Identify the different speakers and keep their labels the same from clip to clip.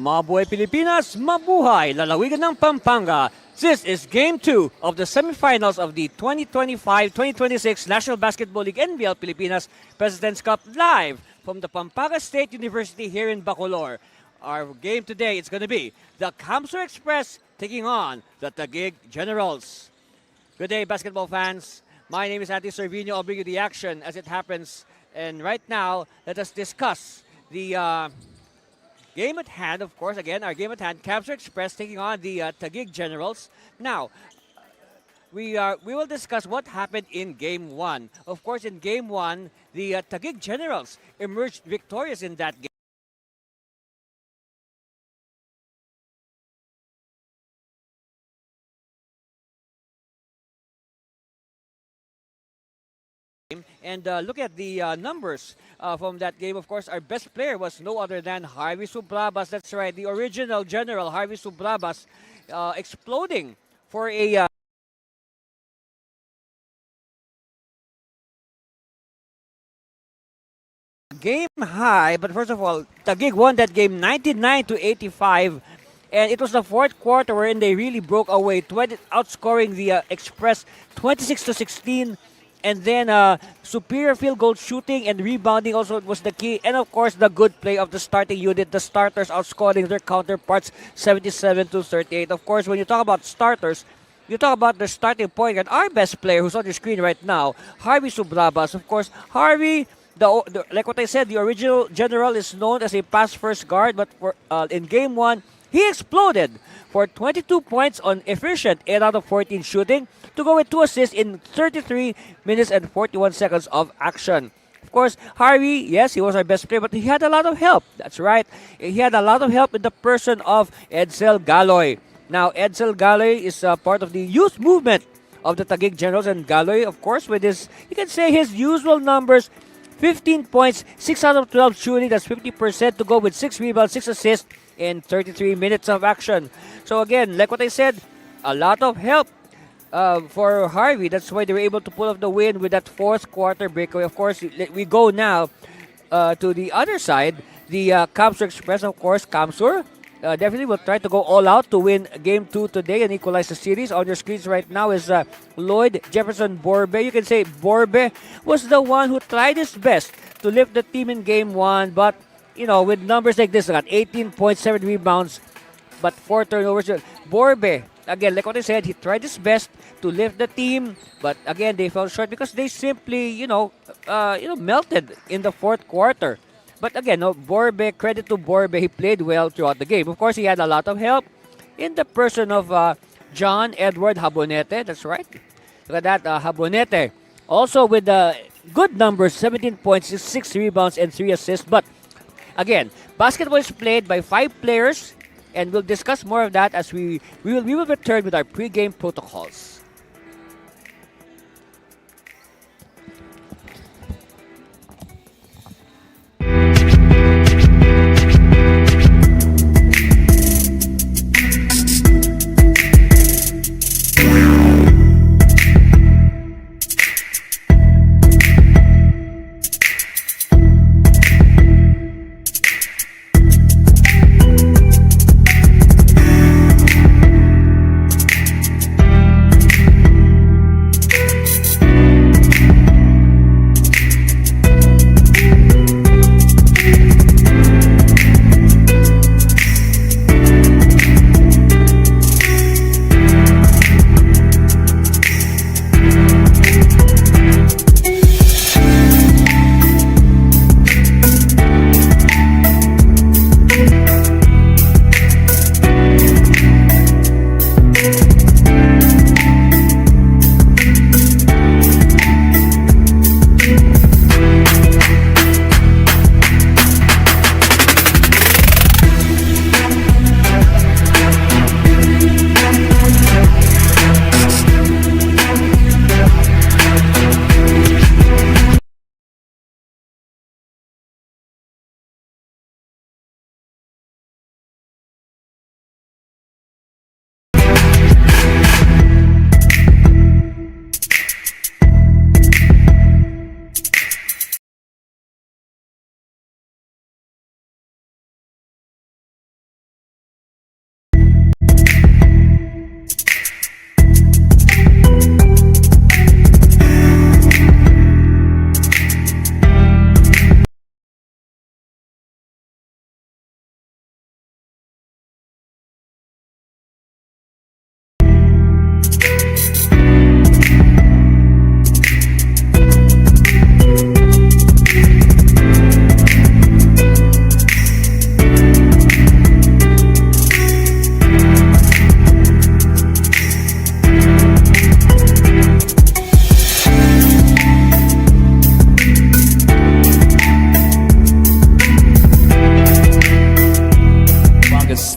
Speaker 1: Mabuhay Pilipinas, mabuhay lalawigan ng Pampanga. This is Game 2 of the Semifinals of the 2025-2026 National Basketball League NBL Pilipinas President's Cup live from the Pampanga State University here in Bacolor. Our game today is going to be the Kamsur Express taking on the Taguig Generals. Good day, basketball fans. My name is Ati Servino. I'll bring you the action as it happens. And right now, let us discuss the game at hand, of course. Again, our game at hand, Kamsur Express taking on the Taguig Generals. Now, we will discuss what happened in Game 1. Of course, in Game 1, the Taguig Generals emerged victorious in that game. And look at the numbers from that game. Of course, our best player was no other than Harvey Subrabas. That's right, the original general, Harvey Subrabas, exploding for a game high. But first of all, Taguig won that game 99-85. And it was the fourth quarter wherein they really broke away, outscoring the Express 26-16. And then superior field goal shooting and rebounding also was the key. And of course, the good play of the starting unit, the starters outscoring their counterparts 77-38. Of course, when you talk about starters, you talk about the starting point guard, our best player who's on your screen right now, Harvey Subrabas. Of course, Harvey, like what I said, the original general is known as a pass-first guard. But for, in Game 1, he exploded for 22 points on efficient 8 out of 14 shooting to go with 2 assists in 33 minutes and 41 seconds of action. Of course, Harvey, yes, he was our best player, but he had a lot of help. That's right. He had a lot of help in the person of Edsel Galoy. Now, Edsel Galoy is part of the youth movement of the Taguig Generals, and Galoy, of course, with his, you can say his usual numbers, 15 points, 6 out of 12 shooting, that's 50% to go with 6 rebounds, 6 assists in 33 minutes of action. So again, like what I said, a lot of help for Harvey. That's why they were able to pull off the win with that fourth quarter breakaway. Of course, we go now to the other side. The Kamsur Express, of course, Kamsur definitely will try to go all out to win Game 2 today and equalize the series. On your screens right now is Lloyd Jefferson Borbe. You can say Borbe was the one who tried his best to lift the team in Game 1, but you know, with numbers like this, got 18.7 rebounds, but 4 turnovers. Borbe, again, like what I said, he tried his best to lift the team, but again, they fell short because they simply, melted in the fourth quarter. But again, no, Borbe, credit to Borbe, he played well throughout the game. Of course, he had a lot of help in the person of John Edward Habonete. That's right. Look at that, Habonete. Also with good numbers, 17 points, 6 rebounds, and 3 assists. But again, basketball is played by 5 players, and we'll discuss more of that as we will return with our pregame protocols.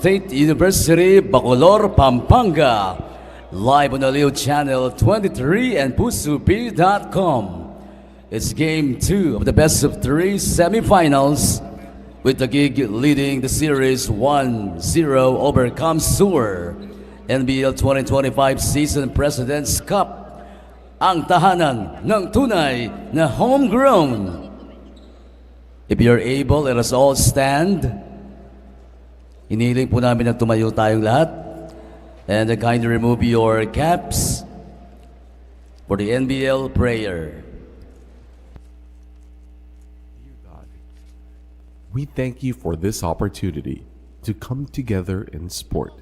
Speaker 2: State University, Bacolor, Pampanga. Live on Aliw Channel 23 and pusup.com. It's game 2 of the best of 3 semifinals, with Taguig leading the series 1-0 over Kamsur. NBL 2025 Season President's Cup, ang tahanan ng tunay na homegrown. If you're able, let us all stand. Hinihiling po namin na tumayo tayong lahat. And kindly remove your caps for the NBL prayer.
Speaker 3: Dear God, we thank you for this opportunity to come together in sport.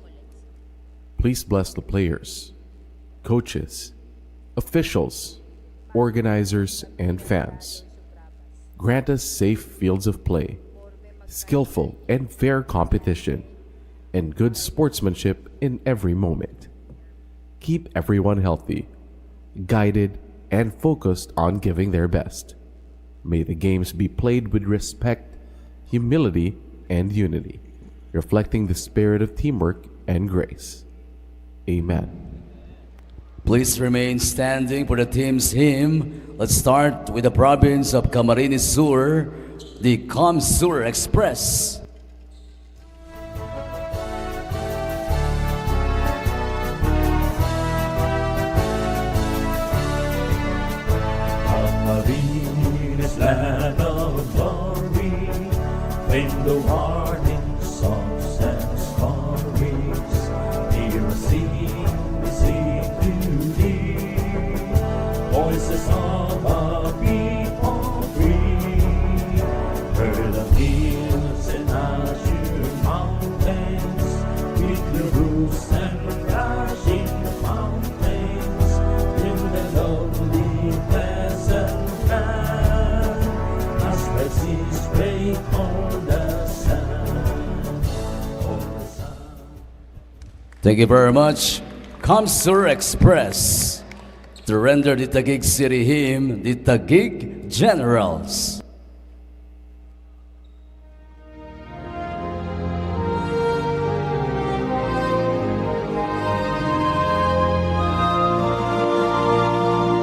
Speaker 3: Please bless the players, coaches, officials, organizers, and fans. Grant us safe fields of play, skillful and fair competition, and good sportsmanship in every moment. Keep everyone healthy, guided, and focused on giving their best. May the games be played with respect, humility, and unity, reflecting the spirit of teamwork and grace. Amen.
Speaker 2: Please remain standing for the team's hymn. Let's start with the province of Camarines Sur, the Kamsur Express.
Speaker 4: Camarines, land of glory, claim the warning songs and stories. Hear us sing, we sing to thee, voices of a people free. Heard of hills and azure mountains, with the roofs and rushing fountains, in the lovely pleasant land, as mercies break on the sand, on the sand.
Speaker 2: Thank you very much. Kamsur Express. To render the Taguig City hymn, the Taguig Generals.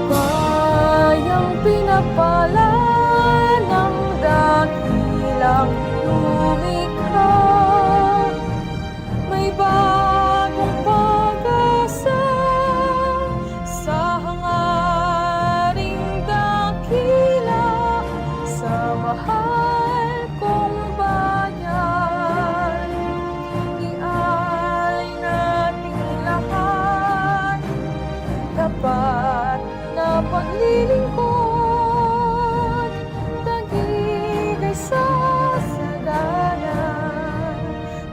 Speaker 5: Bayang pinapala ng dakilang lumikha, may bagong pag-asa sa hangaring dakila, sa mahal kong bayan. Ialay nating lahat, tapat na paglilingkod, Taguig ay sasagalan.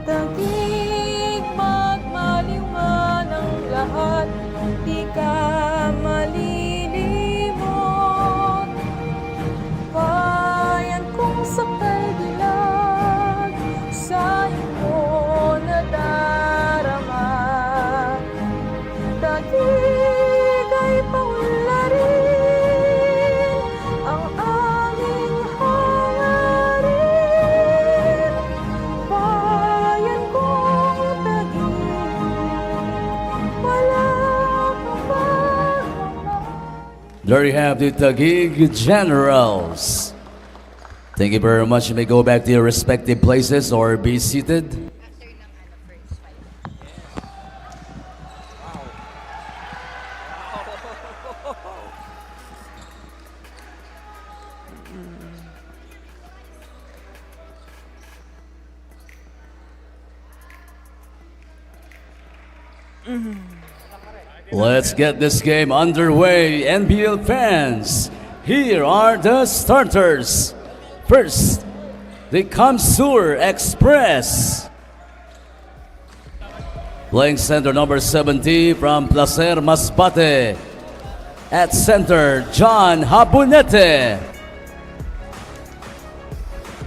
Speaker 5: Taguig, magmaliwan ang lahat, di ka malilimot. Bayan kong sakay dilag, sa iyong nadarama. Taguig ay paunlarin, ang aming hangarin. Bayan kong Taguig, wala kang pagmamahal.
Speaker 2: There you have the Taguig Generals. Thank you very much. You may go back to your respective places or be seated. Let's get this game underway. NBL fans, here are the starters. First, the Kamsur Express. Playing center number 70 from Placer Masbate. At center, John Habunete.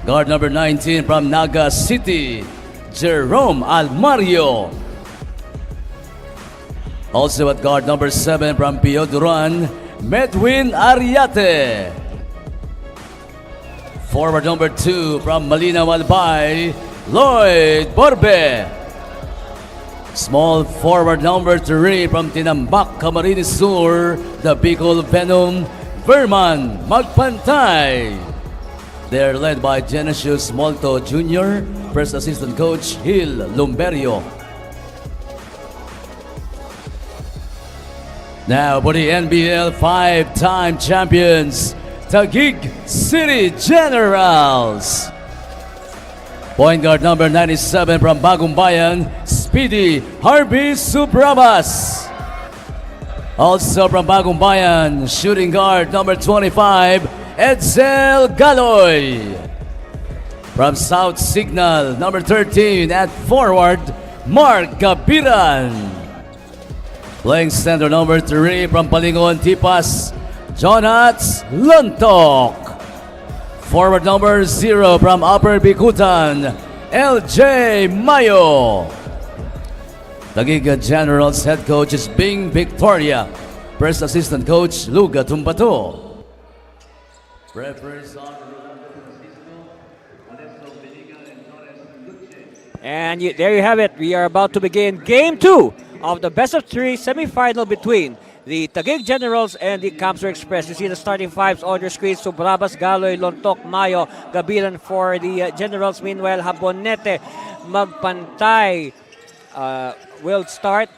Speaker 2: Guard number 19 from Naga City, Jerome Almario. Also at guard number 7 from Pio Duran, Medwin Ariate. Forward number 2 from Malinaw Albay, Lloyd Borbe. Small forward number 3 from Tinambak, Camarines Sur, the Bicol Venom, Verman Magpantay. They're led by Genesius Molto Jr., first assistant coach Hil Lumberio. Now for the NBL 5-time champions, Taguig City Generals. Point guard number 97 from Bagong Bayan, Speedy Harvey Subrabas. Also from Bagong Bayan, shooting guard number 25, Edsel Galoy. From South Signal, number 13 at forward, Mark Gabiran. Playing center number 3 from Palingon Tipas, Jonats Lantok. Forward number 0 from Upper Bikutan, LJ Mayo. Taguig Generals head coach is Bing Victoria. First assistant coach, Luga Tumbato. Referees on
Speaker 1: And there you have it. We are about to begin Game 2 of the best of 3 semifinal between the Taguig Generals and the Camsor Express. You see the starting fives on your screen. Subrabas, Galoy, Lontok, Mayo, Gabilan for the Generals. Meanwhile, Habonete, Magpantay will start.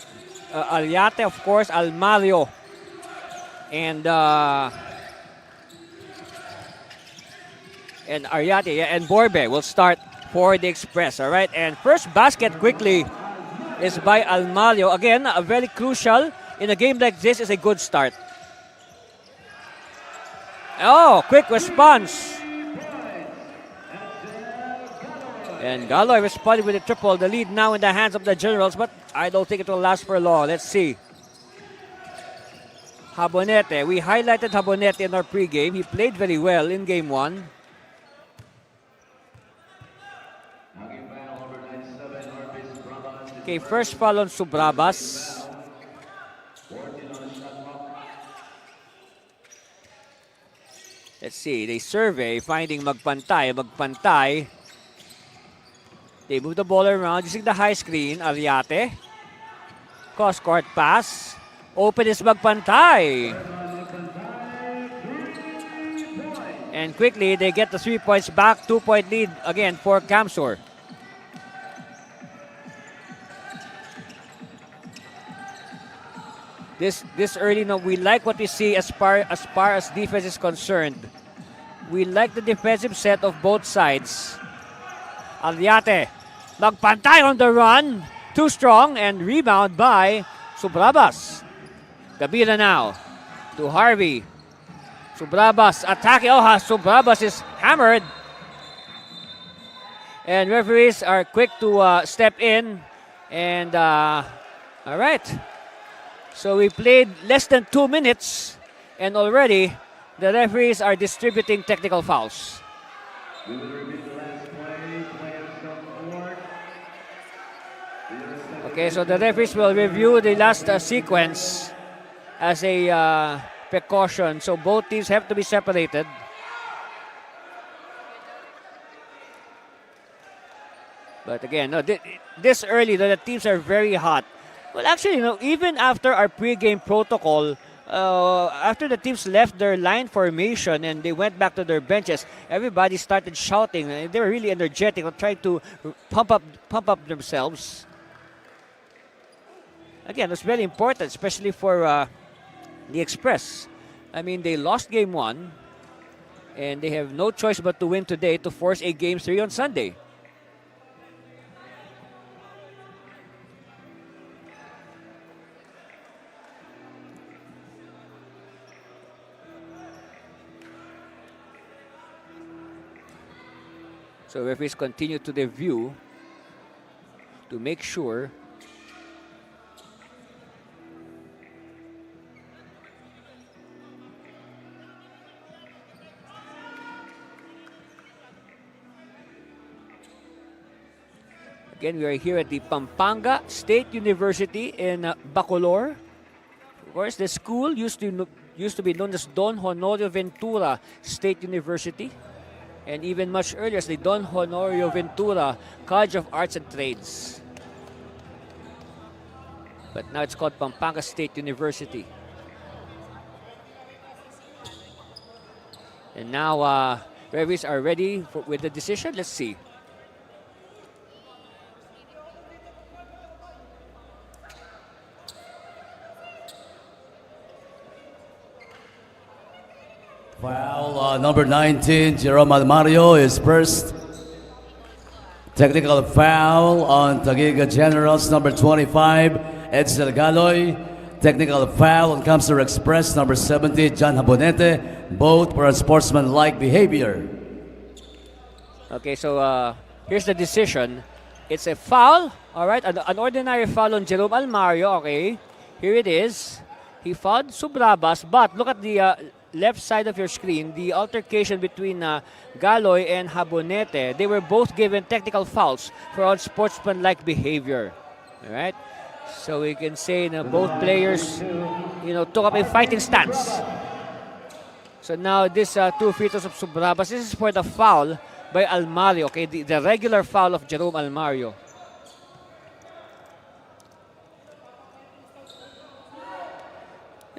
Speaker 1: Alyate, of course, Almario, and Aryate, yeah, and Borbe will start for the Express. All right, and first basket quickly is by Almario. Again, a very crucial in a game like this is a good start. Oh, quick response. And Galoy responded with a triple. The lead now in the hands of the Generals, but I don't think it will last for long. Let's see. Habonete. We highlighted Habonete in our pregame. He played very well in game 1. Okay, first foul on Subrabas. Let's see, they survey, finding Magpantay. Magpantay. They move the ball around using the high screen. Aryate. Cross-court pass. Open is Magpantay. And quickly, they get the 3 points back. 2-point lead again for Camsor. This early, no, we like what we see as far as defense is concerned. We like the defensive set of both sides. Alyate, Magpantay on the run, too strong, and rebound by Subrabas. Gabira now to Harvey. Subrabas attacking. Oh, Subrabas is hammered. And referees are quick to step in. And all right. So we played less than 2 minutes, and already the referees are distributing technical fouls. Okay, so the referees will review the last sequence as a precaution. So both teams have to be separated. But again, no, this early, the teams are very hot. Well, actually, even after our pregame protocol, after the teams left their line formation and they went back to their benches, everybody started shouting. They were really energetic, trying to pump up themselves. Again, it's very important, especially for the Express. I mean, they lost game 1, and they have no choice but to win today to force a game 3 on Sunday. So referees continue to review to make sure again, we are here at the Pampanga State University in Bacolor. Of course, the school used to be known as Don Honorio Ventura State University, and even much earlier as the Don Honorio Ventura College of Arts and Trades. But now it's called Pampanga State University. And now referees are ready with the decision. Let's see.
Speaker 2: Foul number 19, Jerome Almario is first. Technical foul on Taguig Generals number 25, Edsel Galoy. Technical foul on Camsur Express number 70, John Habonete, both for unsportsmanlike behavior.
Speaker 1: Okay, so here's the decision. It's a foul, all right, an ordinary foul on Jerome Almario, okay. Here it is. He fouled Subrabas, but look at the left side of your screen, the altercation between Galoy and Habonete. They were both given technical fouls for unsportsmanlike behavior, all right. So we can say that both players, took up a fighting stance. So now this two free throws of Subrabas, this is for the foul by Almario, okay, the regular foul of Jerome Almario.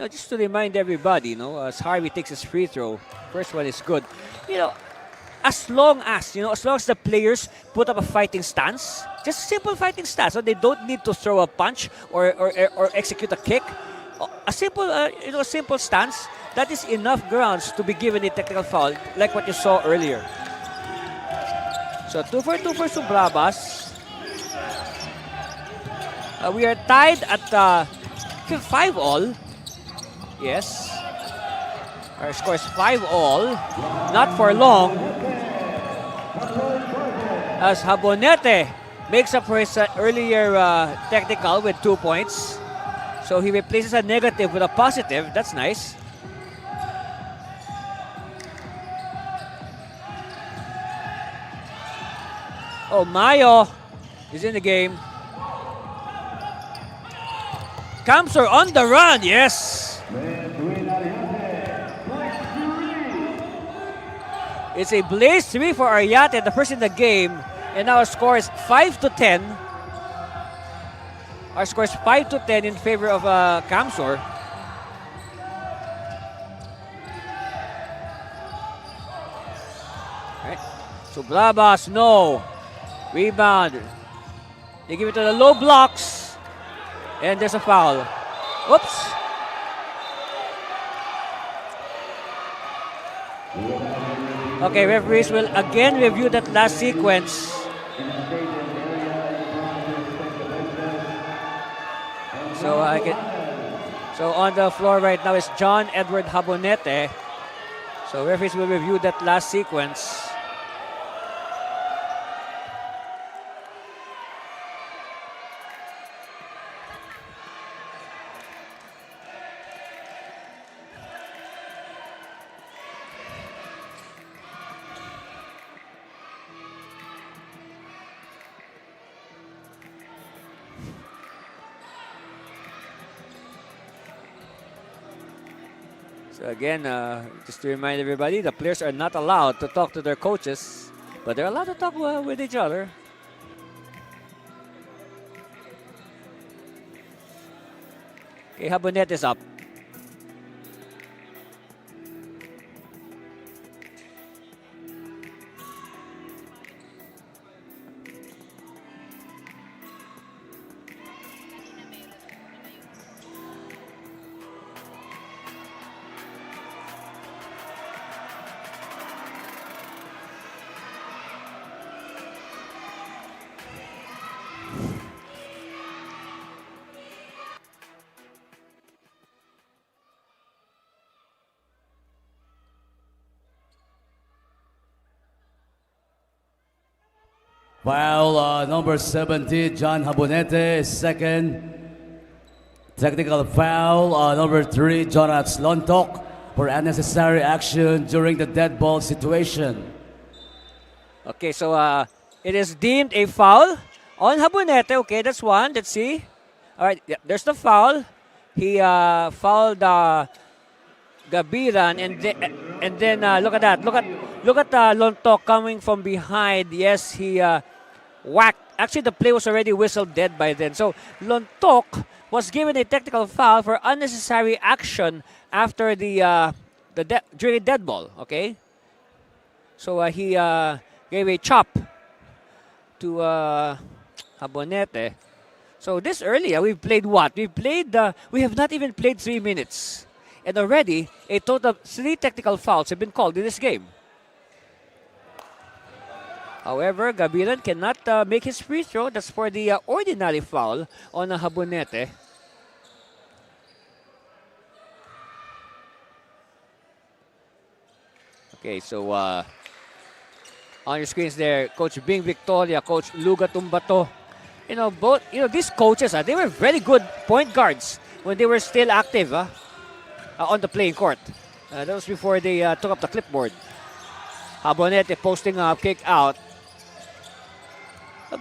Speaker 1: Just to remind everybody, as Harvey takes his free throw, first one is good. As long as the players put up a fighting stance, just simple fighting stance, so they don't need to throw a punch or execute a kick. A simple stance, that is enough grounds to be given a technical foul, like what you saw earlier. So 2 for Subrabas. We are tied at 5-all. Yes. Our score is 5-all. Not for long. As Habonete makes up for his earlier technical with 2 points. So he replaces a negative with a positive. That's nice. Oh, Mayo is in the game. Camsur on the run, yes. It's a blaze 3 for Ariate, the first in the game. And now our score is 5-10. Our score is 5-10 in favor of Camsur. Right. So Brabas, no. Rebound. They give it to the low blocks. And there's a foul. Oops. Okay, referees will again review that last sequence. So on the floor right now is John Edward Habonete. So referees will review that last sequence. So again, just to remind everybody, the players are not allowed to talk to their coaches, but they're allowed to talk with each other. Okay, Habonete is up.
Speaker 2: Foul number 70, John Habonete, second. Technical foul number 3, Jonathan Lontok, for unnecessary action during the dead ball situation.
Speaker 1: Okay, so it is deemed a foul on Habonete. Okay, that's one. Let's see. All right, yeah, there's the foul. He fouled Gabiran, and then look at that. Look at Lontok coming from behind. Yes, he whacked. Actually, the play was already whistled dead by then. So Lontok was given a technical foul for unnecessary action after during a dead ball. Okay, so he gave a chop to Habonete. So this early, we've played what? We have not even played 3 minutes, and already a total of 3 technical fouls have been called in this game. However, Gabilan cannot make his free throw. That's for the ordinary foul on Habonete. Okay, so on your screens there, Coach Bing Victoria, Coach Luga Tumbato. These coaches, they were very good point guards when they were still active on the playing court. That was before they took up the clipboard. Habonete posting up, kick out.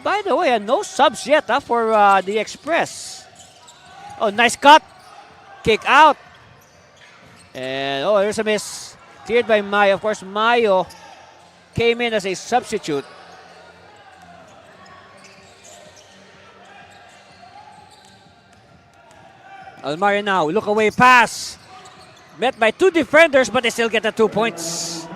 Speaker 1: By the way, no subs yet for the Express. Oh, nice cut. Kick out. And, there's a miss. Cleared by Mayo. Of course, Mayo came in as a substitute. Almario now, look away pass. Met by 2 defenders, but they still get the 2 points.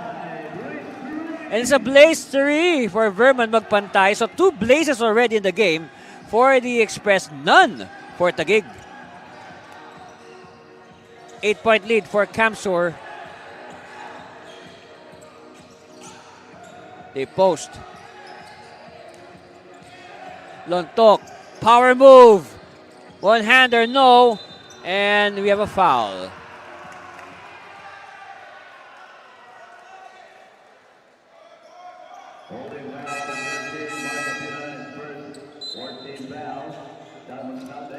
Speaker 1: And it's a blaze 3 for Verman Magpantay. So 2 blazes already in the game for the Express. None for Taguig. 8-point lead for Kamsur. They post. Lontok, power move. One-hander, no. And we have a foul.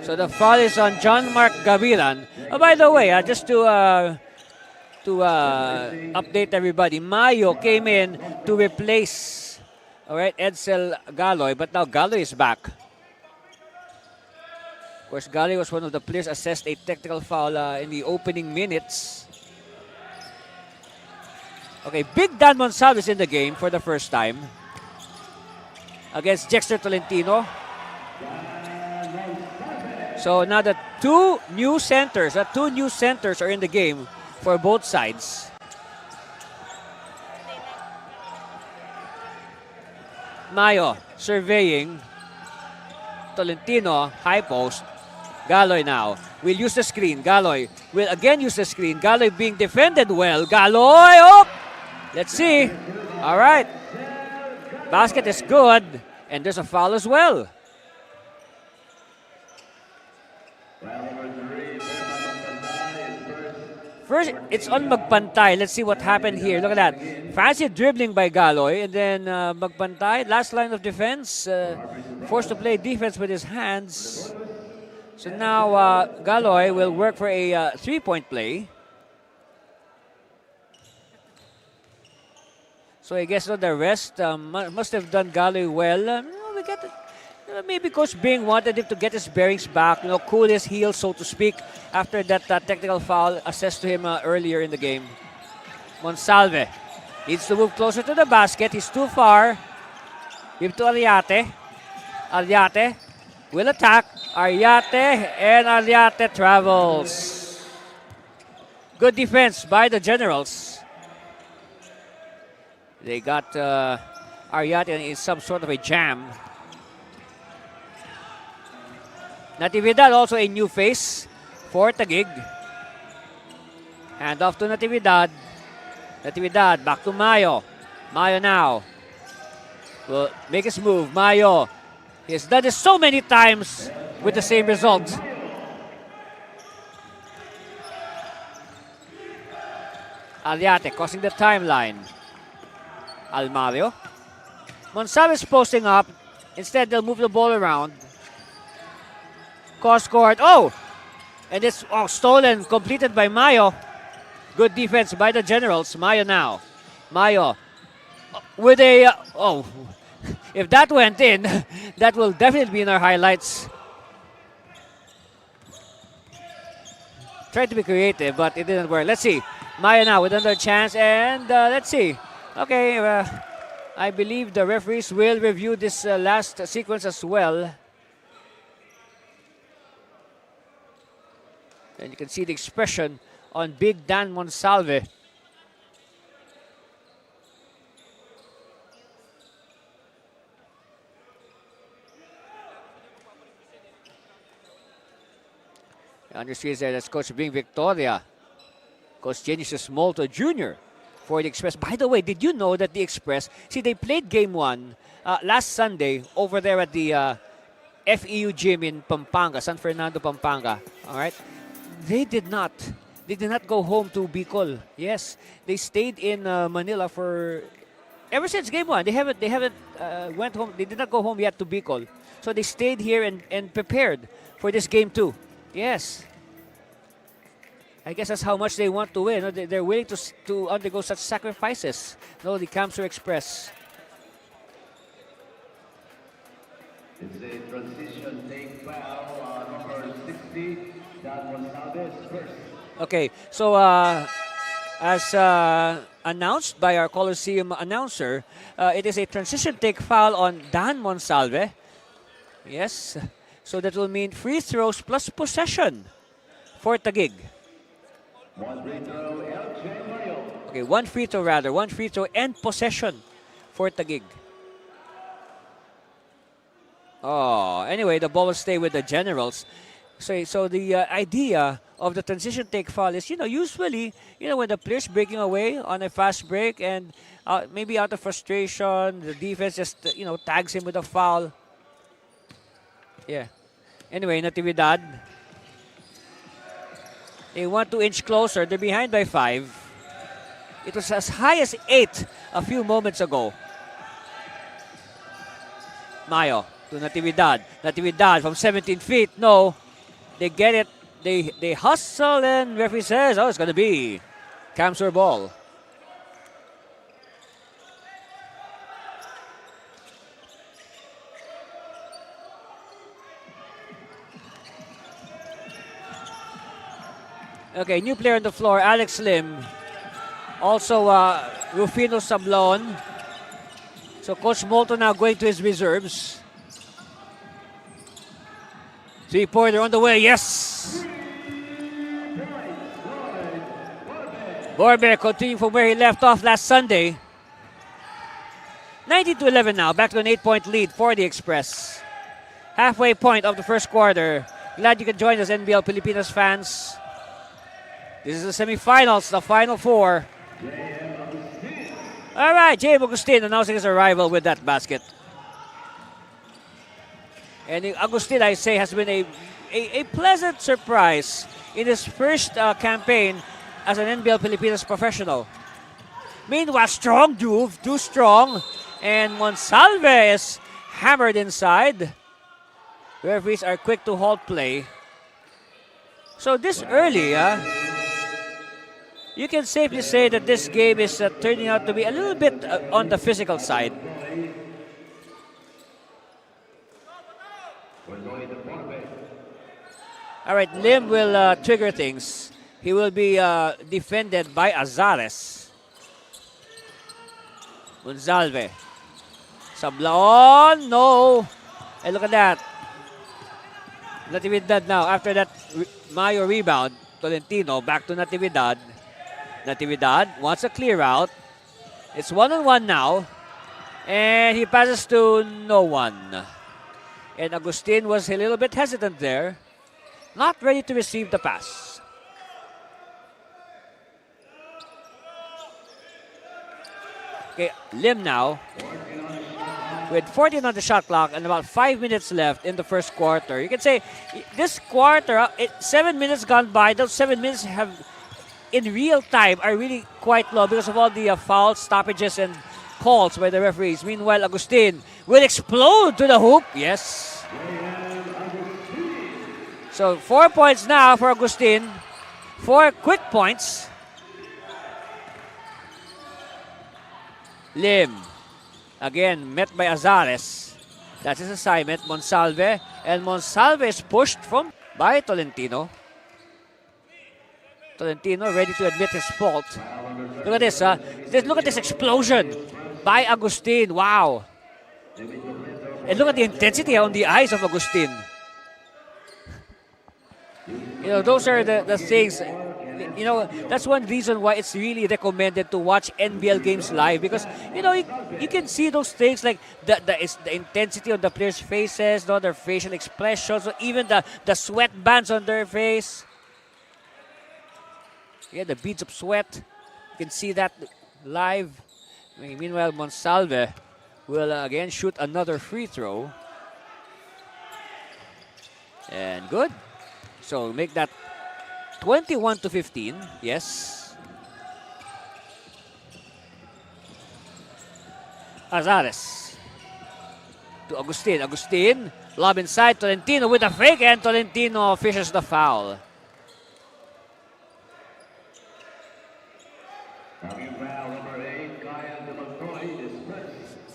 Speaker 1: So the foul is on John Mark Gavilan. Oh, by the way, just to update everybody, Mayo came in to replace, Edsel Galoy, but now Galoy is back. Of course, Galoy was one of the players assessed a technical foul in the opening minutes. Okay, Big Dan Monsalves in the game for the first time against Jexter Tolentino. So now the two new centers are in the game for both sides. Mayo surveying. Tolentino, high post. Galoy now will use the screen. Galoy will again use the screen. Galoy being defended well. Galoy, oh! Let's see. All right. Basket is good. And there's a foul as well. First, it's on Magpantay. Let's see what happened here. Look at that. Fancy dribbling by Galoy. And then Magpantay, last line of defense. Forced to play defense with his hands. So now Galoy will work for a 3-point play. So I guess the rest must have done Galoy well. We get it. Maybe Coach Bing wanted him to get his bearings back, cool his heels, so to speak, after that technical foul assessed to him earlier in the game. Monsalve needs to move closer to the basket. He's too far. Give to Ariate. Ariate will attack. Ariate, and Ariate travels. Good defense by the Generals. They got Ariate in some sort of a jam. Natividad also a new face for Taguig. Hand off to Natividad. Natividad back to Mayo. Mayo now will make his move. Mayo, he has done this so many times with the same result. Aliate crossing the timeline. Almario. Monsalves posting up. Instead, they'll move the ball around. Cross court. Oh! And it's stolen, completed by Mayo. Good defense by the Generals. Mayo now. Mayo with a... if that went in, that will definitely be in our highlights. Tried to be creative, but it didn't work. Let's see. Mayo now with another chance, and let's see. Okay, I believe the referees will review this last sequence as well. And you can see the expression on Big Dan Monsalve. On your screens there, that's Coach Bing Victoria. Coach Genesis Molto Jr. for the Express. By the way, did you know that the Express, see, they played game 1 last Sunday over there at the FEU gym in Pampanga, San Fernando, Pampanga. All right? They did not go home to Bicol. Yes, they stayed in Manila for ever since game 1. They haven't went home. They did not go home yet to Bicol. So they stayed here and prepared for this game 2. Yes. I guess that's how much they want to win. They're willing to undergo such sacrifices. No, the Camsur Express.
Speaker 6: It's a transition take foul number 60. That was Salves first.
Speaker 1: Okay, so as announced by our Coliseum announcer, it is a transition take foul on Dan Monsalve. Yes, so that will mean free throws plus possession for Taguig.
Speaker 6: One free throw, LJ Mario.
Speaker 1: Okay, one free throw and possession for Taguig. Oh, anyway, the ball will stay with the Generals. So the idea of the transition take foul is, usually, when the player's breaking away on a fast break and maybe out of frustration, the defense just, tags him with a foul. Yeah. Anyway, Natividad. They want to inch closer. They're behind by 5. It was as high as 8 a few moments ago. Mayo to Natividad. Natividad from 17 feet. No. They get it. They hustle and referee says, it's going to be Camsur ball. Okay, new player on the floor, Alex Lim. Also, Rufino Sablon. So Coach Molto now going to his reserves. 3-pointer on the way, yes! Borbe continuing from where he left off last Sunday. 19-11 now, back to an 8-point lead for the Express. Halfway point of the first quarter. Glad you can join us, NBL Pilipinas fans. This is the semifinals, the Final Four. All right, J.M. Agustin announcing his arrival with that basket. And Agustin, I say, has been a pleasant surprise in his first campaign as an NBL Pilipinas professional. Meanwhile, strong Juve, too strong. And Monsalve is hammered inside. Referees are quick to halt play. So this early, you can safely say that this game is turning out to be a little bit on the physical side. All right, Lim will trigger things. He will be defended by Azares. Monsalve. Sablon, no. And look at that. Natividad now. After that Mayo rebound, Tolentino back to Natividad. Natividad wants a clear out. It's 1-on-1 now. And he passes to no one. And Agustin was a little bit hesitant there. Not ready to receive the pass. Okay, Lim now. With 14 on the shot clock and about 5 minutes left in the first quarter. You can say this quarter, 7 minutes gone by. Those 7 minutes have, in real time, are really quite low because of all the fouls, stoppages, and calls by the referees. Meanwhile, Agustin will explode to the hoop. Yes. So 4 points now for Agustin. 4 quick points. Lim. Again, met by Azares. That's his assignment, Monsalve. And Monsalve is pushed by Tolentino. Tolentino ready to admit his fault. Look at this, look at this explosion. by Agustin. Wow. And look at the intensity on the eyes of Agustin. You know, those are the things. You know, that's one reason why it's really recommended to watch NBL games live, because you know you can see those things like the intensity on the players' faces, no, their facial expressions, or even the sweat bands on their face. Yeah, the beads of sweat. You can see that live. Meanwhile, Monsalve will again shoot another free throw. And good. So make that 21-15. Yes. Azares to Agustin. Agustin, lob inside. Tolentino with a fake, and Tolentino fishes the foul.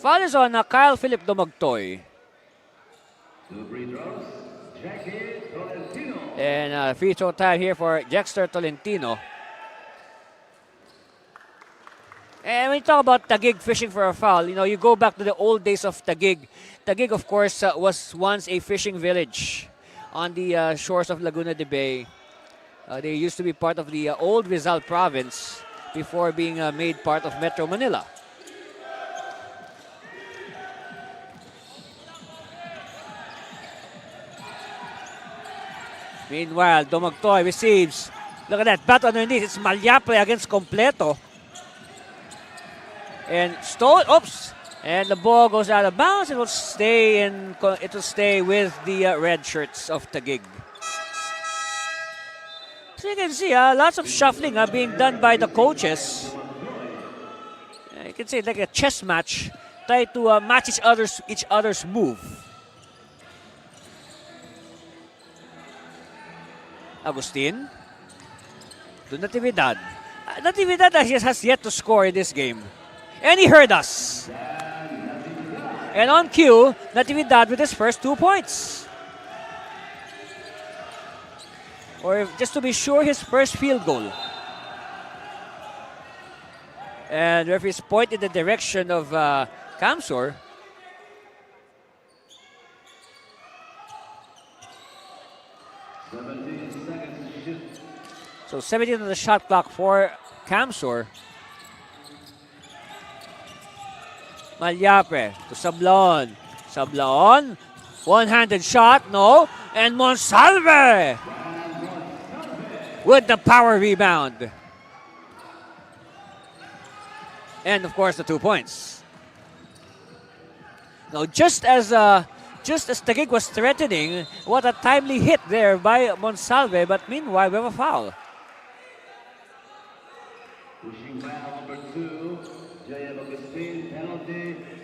Speaker 1: Foul is on Kyle Philip Dumagtoy. And free throw time here for Jexter Tolentino. And when you talk about Taguig fishing for a foul, you know, you go back to the old days of Taguig. Taguig, of course, was once a fishing village on the shores of Laguna de Bay. They used to be part of the old Rizal province before being made part of Metro Manila. Meanwhile, Dumagtoy receives. Look at that, bat underneath. It's Malyapre against Completo. And stole, oops. And the ball goes out of bounds. It will stay with the red shirts of Taguig. So you can see lots of shuffling being done by the coaches. You can say it's like a chess match. Try to match each other's move. Agustin to Natividad. Natividad has yet to score in this game. And he heard us. And on cue, Natividad with his first 2 points. Or just to be sure, his first field goal. And referees point in the direction of Camsor. So 17 on the shot clock for Camsor. Malyapre to Sablaon. Sablaon, one-handed shot, no. And Monsalve with the power rebound. And of course the 2 points. Now just as Taguig was threatening, what a timely hit there by Monsalve, but meanwhile we have a foul.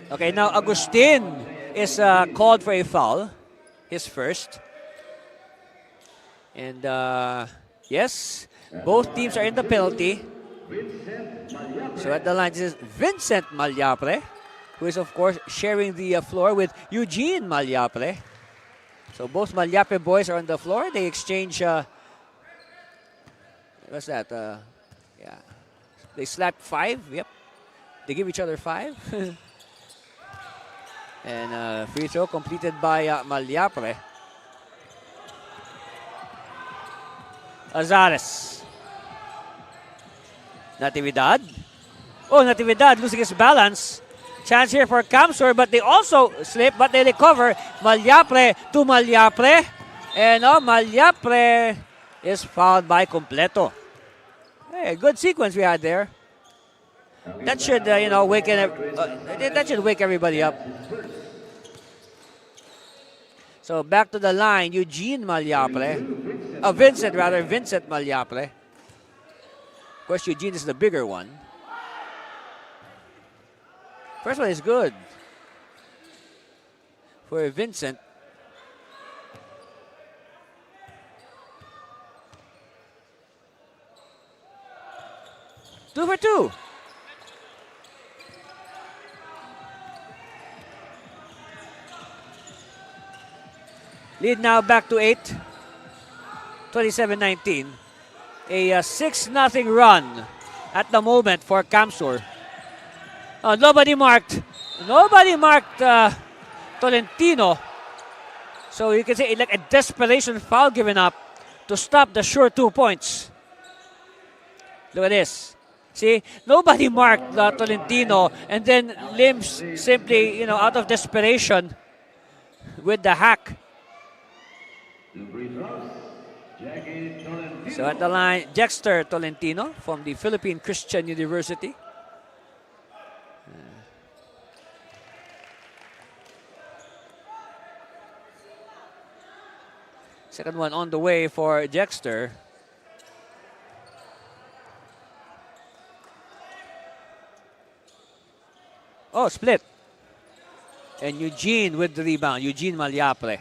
Speaker 1: Okay, now Agustin is called for a foul, his first. And yes, both teams are in the penalty. So at the line, this is Vincent Malyapre, who is of course sharing the floor with Eugene Malyapre. So both Malyapre boys are on the floor. They exchange, what's that? Yeah. They slapped 5, yep. They give each other 5. And free throw completed by Malyapre. Azares. Natividad. Oh, Natividad losing his balance. Chance here for Camsor, but they also slip, but they recover. Malyapre to Malyapre. And Malyapre is fouled by Completo. Hey, good sequence we had there. That should, that should wake everybody up. So back to the line, Eugene Malyapre. Vincent Malyapre. Of course, Eugene is the bigger one. First one is good for Vincent. Two for two. Lead now back to 8. 27-19. A 6-0 run at the moment for Camsor. Nobody marked. Nobody marked Tolentino. So you can say like a desperation foul given up to stop the sure 2 points. Look at this. See, nobody marked Tolentino, and then Limbs simply, out of desperation with the hack. So at the line, Jexter Tolentino from the Philippine Christian University. Second one on the way for Jexter. Oh, split. And Eugene with the rebound. Eugene Malyapre.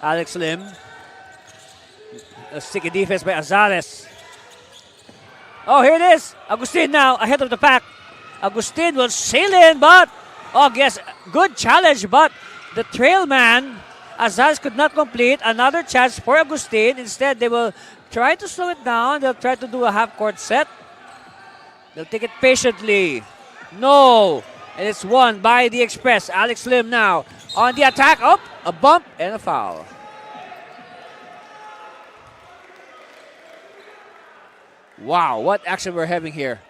Speaker 1: Alex Lim. A sticky defense by Azares. Oh, here it is. Agustin now ahead of the pack. Agustin will sail in, but, yes, good challenge, but the trail man, Azares, could not complete. Another chance for Agustin. Instead, they will try to slow it down. They'll try to do a half-court set. They'll take it patiently. No. And it's won by the Express. Alex Lim now on the attack. Oh, a bump and a foul. Wow, what action we're having here.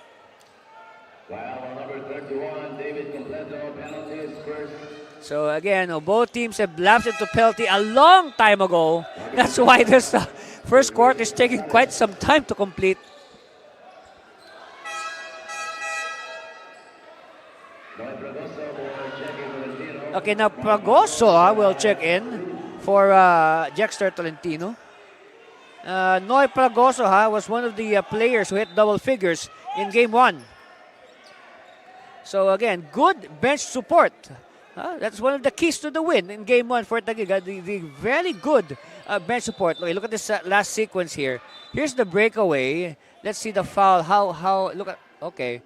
Speaker 6: Foul number 31, David Completo, penalty is first.
Speaker 1: So again, both teams have lapsed into penalty a long time ago. That's why this first quarter is taking quite some time to complete. Okay, now Pragoso will check in for Jexter Tolentino. Noy Pragoso was one of the players who hit double figures in Game 1. So again, good bench support. That's one of the keys to the win in Game 1 for Taguig. The very good bench support. Okay, look at this last sequence here. Here's the breakaway. Let's see the foul. How? Look at. Okay,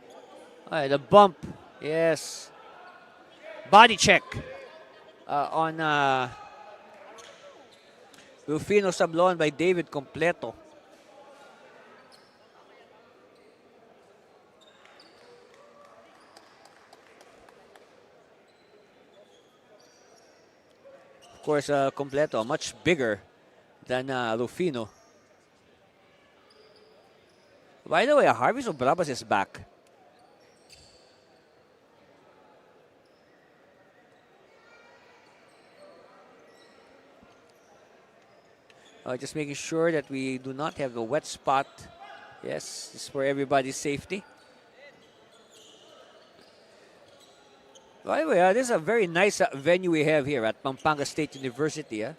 Speaker 1: the bump. Yes. Body check on Rufino Sablon by David Completo. Of course, Completo much bigger than Rufino. By the way, Harvey Sobrabas is back. Just making sure that we do not have the wet spot. Yes, this is for everybody's safety. By the way, this is a very nice venue we have here at Pampanga State University. A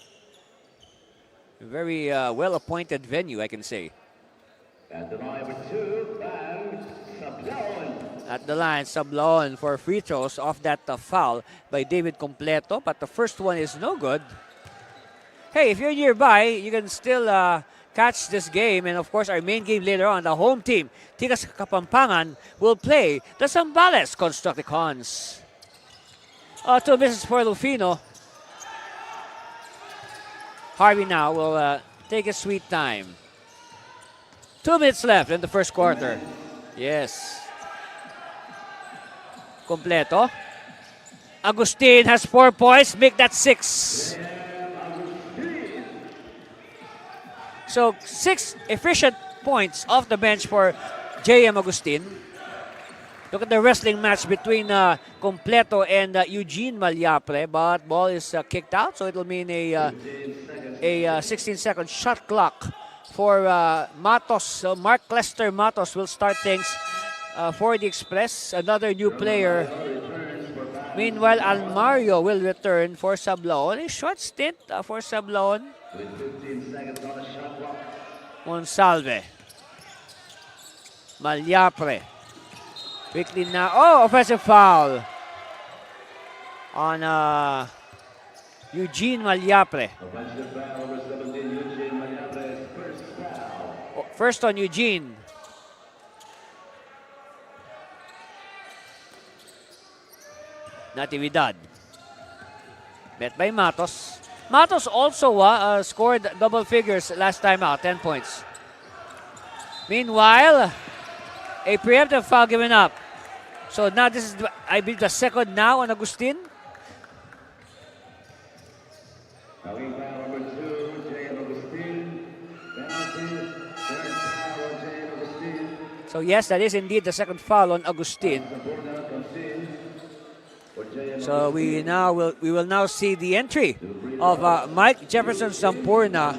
Speaker 1: very well-appointed venue, I can say.
Speaker 6: At the line with 2, Sablaon.
Speaker 1: At the line, Sablaon for free throws off that foul by David Completo. But the first one is no good. Hey, if you're nearby, you can still catch this game. And of course, our main game later on, the home team, Tigas Kapampangan, will play the Zambales Constructicons. 2 misses for Rufino. Harvey now will take his sweet time. 2 minutes left in the first quarter. Yes. Completo. Agustin has 4 points. Make that 6. So 6 efficient points off the bench for J.M. Agustin. Look at the wrestling match between Completo and Eugene Malyapre, but ball is kicked out, so it'll mean a 16-second shot clock for Matos. So Mark Lester Matos will start things for the Express. Another new player. Meanwhile, Almario will return for Sablaon. A short stint for Sablaon.
Speaker 6: With 15 seconds on the shot clock.
Speaker 1: Monsalve. Malyapre. Quickly now. Oh, offensive foul on Eugene Malyapre.
Speaker 6: Offensive foul number 17, Eugene Malyapre's first foul.
Speaker 1: First on Eugene. Natividad. Met by Matos. Matos also scored double figures last time out, 10 points. Meanwhile, A preemptive foul given up. So now this is, I believe, the second now on Agustin.
Speaker 6: Taguig foul number 2, J. Agustin. Penalty, third foul on J. Agustin.
Speaker 1: So yes, that is indeed the second foul on Agustin.
Speaker 6: Sampurna comes in for J.
Speaker 1: So we will now see the entry of Mike Jefferson Sampurna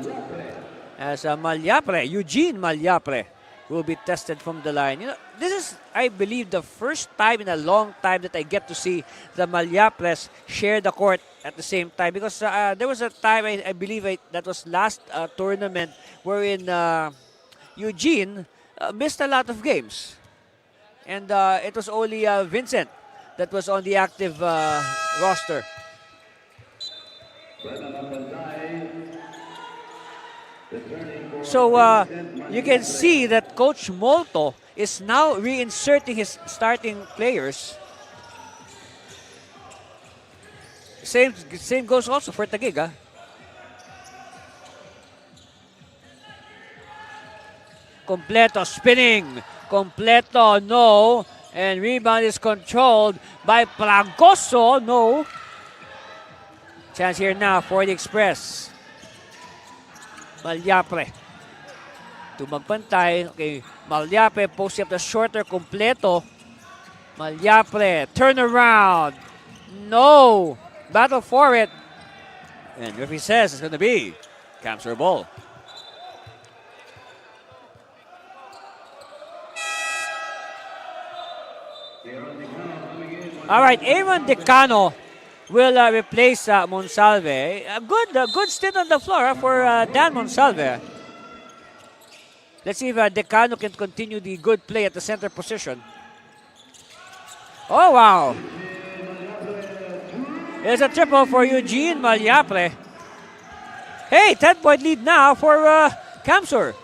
Speaker 1: as Malyapre, Eugene Malyapre, will be tested from the line. You know, this is, I believe, the first time in a long time that I get to see the Malyapres share the court at the same time, because there was a time, I believe that was last tournament, wherein Eugene missed a lot of games. And it was only Vincent that was on the active roster. So you can see that Coach Molto is now reinserting his starting players. Same goes also for Taguig. Completo spinning. Completo, no. And rebound is controlled by Pragoso, no. Chance here now for the Express. Malyapre to magpantay. Okay, Malyapre posting up the shorter. Completo. Malyapre, turn around. No. Battle for it. And referee says it's going to be Camsor ball. All right, Aaron Decano will replace Monsalve. A good stint on the floor for Dan Monsalve. Let's see if Decano can continue the good play at the center position. Oh, wow. There's a triple for Eugene Malyapre. Hey, 10-point lead now for Camsor.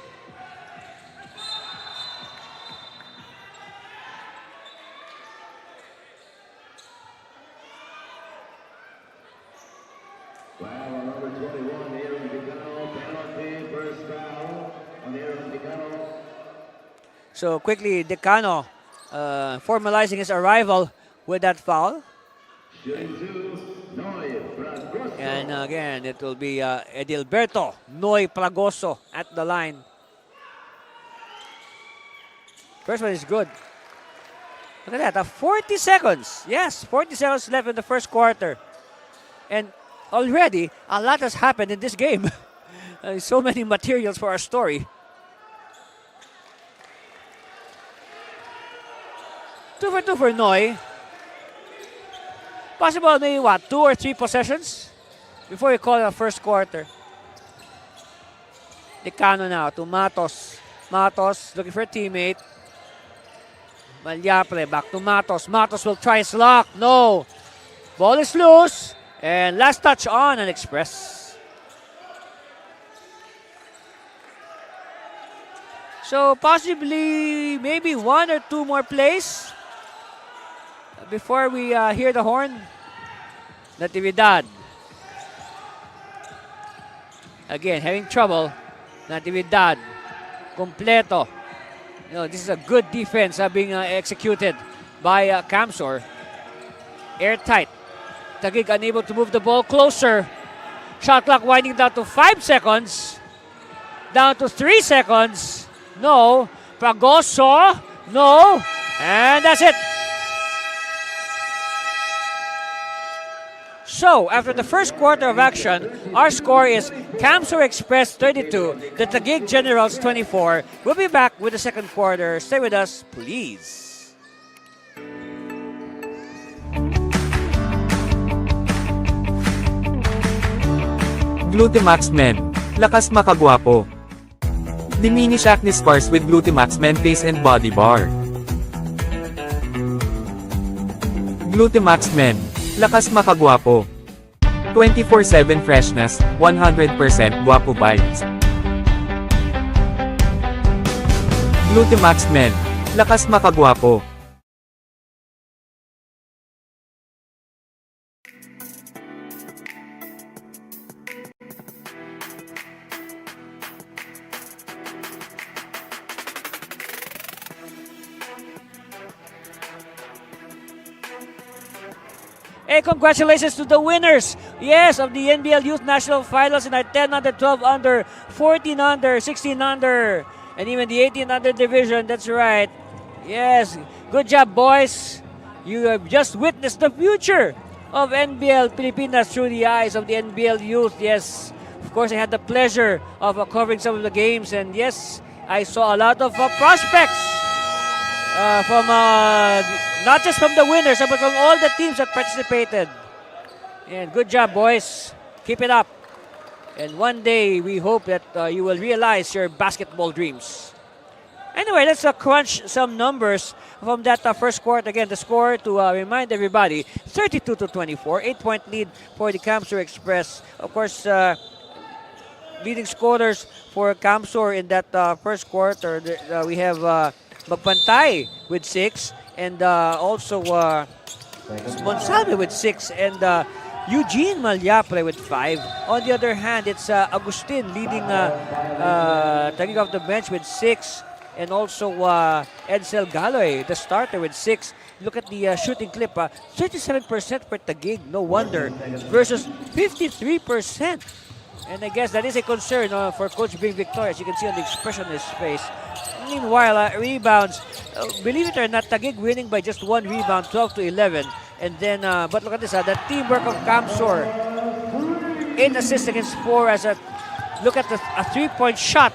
Speaker 1: So quickly, Decano formalizing his arrival with that foul. And again, it will be Edilberto Noy Pragoso at the line. First one is good. Look at that, 40 seconds. Yes, 40 seconds left in the first quarter. And already, a lot has happened in this game. So many materials for our story. 2 for 2 for Noy. Possible maybe what, 2 or 3 possessions before we call it a first quarter. Decano now to Matos. Matos looking for a teammate. Malyapre back to Matos. Matos will try his luck. No. Ball is loose. And last touch on an Express. So possibly maybe 1 or 2 more plays before we hear the horn. Natividad. Again, having trouble. Natividad. Completo. You know, this is a good defense being executed by Camsor. Airtight. Taguig unable to move the ball closer. Shot clock winding down to 5 seconds. Down to 3 seconds. No. Pragoso. No. And that's it. So, after the first quarter of action, our score is Camsor Express 32, the Taguig Generals 24. We'll be back with the second quarter. Stay with us, please.
Speaker 7: Glutamax Men. Lakas makagwapo. Diminish acne scars with Glutamax Men Face and Body Bar. Glutamax Men. Lakas makagwapo. 24/7 freshness, 100% guapo vibes. Glutamax Men. Lakas makagwapo.
Speaker 1: Hey, congratulations to the winners, yes, of the NBL Youth National Finals in our 10 under, 12 under, 14 under, 16 under, and even the 18 under division. That's right. Yes, good job, boys. You have just witnessed the future of NBL Pilipinas through the eyes of the NBL Youth. Yes, of course, I had the pleasure of covering some of the games, and yes, I saw a lot of prospects from not just from the winners, but from all the teams that participated. And good job, boys. Keep it up. And one day, we hope that you will realize your basketball dreams. Anyway, let's crunch some numbers from that first quarter. Again, the score to remind everybody, 32-24, 8-point lead for the Camsor Express. Of course, leading scorers for Camsor in that first quarter, we have Magpantay with 6, and also Monsalve with 6, and Eugene Malyapre with 5. On the other hand, it's Agustin leading Taguig off the bench with 6. And also Edsel Galoy, the starter, with 6. Look at the shooting clip, 37% for Taguig, no wonder, versus 53%. And I guess that is a concern for Coach Bing Victor, as you can see on the expression on his face. Meanwhile, rebounds, believe it or not, Taguig winning by just 1 rebound, 12-11. And then, but look at this, the teamwork of Camsor, 8 assists against 4 as look at a 3-point shot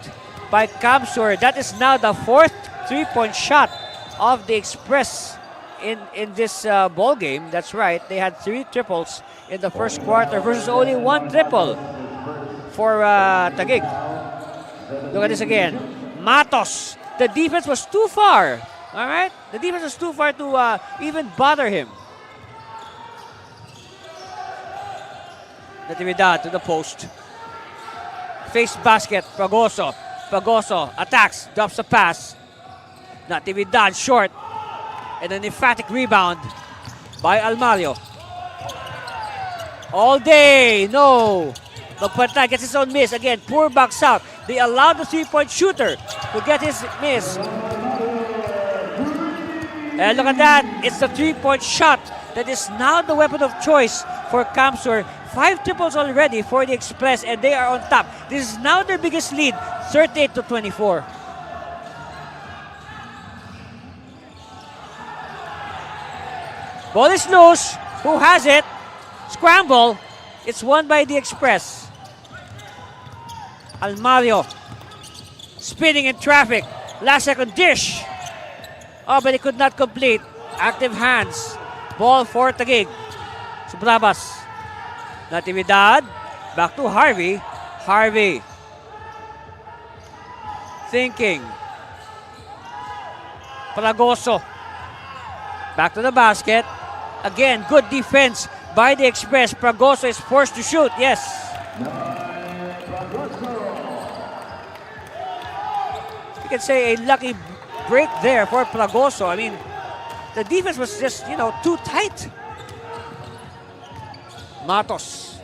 Speaker 1: by Camsor. That is now the 4th 3-point shot of the Express in this ball game. That's right. They had 3 triples in the first quarter versus only 1 triple for Taguig. Look at this again. Matos. The defense was too far. All right? The defense was too far to even bother him. Natividad to the post. Face basket. Pagoso attacks, drops a pass. Natividad short. And an emphatic rebound by Almario. All day, no. Magpantay gets his own miss. Again, poor box out. They allowed the 3-point shooter to get his miss. And look at that. It's the 3-point shot that is now the weapon of choice for Camsor. 5 triples already for the Express, and they are on top. This is now their biggest lead, 38-24. Ball is loose. Who has it? Scramble. It's won by the Express. Almario spinning in traffic. Last second dish. Oh, but he could not complete. Active hands. Ball for Taguig. Subrabas. Natividad. Back to Harvey. Harvey. Thinking. Fragoso. Back to the basket. Again, good defense by the Express. Fragoso is forced to shoot. Yes. You can say a lucky break there for Fragoso. I mean, the defense was just, too tight. Matos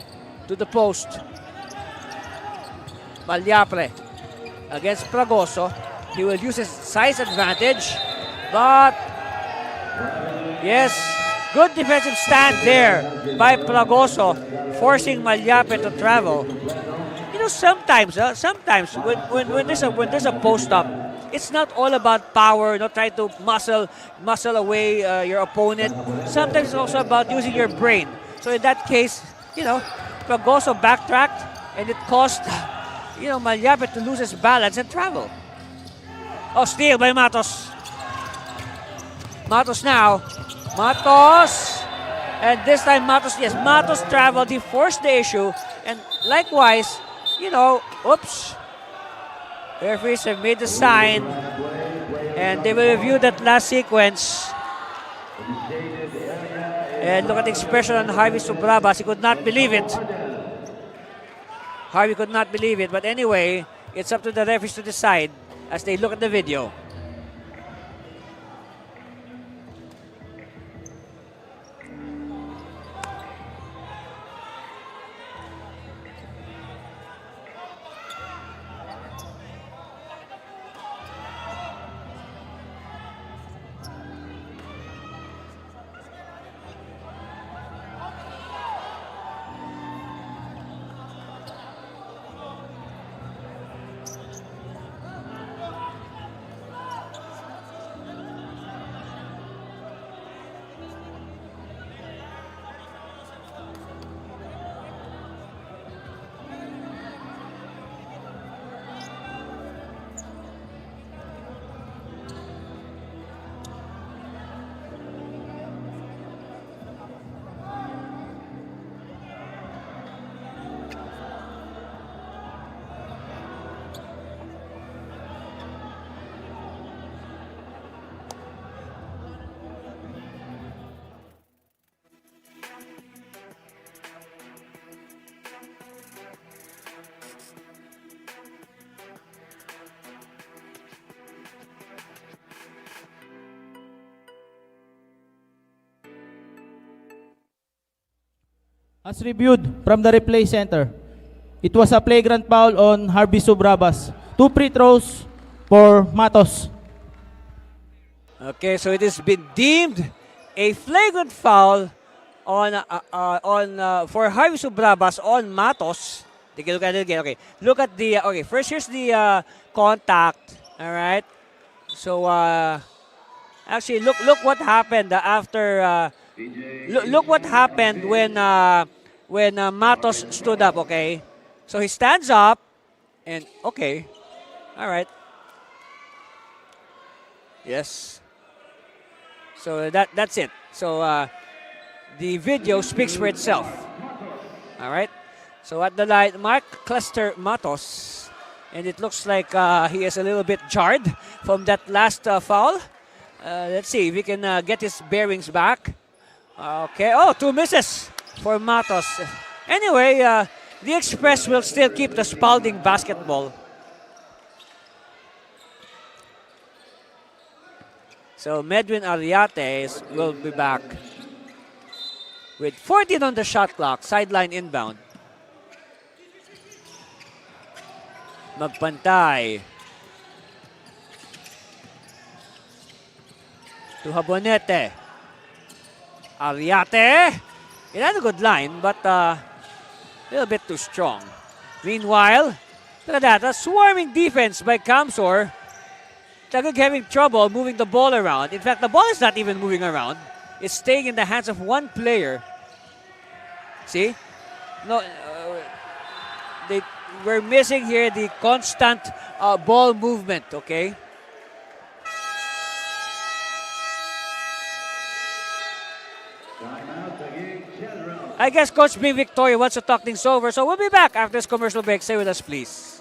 Speaker 1: to the post. Malyapre against Fragoso. He will use his size advantage. But, yes, good defensive stand there by Fragoso, forcing Malyapre to travel. Sometimes when there's a post up, it's not all about power, trying to muscle away your opponent. Sometimes it's also about using your brain. So in that case, Fragoso backtracked, and it caused, Malyapre to lose his balance and travel. Oh, steal by Matos. Matos now. Matos. And this time Matos traveled. He forced the issue. And likewise, oops. Referees have made the sign. And they will review that last sequence. And look at the expression on Harvey Subrabas. He could not believe it. Harvey could not believe it. But anyway, it's up to the referees to decide as they look at the video.
Speaker 8: As reviewed from the replay center, it was a flagrant foul on Harvey Subrabas. 2 free throws for Matos.
Speaker 1: Okay, so it has been deemed a flagrant foul for Harvey Subrabas on Matos. Take a look at it again. Okay, look at the first here's the contact. All right. So actually, look what happened after. Look what happened when Matos stood up. Okay, so he stands up, and okay, all right. Yes. So that's it. So the video speaks for itself. All right. So at the line, Mark Cluster Matos, and it looks like he is a little bit jarred from that last foul. Let's see if he can get his bearings back. Okay. Oh, 2 misses for Matos. Anyway, the Express will still keep the Spalding basketball. So Medwin Ariates will be back with 14 on the shot clock, sideline inbound. Magpantay. To Habonete. Ariate. It had a good line, but a little bit too strong. Meanwhile, look at that, a swarming defense by Camsor. Taguig having trouble moving the ball around. In fact, the ball is not even moving around. It's staying in the hands of one player. See? No, we're missing here the constant ball movement, okay? I guess Coach Bing Victoria wants to talk things over, so we'll be back after this commercial break. Stay with us, please.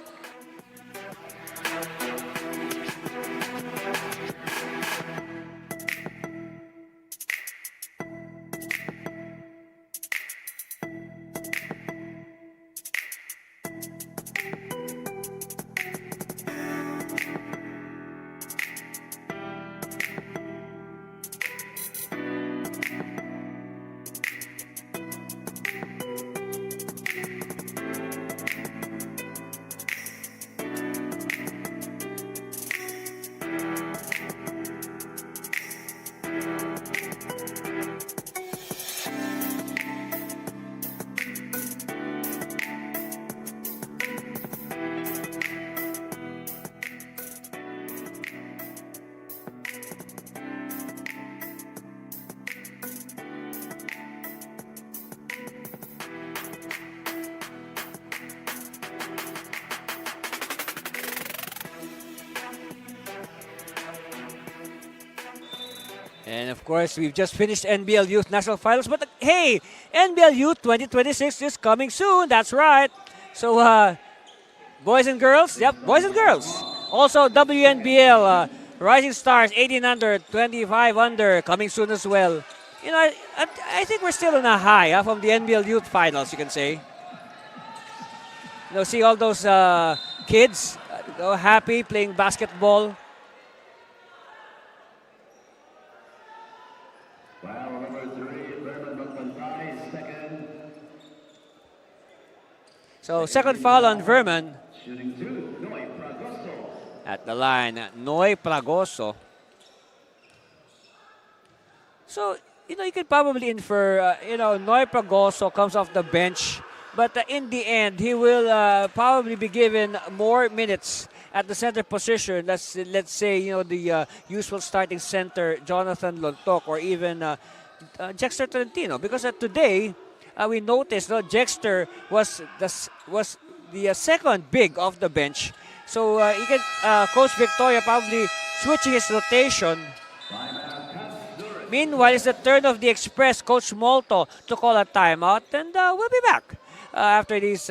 Speaker 1: And of course, we've just finished NBL Youth National Finals. But hey, NBL Youth 2026 is coming soon. That's right. So, boys and girls. Yep, boys and girls. Also, WNBL Rising Stars 18 under, 25 under coming soon as well. You know, I think we're still on a high from the NBL Youth Finals, you can say. You know, see all those kids happy playing basketball.
Speaker 6: Foul number 3, Vernon Magpantay, second.
Speaker 1: So second foul on Vernon.
Speaker 6: Shooting 2, Noy Fragoso.
Speaker 1: At the line, Noy Fragoso. So, you know, you could probably infer, Noy Fragoso comes off the bench. But in the end, he will probably be given more minutes at the center position. Let's say, the usual starting center, Jonathan Lontok, or even Jexter Tolentino. Because today, we noticed Jexter was the second big off the bench. So Coach Victoria probably switching his rotation. Meanwhile, it's the turn of the Express, Coach Molto, to call a timeout. And we'll be back after this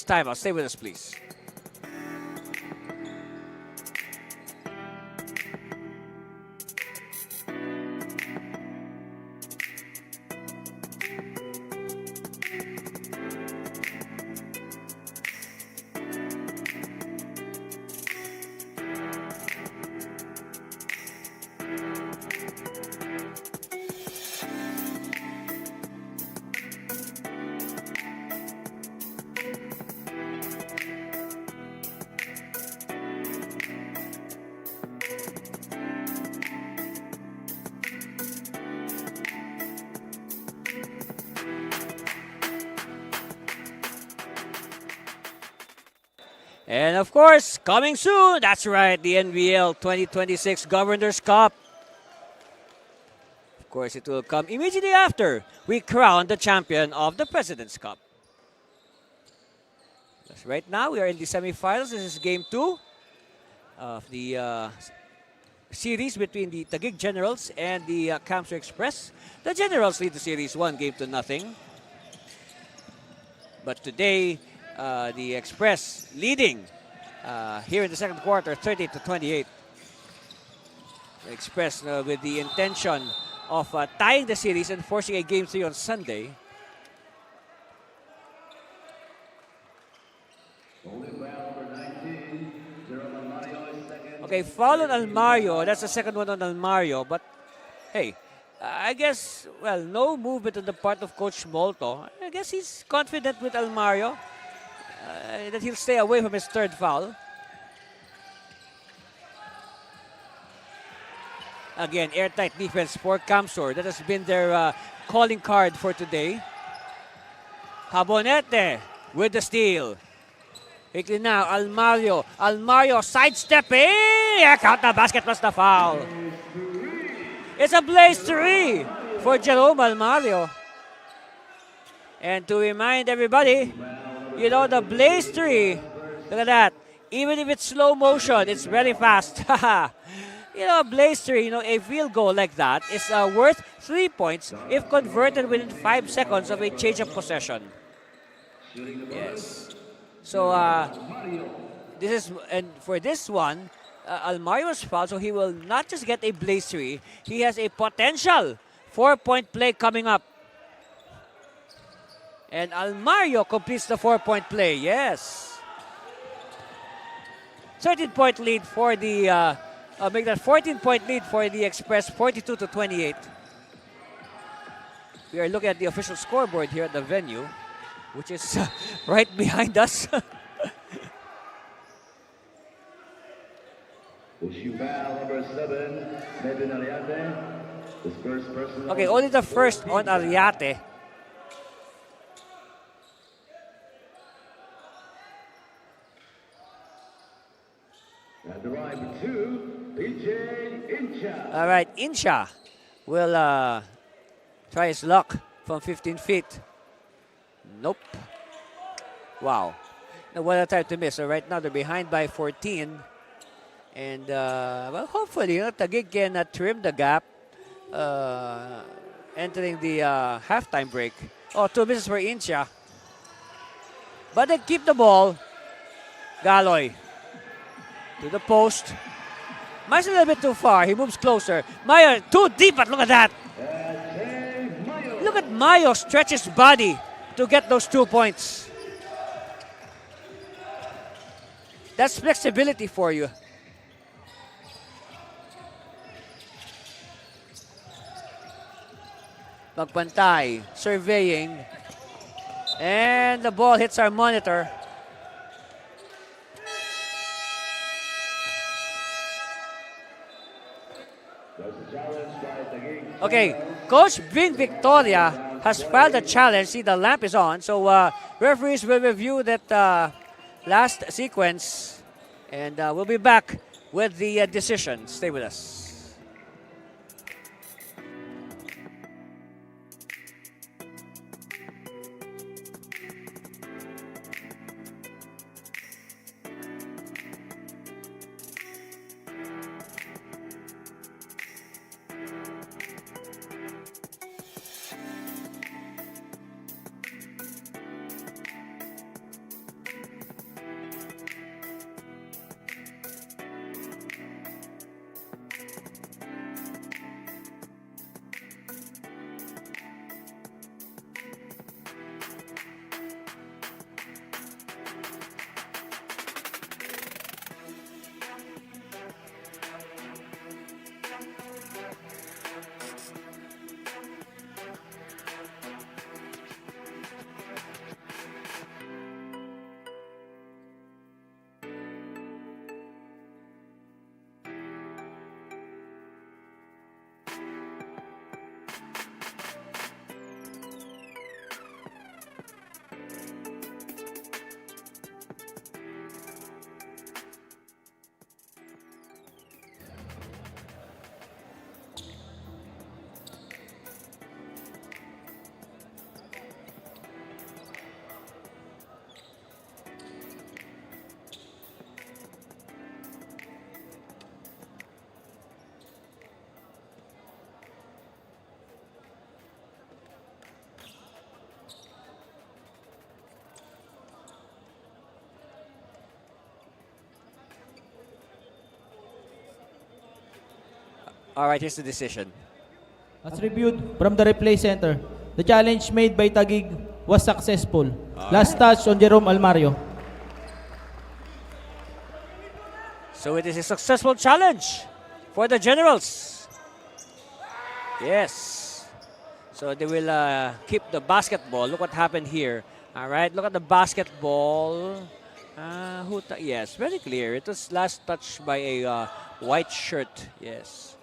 Speaker 1: timeout. Stay with us, please. And of course, coming soon, that's right, the NBL 2026 Governors Cup. Of course, it will come immediately after we crown the champion of the President's Cup. Because right now, we are in the semifinals. This is game 2 of the series between the Taguig Generals and the Camso Express. The Generals lead the series 1-0. But today, the Express leading here in the second quarter, 30-28. The Express with the intention of tying the series and forcing a game 3 on Sunday. Okay, foul on Almario. That's the second one on Almario. But hey, I guess, well, no movement on the part of Coach Molto. I guess he's confident with Almario that he'll stay away from his third foul. Again, airtight defense for Camsor. That has been their calling card for today. Habonete with the steal. Quickly now, Almario. Almario sidestepping. Yeah, count the basket plus the foul. It's a blaze 3 for Jerome Almario. And to remind everybody, you know, the blaze 3, look at that. Even if it's slow motion, it's very fast. You know, blaze 3, you know, a field goal like that is worth 3 points if converted within 5 seconds of a change of possession. Yes. So, this is, and for this one, Almario was fouled, so he will not just get a blaze 3, he has a potential 4-point play coming up. And Almario completes the 4-point play, yes. 13-point lead for the, make that 14-point lead for the Express, 42-28. We are looking at the official scoreboard here at the venue, which is right behind us. Okay, only the first on Ariate.
Speaker 6: And the drive to PJ Incha.
Speaker 1: All right, Incha will try his luck from 15 feet. Nope. Wow. Now, what a time to miss. So right now they're behind by 14. And, well, hopefully, you know, Taguig can trim the gap entering the halftime break. Oh, 2 misses for Incha. But they keep the ball. Galoy to the post. Mine's a little bit too far. He moves closer. Mayo too deep, but look at that. Look at Mayo stretch his body to get those 2 points. That's flexibility for you. Magpantay, surveying. And the ball hits our monitor. Okay, Coach Vin Victoria has filed a challenge. See, the lamp is on. So referees will review that last sequence. And we'll be back with the decision. Stay with us. All right, here's the decision.
Speaker 8: As reviewed from the replay center, the challenge made by Taguig was successful. Last touch on Jerome Almario.
Speaker 1: So it is a successful challenge for the Generals. Yes. So they will keep the basketball. Look what happened here. All right, look at the basketball. Yes, very clear. It was last touched by a white shirt. Yes.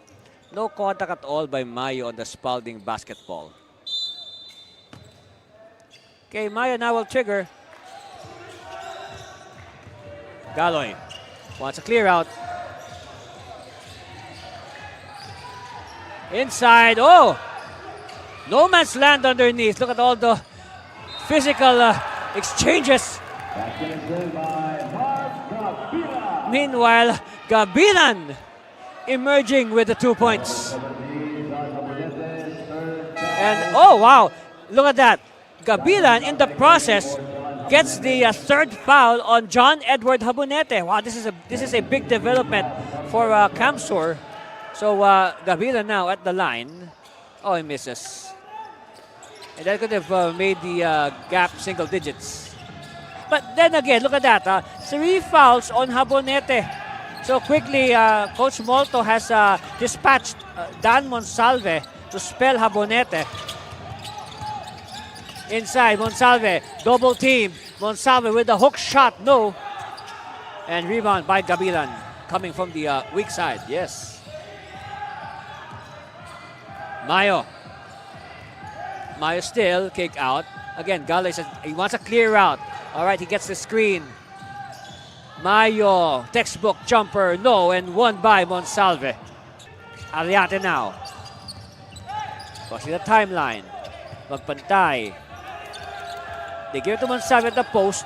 Speaker 1: No contact at all by Mayo on the Spalding basketball. Okay, Mayo now will trigger. Galoy wants a clear out. Inside. Oh! No man's land underneath. Look at all the physical exchanges. Meanwhile, Gabilan emerging with the 2 points. And oh wow, look at that. Gabilan in the process gets the third foul on John Edward Habonete. Wow, this is a big development for Camsur. So Gabilan now at the line. Oh, he misses. And that could have made the gap single digits. But then again, look at that. 3 fouls on Habonete. So quickly, Coach Molto has dispatched Dan Monsalve to spell Habonete. Inside, Monsalve, double team. Monsalve with the hook shot, no. And rebound by Gabilan, coming from the weak side, yes. Mayo. Mayo still, kick out. Again, Galoy says he wants a clear route. All right, he gets the screen. Mayo, textbook jumper, no, and won by Monsalve. Ariate now. Crossing the timeline. Magpantay. They give it to Monsalve at the post.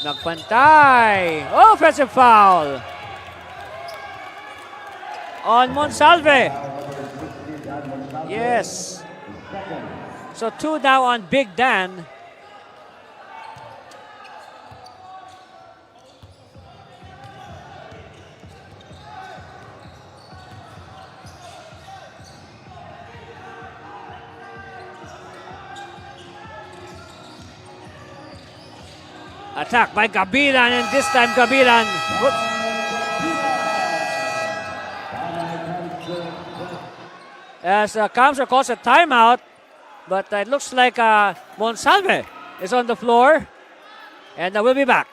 Speaker 1: Magpantay. Oh, offensive foul on Monsalve. Yes. So 2 now on Big Dan. Attack by Gabilan, and this time Gabilan. Whoops. As Camsur calls a timeout, but it looks like Monsalve is on the floor, and we'll be back.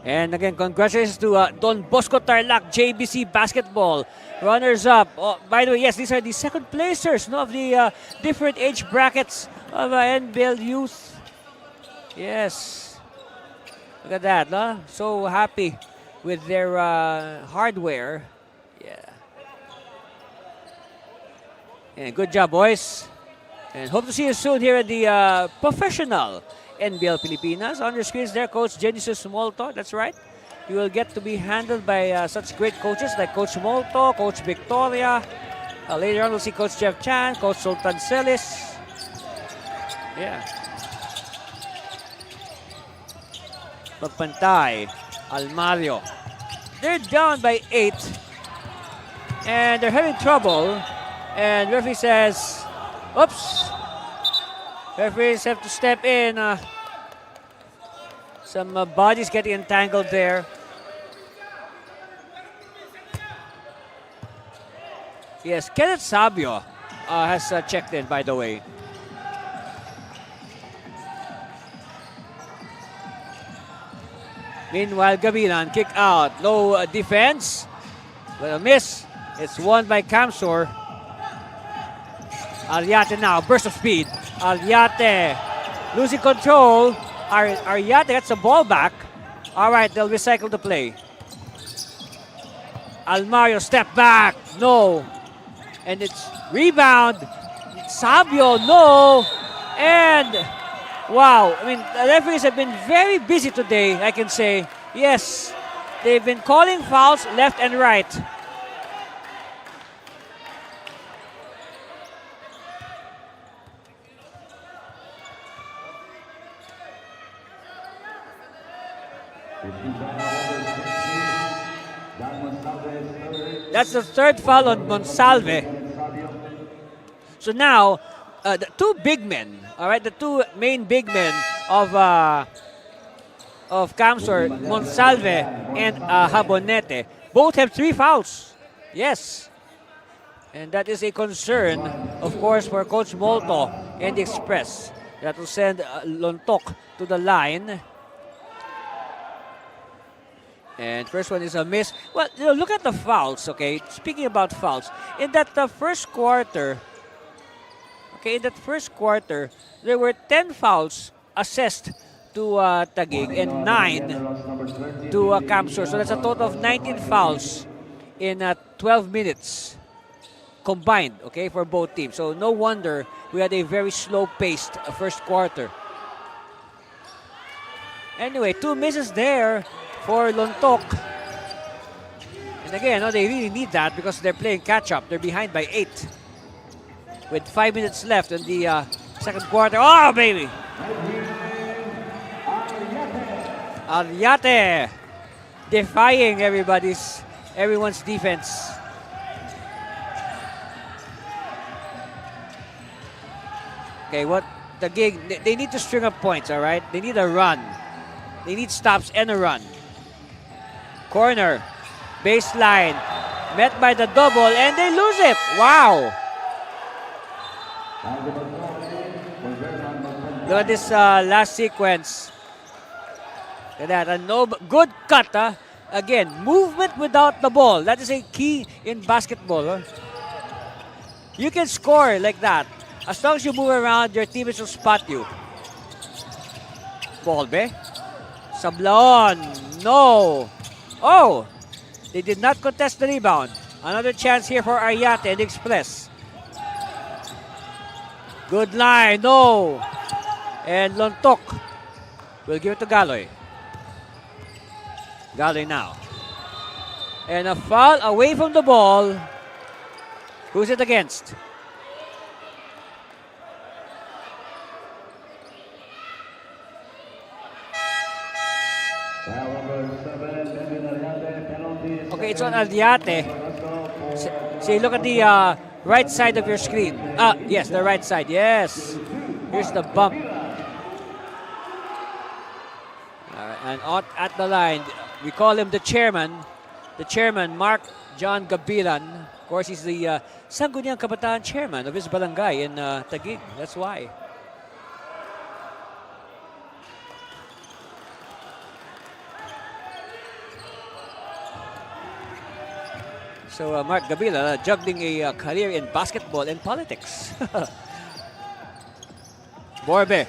Speaker 1: And again, congratulations to Don Bosco Tarlac, JBC Basketball. Runners up. Oh, by the way, yes, these are the second placers of the different age brackets of NBL Youth. Yes. Look at that, no? So happy with their hardware. Yeah. And good job, boys. And hope to see you soon here at the professional NBL Pilipinas. On your screens there, Coach Genesis Molto. That's right. You will get to be handled by such great coaches like Coach Molto, Coach Victoria. Later on, we'll see Coach Jeff Chan, Coach Sultan Celis. Yeah. Magpantay, Almario. They're down by 8. And they're having trouble. And referee says, oops. Referees have to step in. Some bodies getting entangled there. Yes, Kenneth Sabio has checked in, by the way. Meanwhile, Gavilan kick out. Low defense. But a miss. It's won by Camsor. Ariate now. Burst of speed. Ariate losing control. Ariate gets the ball back. All right, they'll recycle the play. Almario step back. No. And it's rebound. Sabio, no. And wow. I mean, the referees have been very busy today, I can say. Yes. They've been calling fouls left and right. That's the third foul on Monsalve. So now, the two big men, all right, the two main big men of Camsor, Monsalve and Habonete, both have 3 fouls. Yes. And that is a concern, of course, for Coach Molto and the Express. That will send Lontok to the line. And first one is a miss. Well, you know, look at the fouls, okay? Speaking about fouls, in that first quarter, okay, in that first quarter, there were 10 fouls assessed to Taguig and 9 to Camsor. So that's a total of 19 fouls in 12 minutes combined, okay, for both teams. So no wonder we had a very slow-paced first quarter. Anyway, 2 misses there for Lontok. And again, no, they really need that because they're playing catch-up. They're behind by 8 with 5 minutes left in the second quarter. Oh, baby! Ariate defying everyone's defense. Okay, what the gig? They need to string up points. All right, they need a run. They need stops and a run. Corner, baseline, met by the double, and they lose it. Wow! Look at this last sequence. Look at that, a no, good cut. Again, movement without the ball. That is a key in basketball. You can score like that. As long as you move around, your teammates will spot you. Bolbe. Sablaon. No. Oh, they did not contest the rebound. Another chance here for Ariate and Express. Good line. No. And Lontok will give it to Galoy. Galoy now. And a foul away from the ball. Who's it against? Okay, it's on Ariate. See, look at the right side of your screen. Yes, the right side. Yes. Here's the bump. And out at the line, we call him the chairman. The chairman, Mark John Gabilan. Of course, he's the Sangguniang Kabataan chairman of his barangay in Taguig. That's why. So Mark Gabila juggling a career in basketball and politics. Borbe.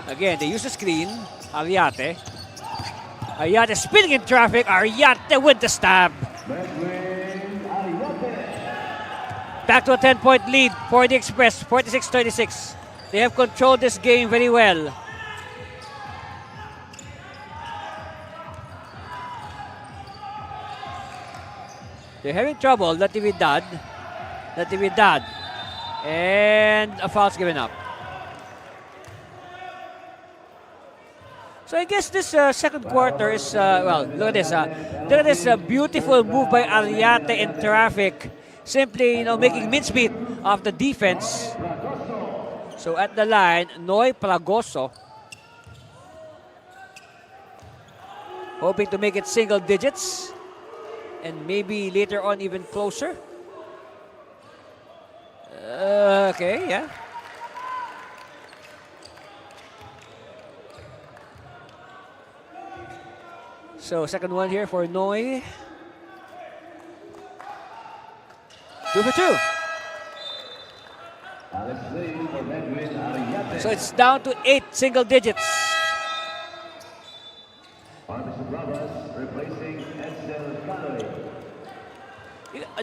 Speaker 1: Again, they use the screen. Ariate. Ariate spinning in traffic. Ariate with the stab. Back to a 10-point lead for the Express. 46-36. They have controlled this game very well. They're having trouble. Natividad. And a foul's given up. So I guess this second quarter is, well, look at this. Look at this beautiful move by Ariate in traffic. Simply, making mincemeat of the defense. So at the line, Noy Pragoso. hoping to make it single digits and maybe later on even closer. Okay, yeah. So second one here for Noy. 2 for 2. So it's down to 8 single digits.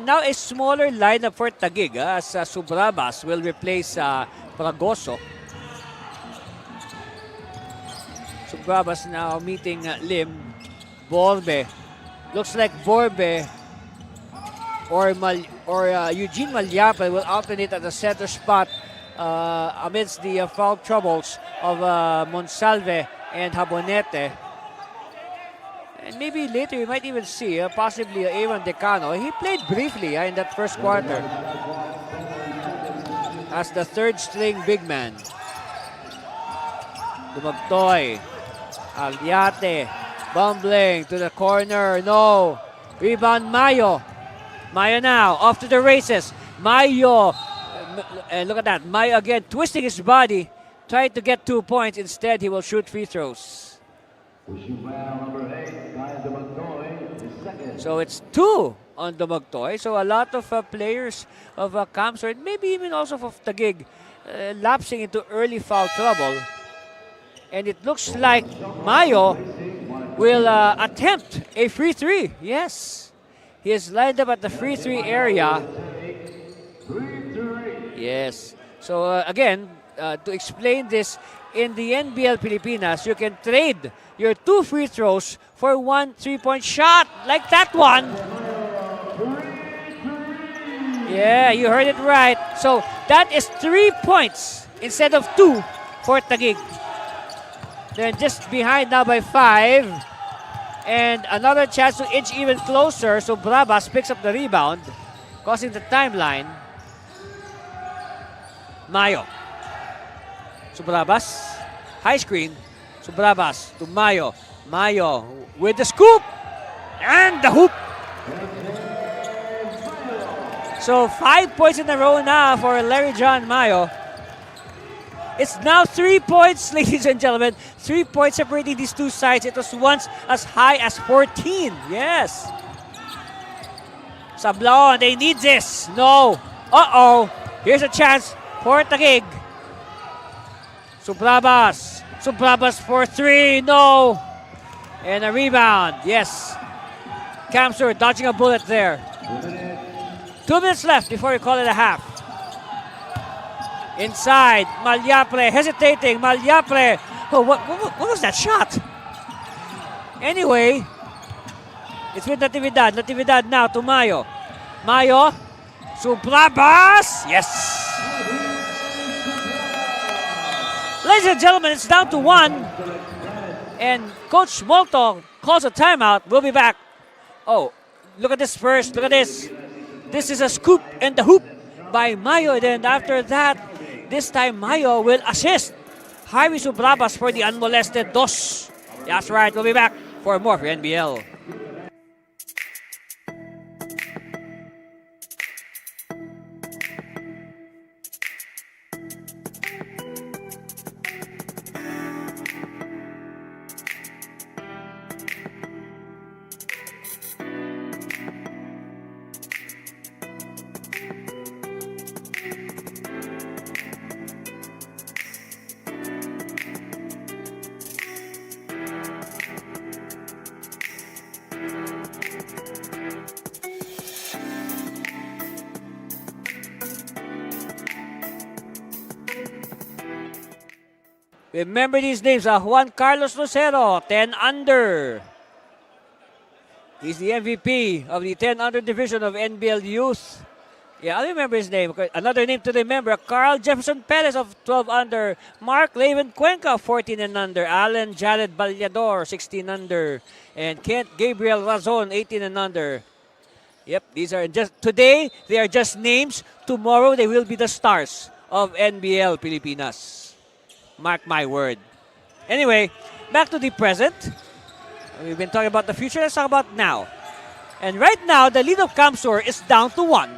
Speaker 1: Now a smaller lineup for Taguig as Subrabas will replace Fragoso. Subrabas now meeting Lim. Borbe. Looks like Borbe or Eugene Malyapa will alternate at the center spot amidst the foul troubles of Monsalve and Habonete. And maybe later we might even see possibly Evan Decano. He played briefly in that first quarter as the third string big man. Dumagtoy. Alyate. Bumbling to the corner. No. Rebound Mayo. Mayo now off to the races. Mayo. And look at that. Mayo again twisting his body. Trying to get 2 points. Instead, he will shoot free throws. So it's 2 on Dumagtoy. So a lot of players of Camps, or maybe even also of Taguig, lapsing into early foul trouble. And it looks like Mayo will attempt a free three. Yes. He is lined up at the free three area. Yes. So again, to explain this, in the NBL Pilipinas, you can trade your 2 free throws for 1 3-point shot, like that one. Yeah, you heard it right. So that is 3 points instead of 2 for Taguig. They're just behind now by 5. And another chance to inch even closer. So Brabas picks up the rebound, causing the timeline. Mayo. Subrabas. High screen. Subrabas to Mayo. Mayo with the scoop. And the hoop. So 5 points in a row now for Larry John Mayo. It's now 3 points, ladies and gentlemen. 3 points separating these two sides. It was once as high as 14. Yes. Sablon, they need this. No. Uh-oh. Here's a chance for Taguig. Subrabas. Subrabas for 3. No. And a rebound. Yes. Kamsur dodging a bullet there. 2 minutes left before we call it a half. Inside, Malyapre hesitating. Malyapre. Oh, what was that shot? Anyway, it's with Natividad. Natividad now to Mayo. Mayo. Subrabas. Yes. Ladies and gentlemen, it's down to 1. And Coach Molto calls a timeout. We'll be back. Oh, look at this first. Look at this. This is a scoop and the hoop by Mayo. Then after that, this time Mayo will assist Javi Subrabas for the unmolested dos. That's right. We'll be back for more for NBL. Remember these names, Juan Carlos Lucero, 10 under. He's the MVP of the 10 under division of NBL Youth. Yeah, I remember his name. Another name to remember, Carl Jefferson Perez of 12 under. Mark Laven Cuenca, 14 and under. Alan Jared Ballador, 16 under. And Kent Gabriel Razon, 18 and under. Yep, these are just, today, they are just names. Tomorrow, they will be the stars of NBL Pilipinas. Mark my word. Anyway, back to the present. We've been talking about the future. Let's talk about now. And right now, the lead of Kamsur is down to 1.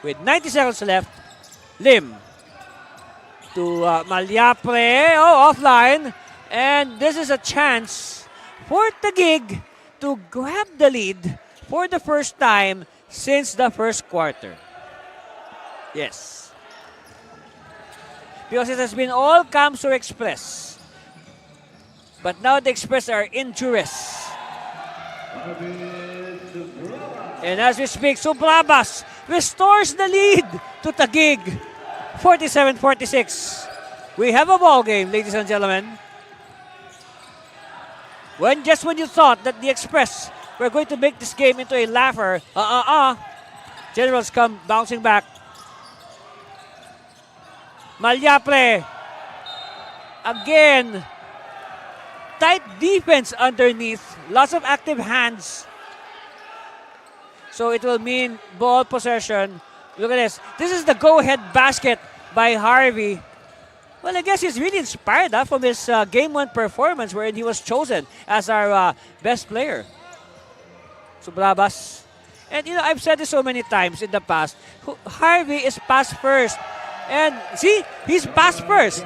Speaker 1: With 90 seconds left, Lim to Malyapre. Oh, offline. And this is a chance for Taguig to grab the lead for the first time since the first quarter. Yes. Because it has been all Kamsur Express. But now the Express are in duress. And as we speak, Subrabas restores the lead to Taguig. 47-46. We have a ball game, ladies and gentlemen. Just when you thought that the Express were going to make this game into a laugher, Generals come bouncing back. Malyapre. Again. Tight defense underneath. Lots of active hands. So it will mean ball possession. Look at this. This is the go-ahead basket by Harvey. Well, I guess he's really inspired from his Game 1 performance wherein he was chosen as our best player. Subrabas. And, I've said this so many times in the past. Harvey is pass first. And, see, he's pass first.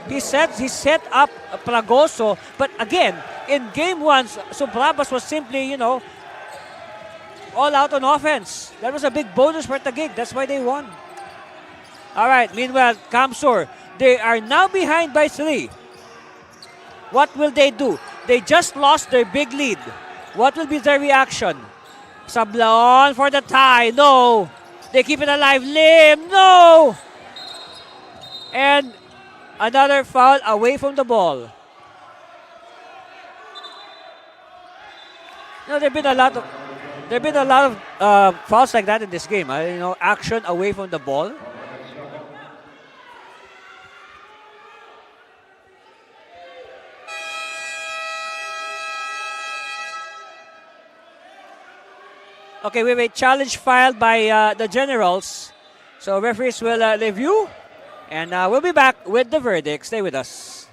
Speaker 1: He set up Pragoso. But, again, in Game 1, Subrabas was simply, all out on offense. That was a big bonus for Taguig. That's why they won. All right, meanwhile, Kamsur, they are now behind by 3. What will they do? They just lost their big lead. What will be their reaction? Sablaon for the tie. No. They keep it alive. Lim. No. And another foul away from the ball. There have been a lot of fouls like that in this game. Action away from the ball. Okay, we have a challenge filed by the Generals. So referees will review, and we'll be back with the verdict. Stay with us.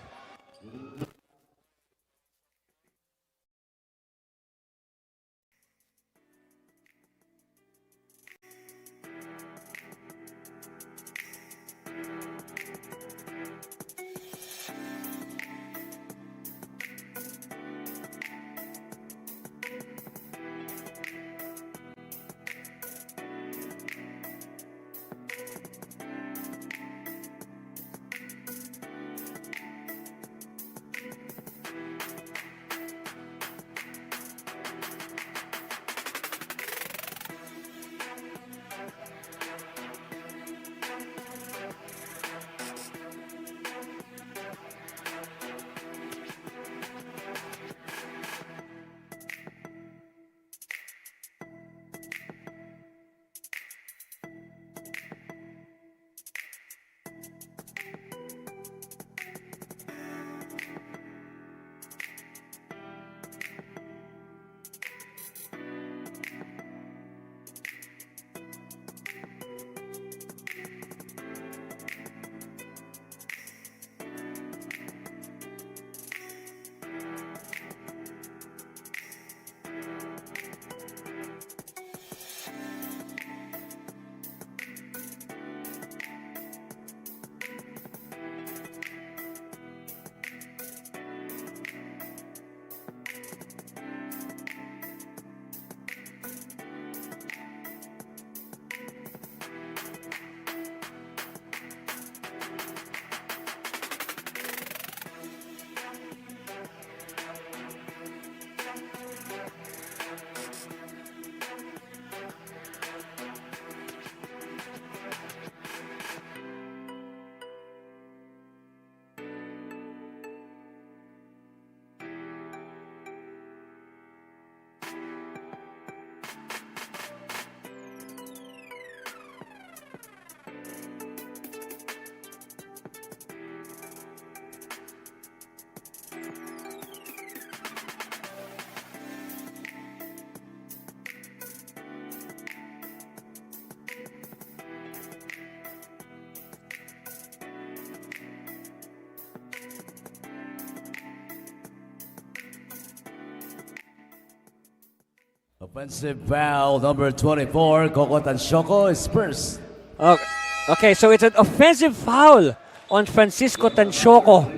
Speaker 2: Offensive foul number 24, Coco Tanshoko is first.
Speaker 1: Okay. Okay, so it's an offensive foul on Francisco Tanchoco.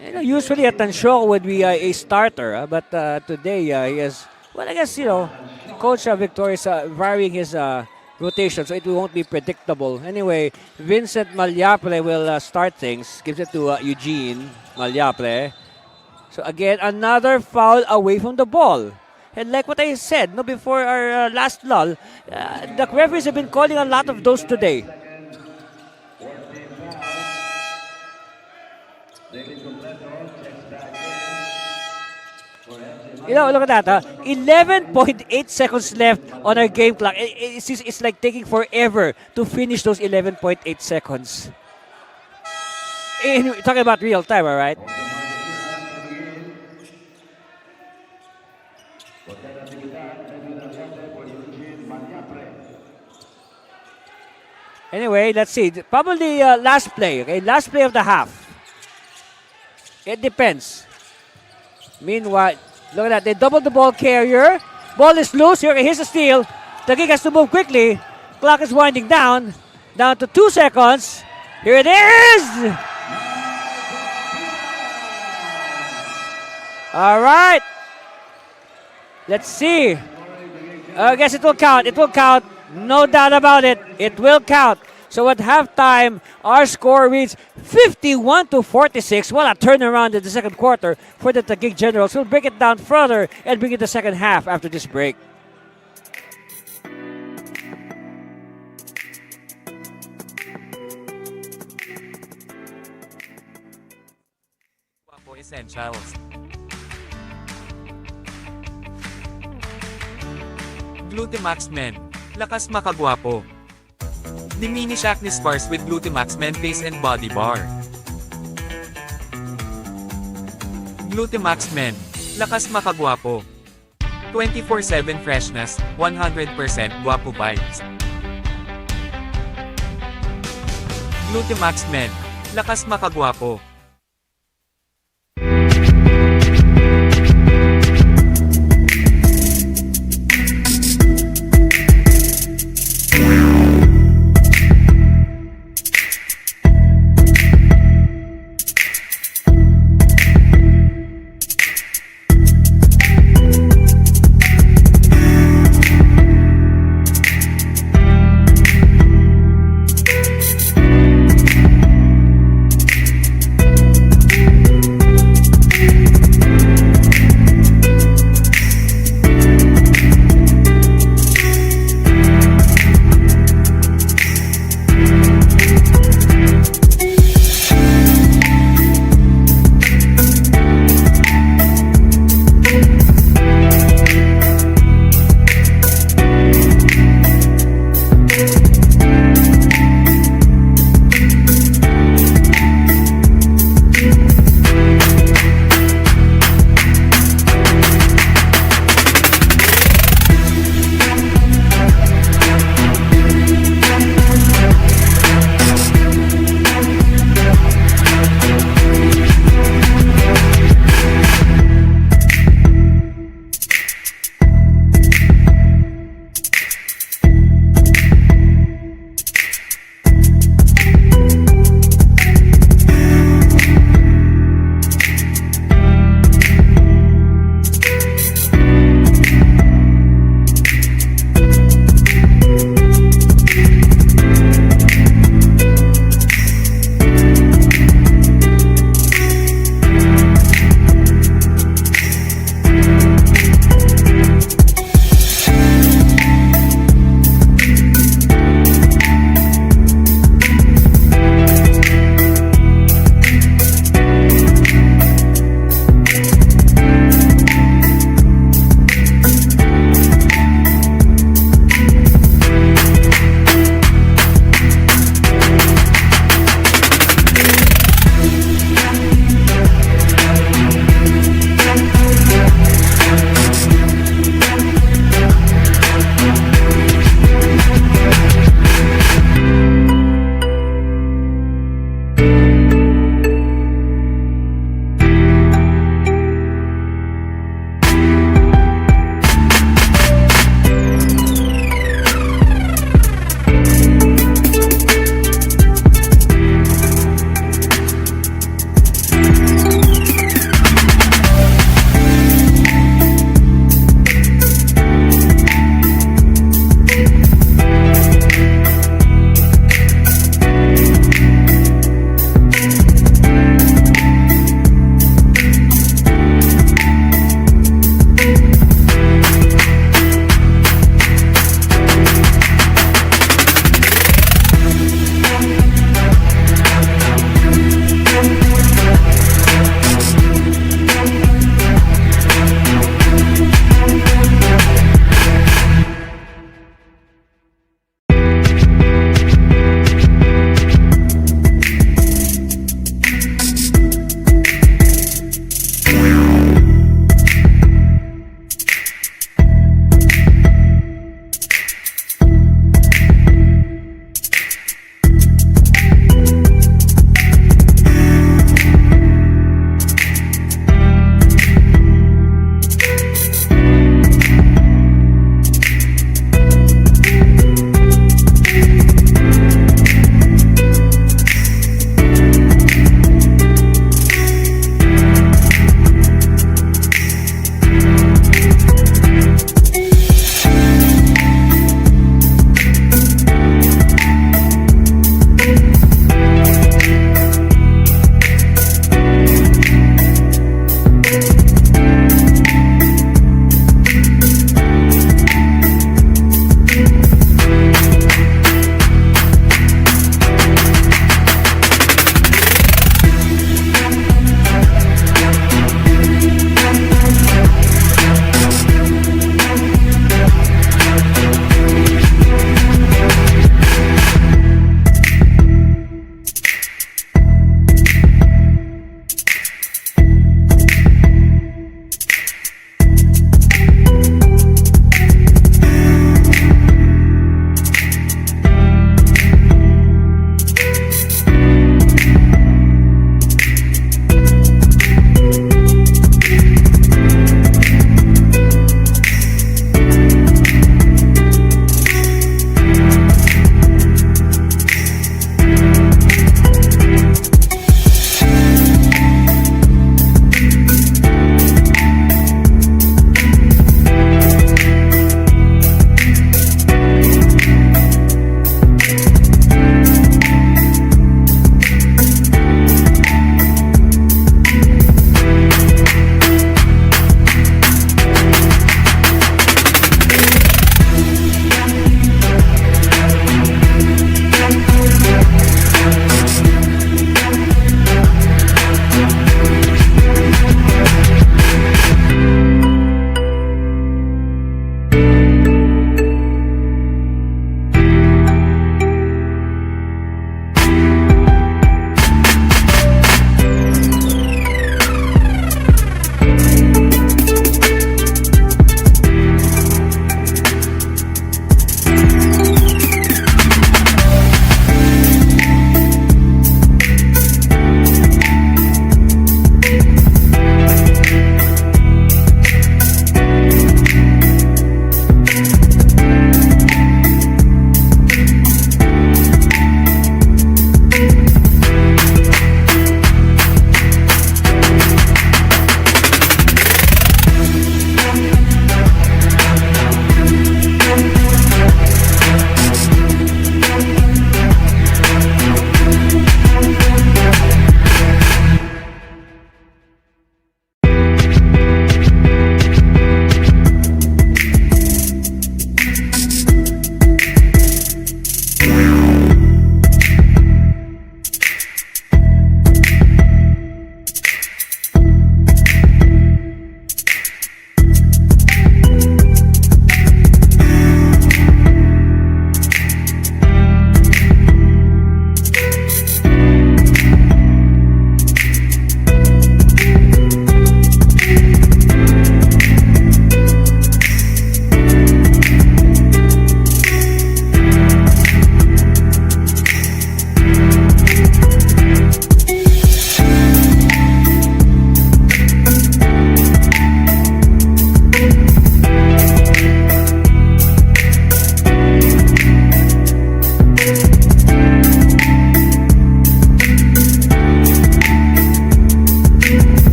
Speaker 1: You know, usually a Tanchoco would be a starter, but today he has, well, I guess, Coach Victor is varying his rotation, so it won't be predictable. Anyway, Vincent Malyapre will start things, gives it to Eugene Malyapre. So again, another foul away from the ball. And like what I said before our last lull, the referees have been calling a lot of those today. Look at that. 11.8 seconds left on our game clock. It's like taking forever to finish those 11.8 seconds. Talking about real time, all right? Anyway, let's see. Probably last play. Okay, last play of the half. It depends. Meanwhile, look at that. They doubled the ball carrier. Ball is loose. Here's a steal. Taguig has to move quickly. Clock is winding down. Down to 2 seconds. Here it is. All right. Let's see. I guess it will count. It will count. No doubt about it. It will count. So at halftime, our score reads 51-46. What a turnaround in the second quarter for the Taguig Generals. We'll break it down further and bring it the second half after this break.
Speaker 7: Guapo Essentials. Glutamax Men. Lakas makagwapo. Diminish acne scars with Glutamax Men Face and Body Bar. Glutamax Men. Lakas makagwapo. 24/7 freshness, 100% guapo vibes. Glutamax Men. Lakas makagwapo.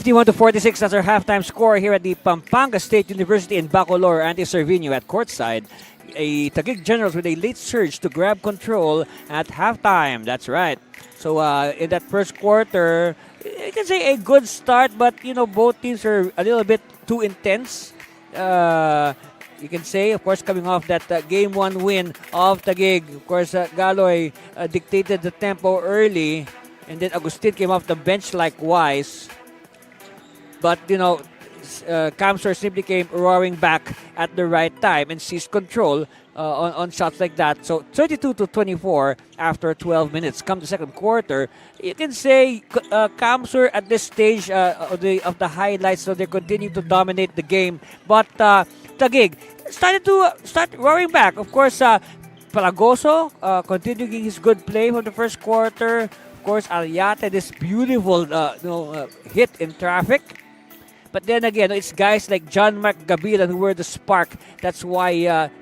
Speaker 1: 51 to 46, that's our halftime score here at the Pampanga State University in Bacolor. Ante Cervino at courtside. A Taguig Generals with a late surge to grab control at halftime. That's right. So in that first quarter, you can say a good start, but both teams are a little bit too intense. You can say, of course, coming off that game 1 win of Taguig. Of course, Galoy dictated the tempo early, and then Agustin came off the bench likewise. But, Camsor simply came roaring back at the right time and seized control on shots like that. So 32 to 24 after 12 minutes. Come the second quarter, you can say Camsor at this stage of the highlights, so they continue to dominate the game. But Taguig start roaring back. Of course, Palagoso continuing his good play from the first quarter. Of course, Aliate, this beautiful hit in traffic. But then again, it's guys like John Mark Gabilan who were the spark. That's why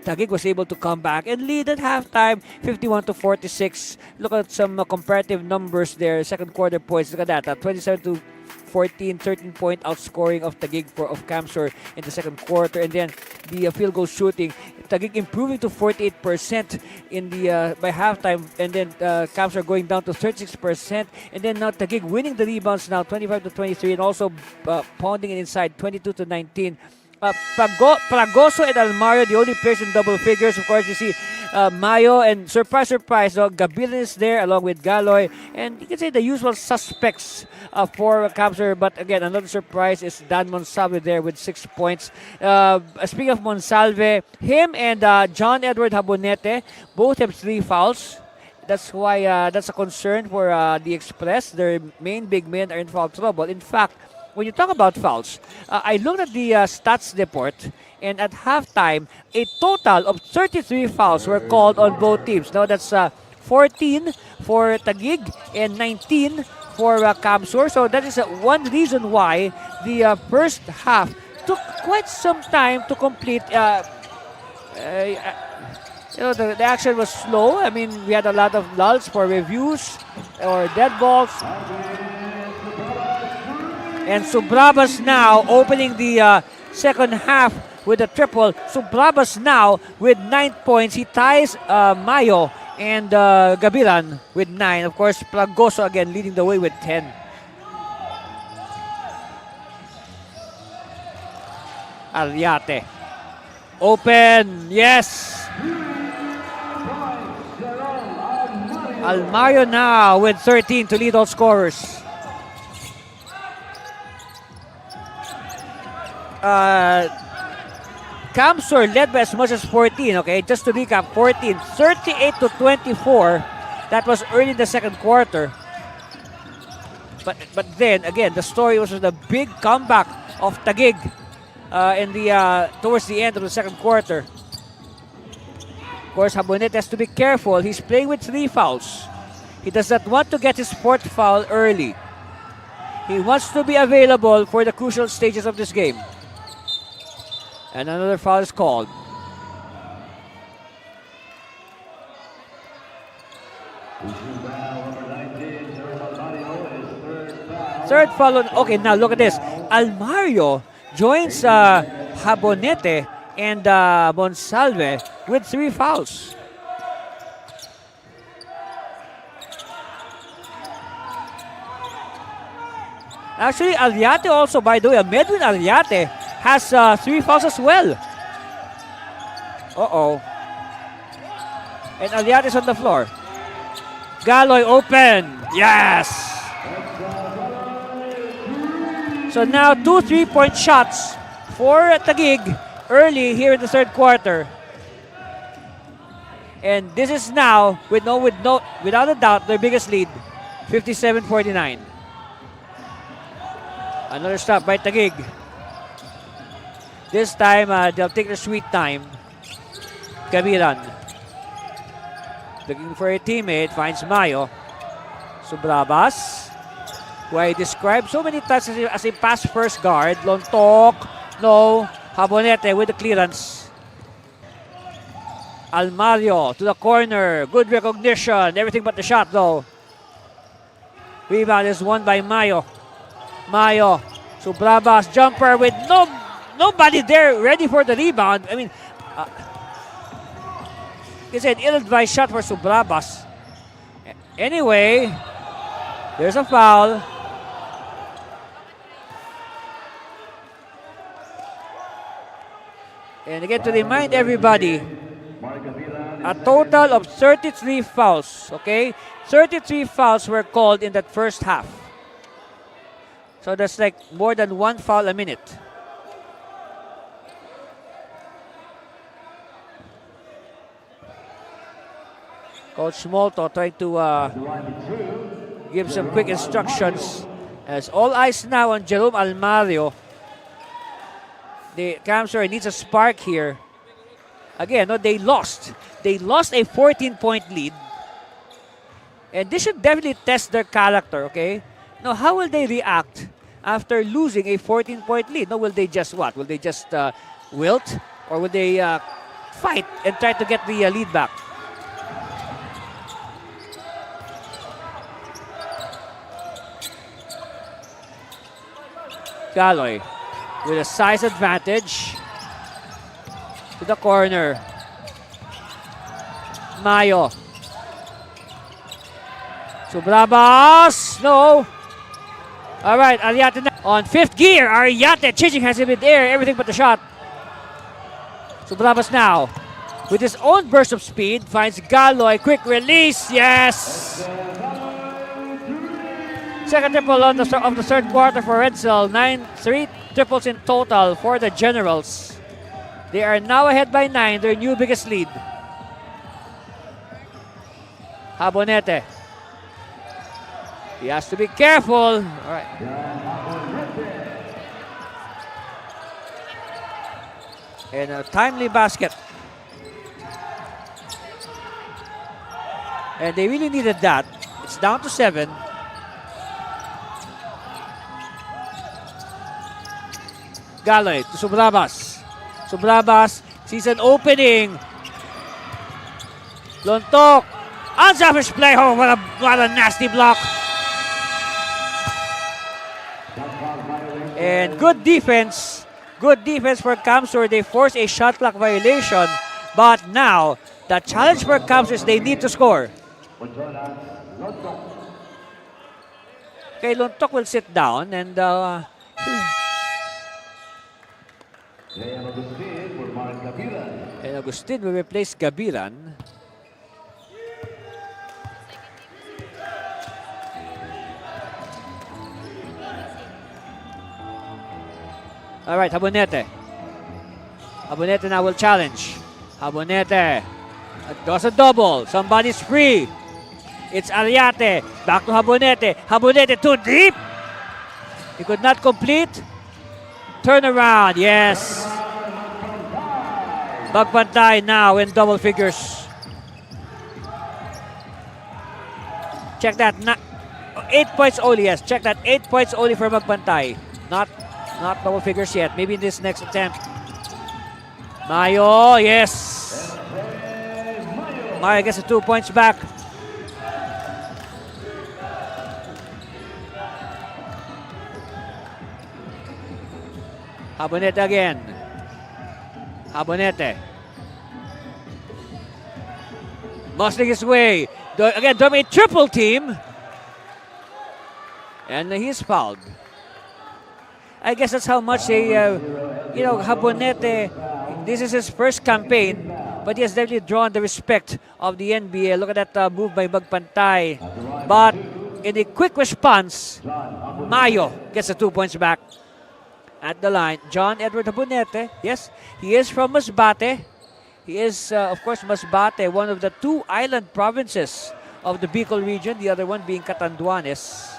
Speaker 1: Taguig was able to come back and lead at halftime, 51 to 46. Look at some comparative numbers there. Second quarter points. Look at that, 27 to 14, 13-point outscoring of Taguig of Camsor in the second quarter. And then the field goal shooting, Taguig improving to 48% in the by halftime, and then Camsor going down to 36%. And then now Taguig winning the rebounds now, 25 to 23, and also pounding it inside, 22 to 19. Pragoso and Almario, the only players in double figures. Of course, you see Mayo and surprise, Gabilan is there along with Galoy. And you can say the usual suspects for Camsor. But again, another surprise is Dan Monsalve there with 6 points. Speaking of Monsalve, him and John Edward Habonete both have 3 fouls. That's why that's a concern for the Express. Their main big men are in foul trouble. In fact, when you talk about fouls, I looked at the stats report, and at halftime, a total of 33 fouls were called on both teams. Now that's 14 for Taguig and 19 for Camsor. So that is one reason why the first half took quite some time to complete. The action was slow. I mean, we had a lot of lulls for reviews or dead balls. And Subrabas now opening the second half with a triple. Subrabas now with 9 points. He ties Mayo and Gabilan with 9. Of course, Plagoso again leading the way with 10. Aliate. Open. Yes. Almario now with 13 to lead all scorers. Camsor led by as much as 14. Okay, just to recap, 14, 38 to 24. That was early in the second quarter. But then again, the story was the big comeback of Taguig in the towards the end of the second quarter. Of course, Habonete has to be careful. He's playing with 3 fouls. He does not want to get his 4th foul early. He wants to be available for the crucial stages of this game. And another foul is called. Third foul. Okay, now look at this. Almario joins Habonete and Monsalve with 3 fouls. Actually, Aliate also, by the way, Medwin Aliate has 3 fouls as well. Uh-oh. And Aliate is on the floor. Galoy open. Yes! So now 2 3-point shots for Taguig early here in the third quarter. And this is now, without a doubt, their biggest lead, 57-49. Another stop by Taguig. This time, they'll take their sweet time. Gabilan. Looking for a teammate, finds Mayo. Subrabas, who I described so many times as a pass first guard. Lontok, no. Habonete with the clearance. Almario to the corner. Good recognition. Everything but the shot though. Rebound is won by Mayo. Mayo Subrabas jumper with nobody there ready for the rebound. I mean, it's an ill-advised shot for Subrabas. Anyway, there's a foul. And again, to remind everybody, a total of 33 fouls, okay? 33 fouls were called in that first half. So that's like more than one foul a minute. Coach Molto trying to give some quick instructions. As all eyes now on Jerome Almario. The Camsor needs a spark here. Again, no, they lost. They lost a 14-point lead. And this should definitely test their character, okay? Now, how will they react after losing a 14-point lead? No, will they just what? Will they just wilt? Or will they fight and try to get the lead back? Galoy with a size advantage to the corner. Mayo. Subrabas. No. All right, Ariate on fifth gear. Ariate changing hands in mid-air. Everything but the shot. Subrabas now with his own burst of speed finds Galoy. Quick release. Yes. Second triple of the third quarter for Edsel. 3 triples in total for the Generals. They are now ahead by 9, their new biggest lead. Habonete. He has to be careful. All right. And a timely basket. And they really needed that. It's down to 7. Galoy to Subrabas. Subrabas sees an opening. Lontok. Unselfish play. Oh, what a nasty block. And good defense. Good defense for Camsur. They force a shot clock violation. But now, the challenge for Camsur is they need to score. Okay, Lontok will sit down and and Agustin will replace Gabiran. All right, Habonete. Habonete now will challenge. Habonete does a double. Somebody's free. It's Ariate. Back to Habonete. Habonete too deep. He could not complete. Turn around, yes. Magpantay now in double figures. Check that. 8 points only, yes. Check that. 8 points only for Magpantay. Not double figures yet. Maybe in this next attempt. Mayo, yes. Mayo gets the 2 points back. Habonete again. Habonete. Muscling his way. Again, a triple team. And he's fouled. I guess that's how much Habonete, this is his first campaign, but he has definitely drawn the respect of the NBA. Look at that move by Magpantay. But in a quick response, Mayo gets the 2 points back. At the line, John Edward Habonete. Yes, he is from Masbate. He is, of course, Masbate, one of the 2 island provinces of the Bicol region, the other one being Catanduanes.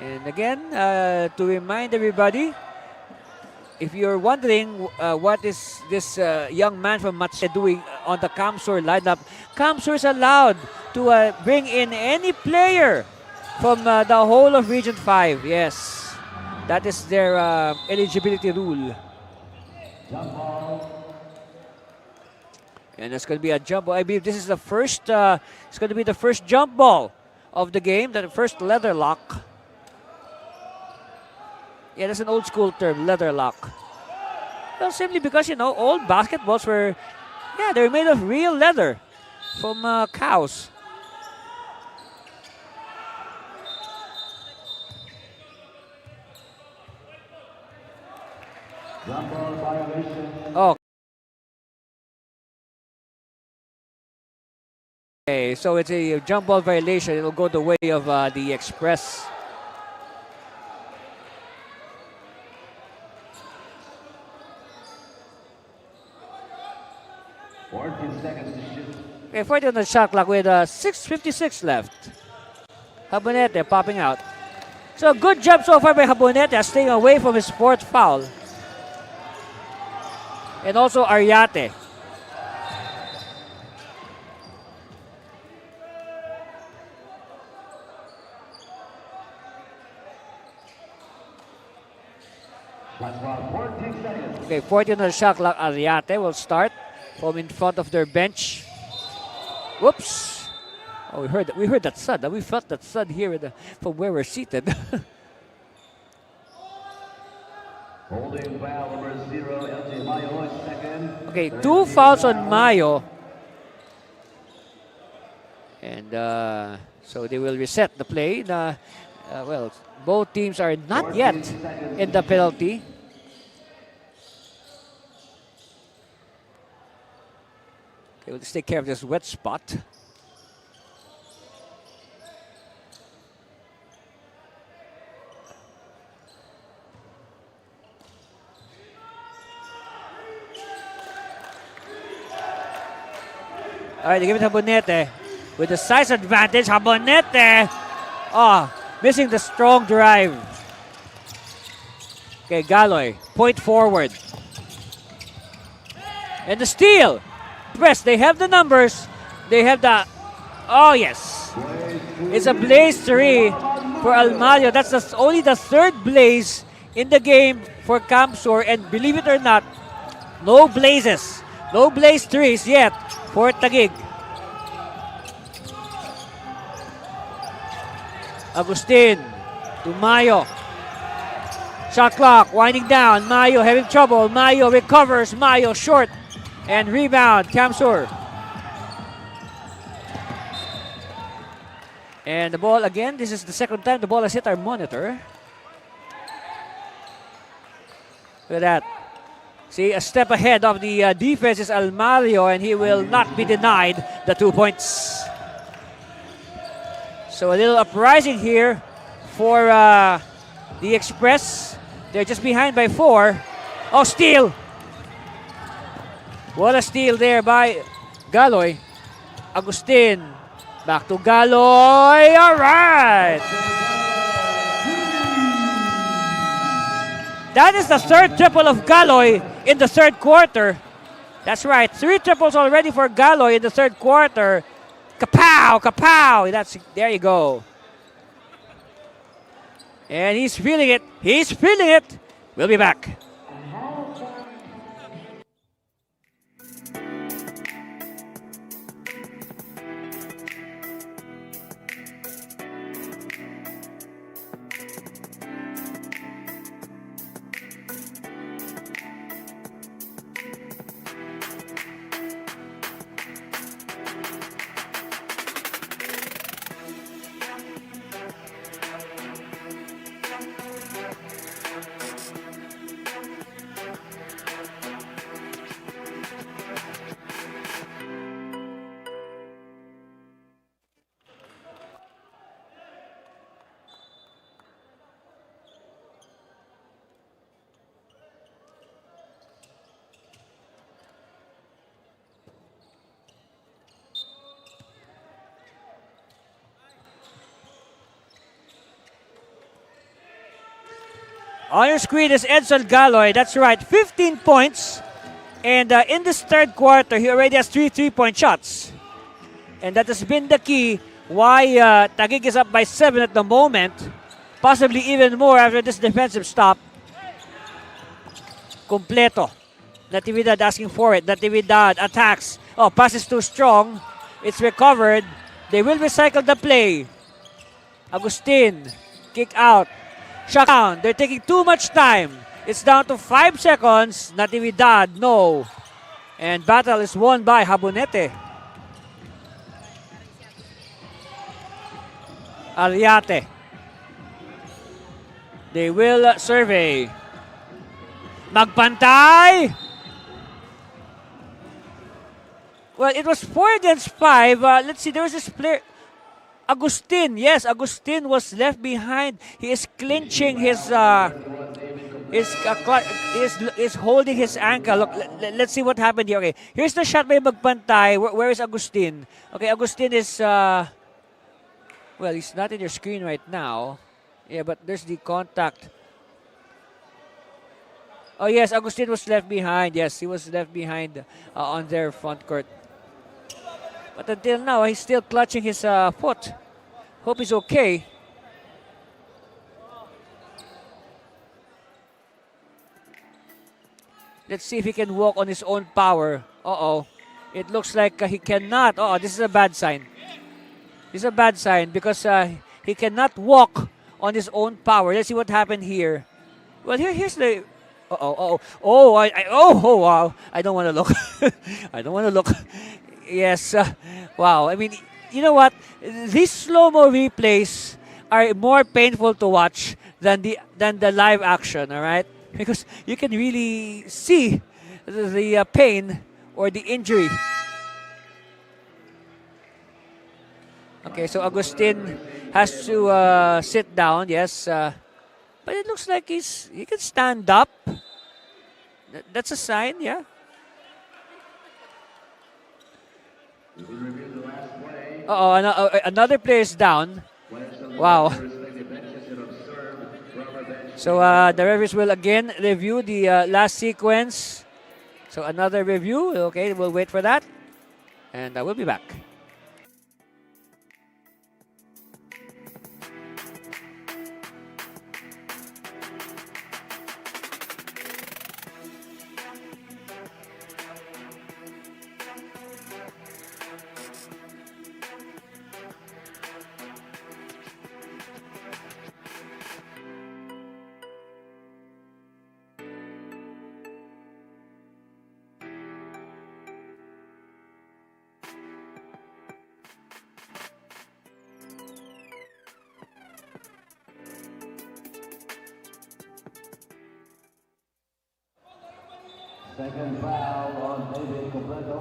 Speaker 1: And again, to remind everybody, if you're wondering what is this young man from Matse doing on the Camsur lineup, Camsur is allowed to bring in any player from the whole of Region 5. Yes. That is their eligibility rule. And it's going to be a jump ball. I believe this is the first, it's going to be the first jump ball of the game, the first leather lock. Yeah, that's an old school term, leather lock. Well, simply because, old basketballs were, they're made of real leather from cows.
Speaker 6: Jump ball violation.
Speaker 1: Oh. Okay, so it's a jump ball violation. It'll go the way of the Express. Okay, 40 on the shot clock with 6:56 left. Habonete popping out. So good job so far by Habonete, staying away from his fourth foul. And also Ariate. Okay, 14 on the shot clock. Ariate will start from in front of their bench. Whoops! Oh, we heard that thud. We felt that thud here from where we're seated.
Speaker 6: Holding foul number 0, LJ Mayo is second.
Speaker 1: Okay, 2 fouls on Mayo. And so they will reset the play. Well, both teams are not yet in the penalty. Okay, let's take care of this wet spot. All right, they give it to Habonete. With the size advantage, Habonete. Missing the strong drive. Okay, Galoy, point forward. And the steal. Press, they have the numbers. They have the... Oh, yes. It's a blaze 3 for Almario. That's only the third blaze in the game for Camsor. And believe it or not, no blazes. No blaze 3s yet for Taguig. Agustin to Mayo. Shot clock winding down. Mayo having trouble. Mayo recovers. Mayo short. And rebound. Camsur. And the ball again. This is the second time the ball has hit our monitor. Look at that. See, a step ahead of the defense is Almario, and he will not be denied the 2 points. So a little uprising here for the Express. They're just behind by 4. Oh, steal! What a steal there by Galoy. Agustin. Back to Galoy. All right! That is the third triple of Galoy in the third quarter. That's right. 3 triples already for Galoy in the third quarter. Kapow! Kapow! There you go. And he's feeling it. He's feeling it. We'll be back. On your screen is Edson Galoy. That's right, 15 points. And in this third quarter, he already has 3 3-point shots. And that has been the key why Taguig is up by 7 at the moment. Possibly even more after this defensive stop. Completo. Natividad asking for it. Natividad attacks. Oh, pass is too strong. It's recovered. They will recycle the play. Agustin, kick out. Shot down. They're taking too much time. It's down to 5 seconds. Natividad, no. And battle is won by Habonete. Aliate. They will survey. Magpantay! Well, it was 4 against 5. Let's see, there was this player. Agustin, yes, Agustin was left behind. He is clinching his is holding his ankle. Look, let's see what happened here. Okay, here's the shot by Magpantay. Where is Agustin? Okay, Agustin is well, he's not in your screen right now. Yeah, but there's the contact. Oh yes, Agustin was left behind. Yes, he was left behind on their front court. But until now, he's still clutching his foot. Hope he's okay. Let's see if he can walk on his own power. Uh-oh. It looks like he cannot. Uh-oh, this is a bad sign. This is a bad sign because he cannot walk on his own power. Let's see what happened here. Well, here's the... Uh-oh, uh-oh. Oh, wow. I don't want to look. I don't want to look. Yes. Wow. I mean, you know what? These slow-mo replays are more painful to watch than the live action, all right? Because you can really see the pain or the injury. Okay, so Agustin has to sit down, yes. But it looks like he can stand up. That's a sign, yeah. Another player is down. Wow. So the referees will again review the last sequence. So another review. Okay, we'll wait for that. And I will be back.
Speaker 6: Second foul on David Completo.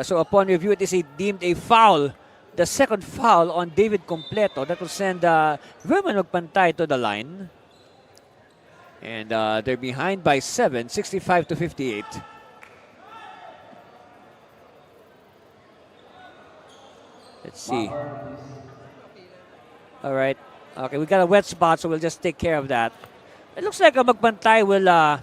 Speaker 1: So upon review, it is deemed a foul. The second foul on David Completo. That will send Verman Magpantay to the line. And they're behind by 7, 65 to 58. Let's see. All right. Okay, we got a wet spot, so we'll just take care of that. It looks like Magpantay will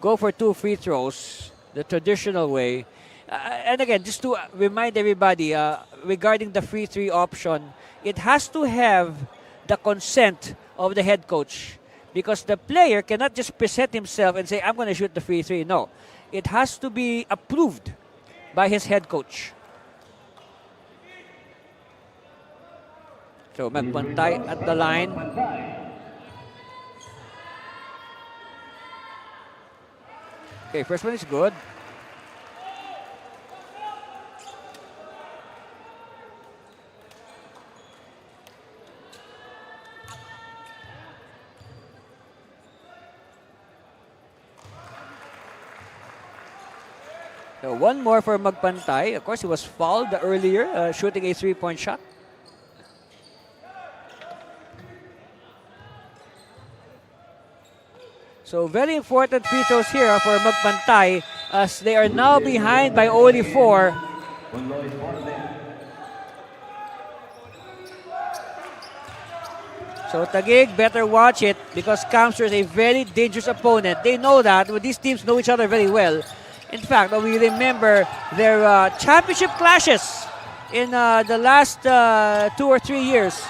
Speaker 1: go for 2 free throws, the traditional way. And again, just to remind everybody regarding the free throw option, it has to have the consent of the head coach because the player cannot just present himself and say, I'm going to shoot the free throw. No, it has to be approved by his head coach. So Magpantay at the line. Okay, first one is good. So one more for Magpantay. Of course, he was fouled earlier, shooting a 3-point shot. So very important free throws here for Magpantay as they are now behind by only 4. So Taguig better watch it because Camster is a very dangerous opponent. They know that. These teams know each other very well. In fact, we remember their championship clashes in the last 2 or 3 years.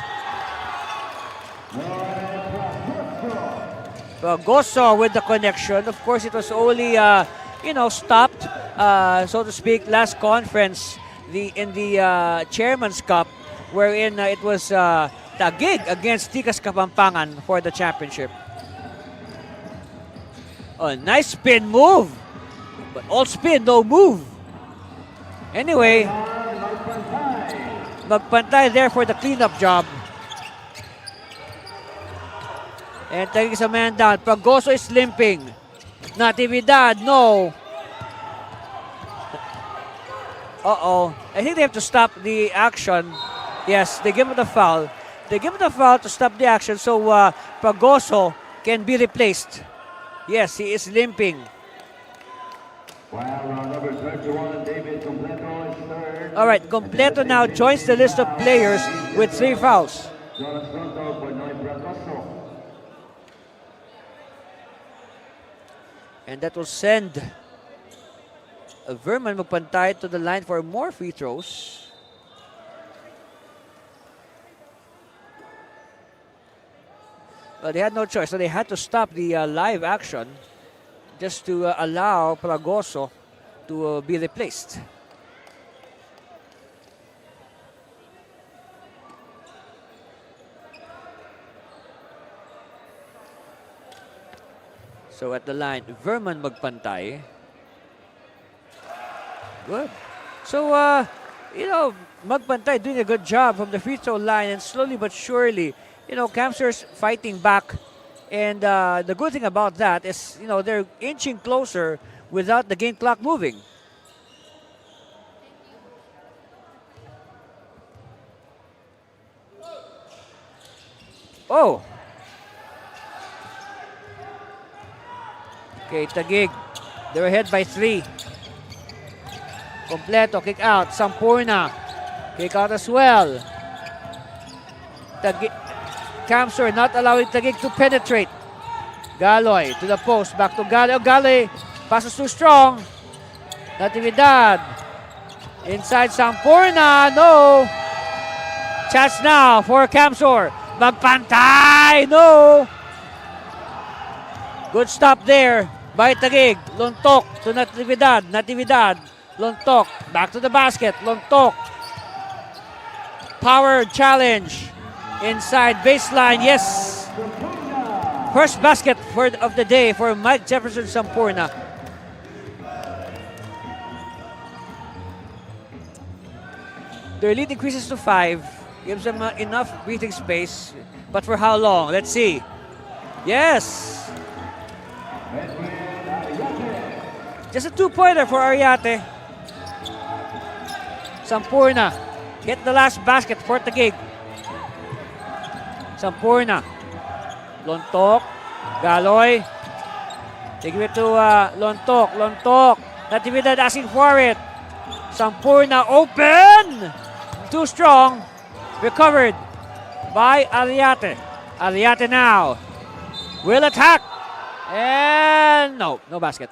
Speaker 1: Goso with the connection. Of course, it was only, stopped, so to speak, last conference the Chairman's Cup, wherein it was Taguig against Tikas Kapampangan for the championship. A nice spin move, but all spin, no move. Anyway, magpantay there for the cleanup job. And Taguig is a man down. Pragoso is limping. Natividad, no. Uh-oh. I think they have to stop the action. Yes, they give him the foul. They give him the foul to stop the action so Pragoso can be replaced. Yes, he is limping.
Speaker 6: Number 21, David Completo is third.
Speaker 1: All right, Completo now joins the list of players with 3 fouls.
Speaker 6: Jonas Ronto for Noy Bracoso.
Speaker 1: And that will send Verman magpantay to the line for more free throws. But they had no choice, so they had to stop the live action just to allow Pragoso to be replaced. So at the line, Verman magpantay. Good. So, magpantay doing a good job from the free throw line, and slowly but surely, Camsters fighting back. And the good thing about that is, they're inching closer without the game clock moving. Oh! Okay, Taguig. They're ahead by 3. Completo, kick out. Sampurna. Kick out as well. Camster not allowing Taguig to penetrate. Galoy to the post. Back to Galoy. Galoy passes too strong. Natividad. Inside Sampurna. No. Chance now for Camsor. Magpantay. No. Good stop there by Taguig. Lontok to Natividad. Natividad. Lontok. Back to the basket. Lontok. Power challenge. Inside baseline. Yes. First basket of the day for Mike Jefferson Sampurna. Their lead increases to 5. Gives them enough breathing space. But for how long? Let's see. Yes. Just a 2-pointer for Ariate. Sampurna. Get the last basket for Taguig. Sampurna. Lontok. Galoy. They give it to Lontok. Lontok. Natividad asking for it. Sampurna open. Too strong. Recovered by Ariate. Ariate now will attack. And no basket.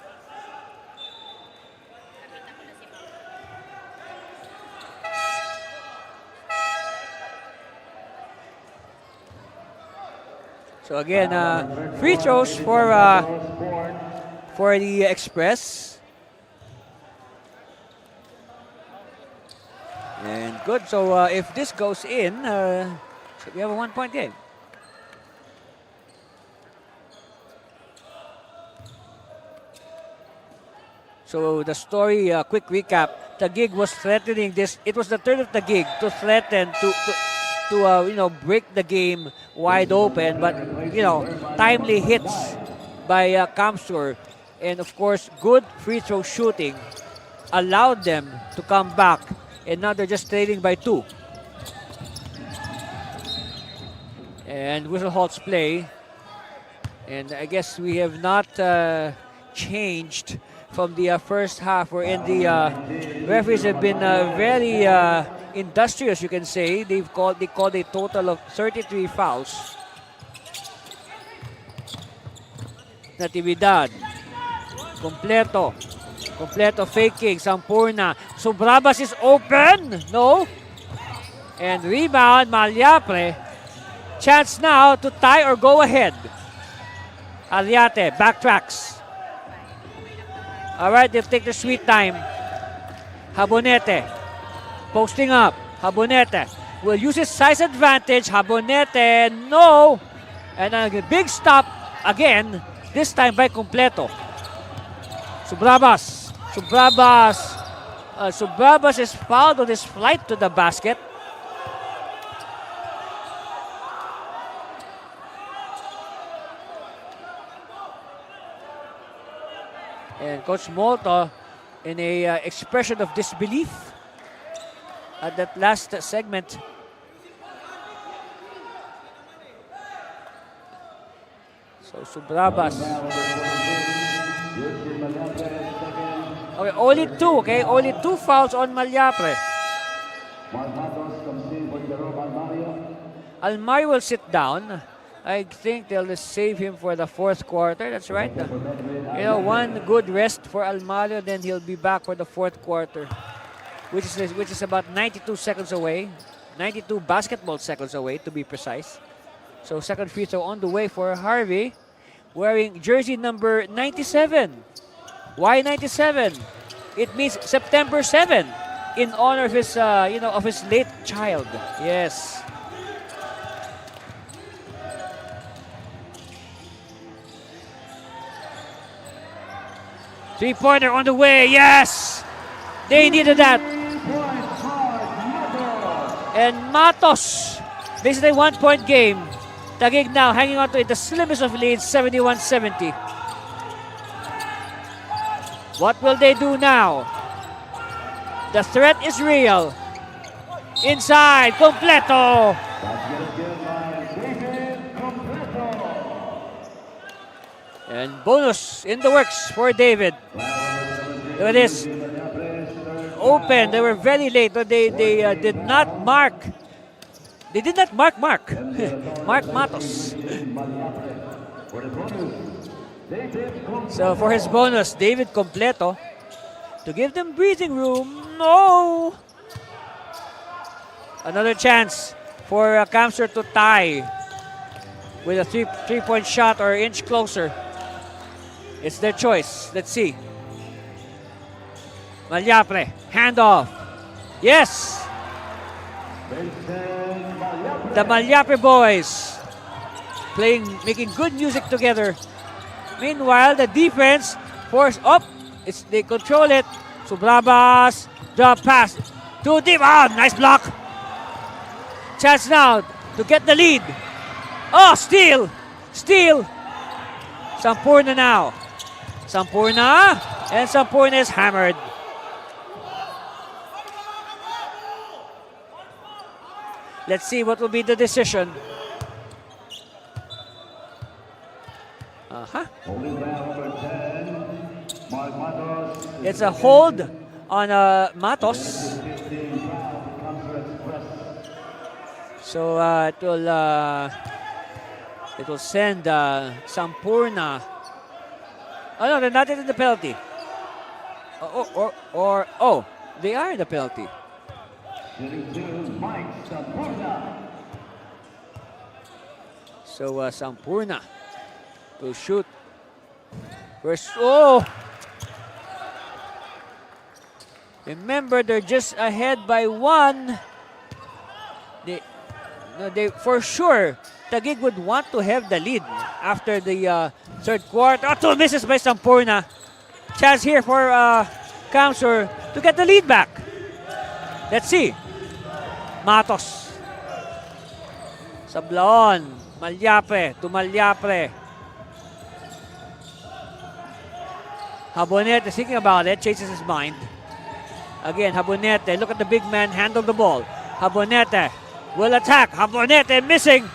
Speaker 1: So again, free throws for the Express. And good. So if this goes in, so we have a 1-point game. So the story, quick recap. Taguig was threatening this. It was the turn of Taguig to threaten to break the game wide open, but timely hits by Kamsur, and of course good free throw shooting allowed them to come back, and now they're just trailing by 2. And whistle halts play, and I guess we have not changed from the first half, wherein the referees have been very industrious, you can say. They called a total of 33 fouls. Natividad. Completo faking. Sampurna. Subrabas is open. No. And rebound, Malyapre. Chance now to tie or go ahead. Ariate backtracks. All right, they'll take the sweet time. Habonete. Posting up. Habonete will use his size advantage. Habonete, no! And a big stop again, this time by Completo. Subrabas. Subrabas is fouled on his flight to the basket. And Coach Molto, in a expression of disbelief at that last segment. So Subrabas. Okay, only two, okay? Only two fouls on Malyapre. Almario will sit down. I think they'll just save him for the fourth quarter. That's right. You know, one good rest for Almario, then he'll be back for the fourth quarter, which is about 92 seconds away, 92 basketball seconds away to be precise. So second free throw on the way for Harvey, wearing jersey number 97. Why 97? It means September 7, in honor of his, of his late child. Yes. Three-pointer on the way, yes! They needed that. And Matos, this is a one-point game. Taguig now hanging on to it, the slimmest of leads, 71-70. What will they do now? The threat is real. Inside, Completo. And bonus in the works for David. Look at this. Open. They were very late, but they did not mark. They did not mark Mark. Mark Matos. So for his bonus, David Completo, to give them breathing room. No! Another chance for Kamser to tie with a three-point shot or inch closer. It's their choice. Let's see. Malyapre, handoff. Yes! The Malyapre boys making good music together. Meanwhile, the defense force up. They control it. Subrabas, drop pass. Too deep. Ah, nice block. Chance now to get the lead. Oh, steal. Sampurna now. And Sampurna is hammered. Let's see what will be the decision. It's a hold on Matos. So it will send Sampurna. Oh no, they're not in the penalty. Oh, they are in the penalty. So Sampurna will shoot. Remember, they're just ahead by one. They for sure, Taguig would want to have the lead after the third quarter. Oh, two misses by Sampurna. Chance here for Kamsur to get the lead back. Let's see. Matos. Sablaon. Malyapre to Malyapre. Habonete is thinking about it, chases his mind. Again, Habonete, look at the big man handle the ball. Habonete will attack. Habonete missing.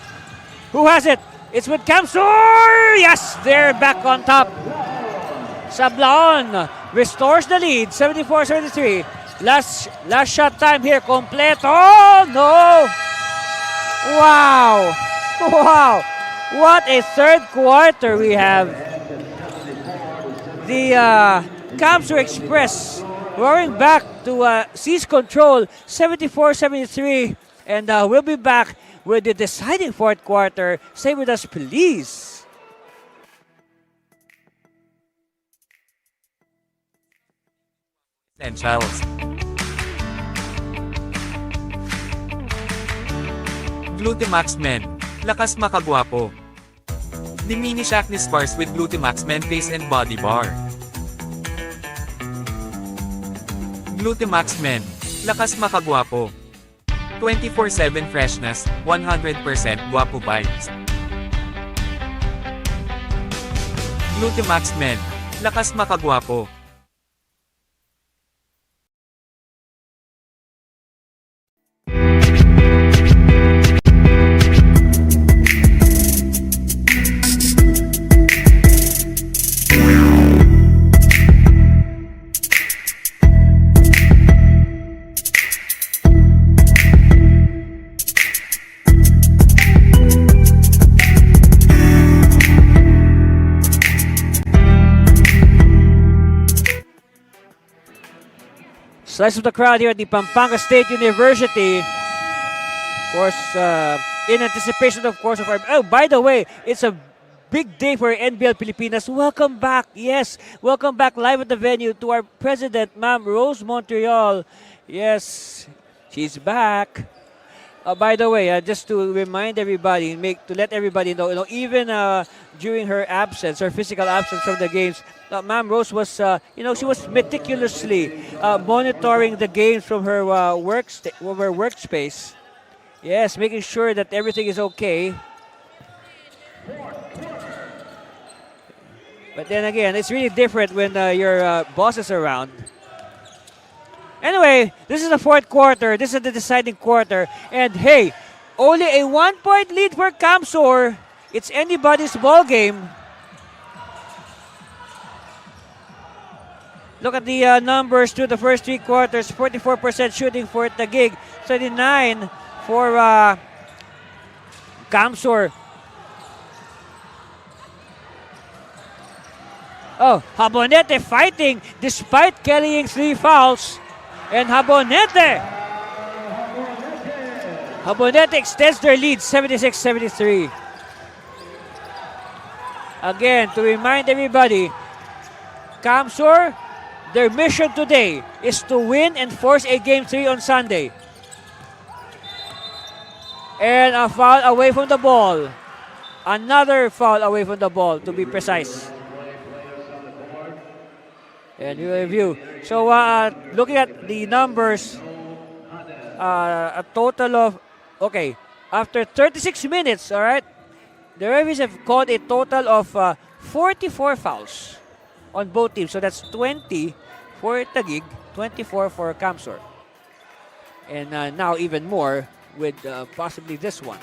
Speaker 1: Who has it? It's with Kamsur. Yes, they're back on top. Sablaon restores the lead, 74-73. Last shot time here, Completo. Oh, no. Wow. What a third quarter we have. The Kamsur Express roaring back to seize control, 74-73. And we'll be back with the deciding fourth quarter. Stay with us, please.
Speaker 7: Essentials. Glutamax Men. Lakas makagwapo. Diminish acne scars with Glutamax Men Face and Body Bar. Glutamax Men. Lakas makagwapo. 24/7 freshness, 100% guapo vibes. Glutamax Men. Lakas makagwapo.
Speaker 1: Slice of the crowd here at the Pampanga State University. Of course, in anticipation, of course, of our... Oh, by the way, it's a big day for NBL Pilipinas. Welcome back. Yes, welcome back live at the venue to our president, Ma'am Rose Montreal. Yes, she's back. By the way, just to remind everybody, to let everybody know, even during her absence, her physical absence from the games, Ma'am Rose was, she was meticulously monitoring the games from her workspace. Yes, making sure that everything is okay. But then again, it's really different when your boss is around. Anyway, this is the fourth quarter. This is the deciding quarter. And hey, only a 1-point lead for Camsor. It's anybody's ball game. Look at the numbers through the first three quarters. 44% shooting for Taguig. 39 for Camsor. Oh, Habonete fighting despite carrying 3 fouls. And Habonete extends their lead, 76-73. Again, to remind everybody, Camsor, their mission today is to win and force a Game 3 on Sunday. And a foul away from the ball. Another foul away from the ball, to be precise. And we review. So, looking at the numbers, a total of, after 36 minutes, all right, the referees have called a total of 44 fouls on both teams. So that's 20 for Taguig, 24 for Camsor. And now even more with possibly this one.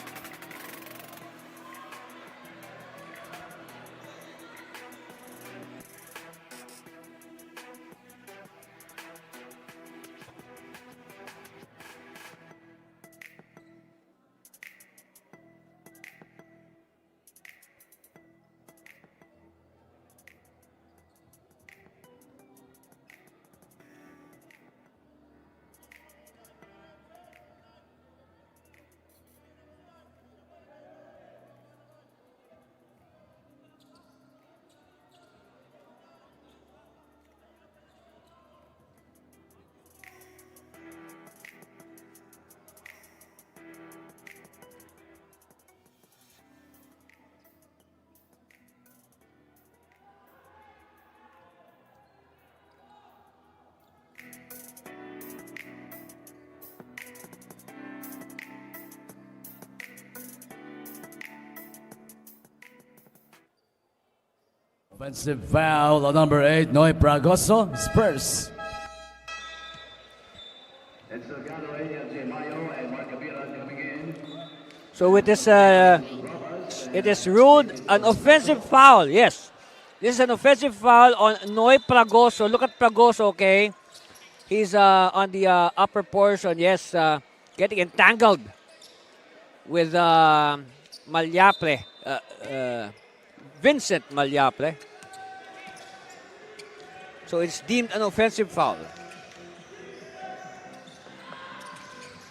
Speaker 2: Offensive foul on number 8, Noy Pragoso, Spurs.
Speaker 1: So with this, it is ruled an offensive foul. Yes, this is an offensive foul on Noy Pragoso. Look at Pragoso, okay? He's on the upper portion. Yes, getting entangled with Malyapre, Vincent Malyapre. So it's deemed an offensive foul.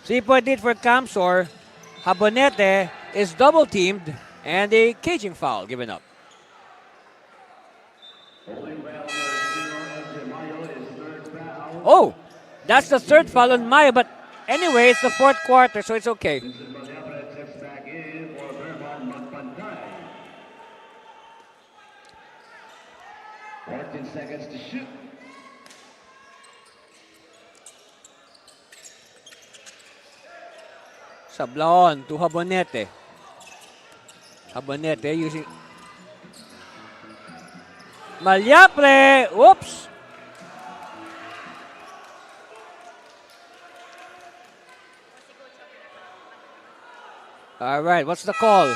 Speaker 1: 3-point lead for Camsor. Habonete is double teamed and a caging foul given up. Oh, that's the third foul on Maya, but anyway, it's the fourth quarter, so it's okay.
Speaker 6: 14 seconds to shoot.
Speaker 1: Sablon to Habonete. Habonete using Malyapre. Oops. All right, what's the call?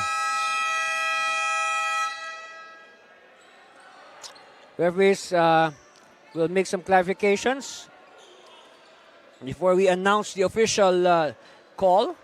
Speaker 1: Referees will make some clarifications before we announce the official call.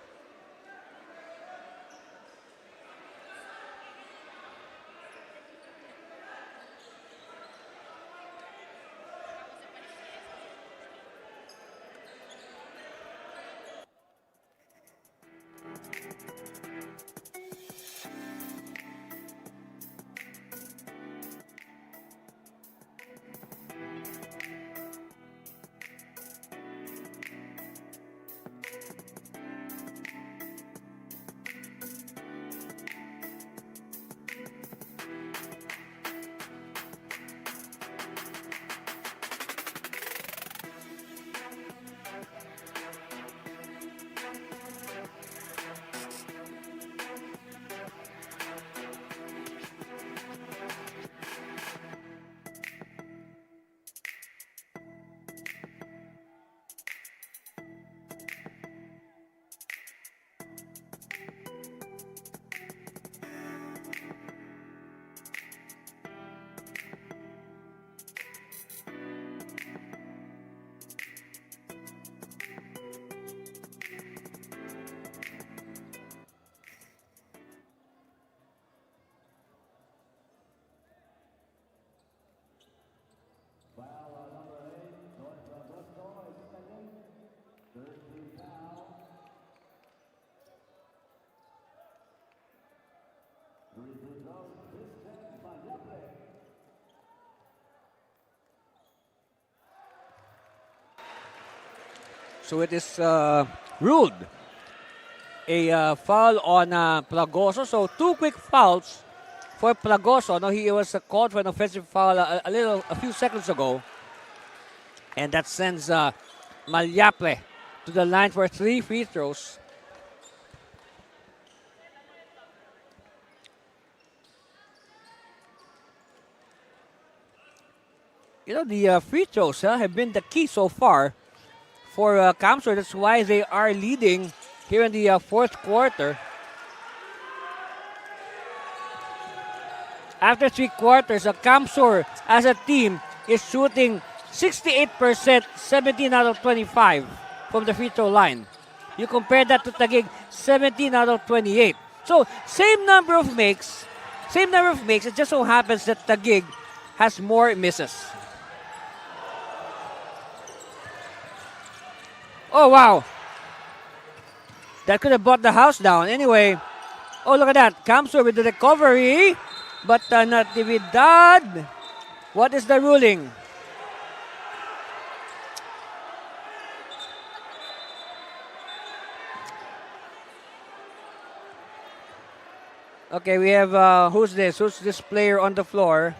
Speaker 1: So it is ruled a foul on Plagoso. So 2 quick fouls for Plagoso. No, he was called for an offensive foul a few seconds ago. And that sends Malyapre to the line for 3 free throws. You know, the free throws have been the key so far for Camsor. That's why they are leading here in the fourth quarter. After 3 quarters, Camsor as a team is shooting 68%, 17 out of 25 from the free throw line. You compare that to Taguig, 17 out of 28. So, same number of makes. It just so happens that Taguig has more misses. Oh, wow. That could have brought the house down. Anyway, oh, look at that. Camsor with the recovery, but Natividad. What is the ruling? Okay, we have, who's this? Who's this player on the floor?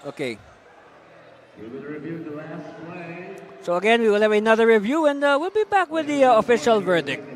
Speaker 1: Okay.
Speaker 6: We will review the last play.
Speaker 1: So again, we will have another review and we'll be back with the official verdict.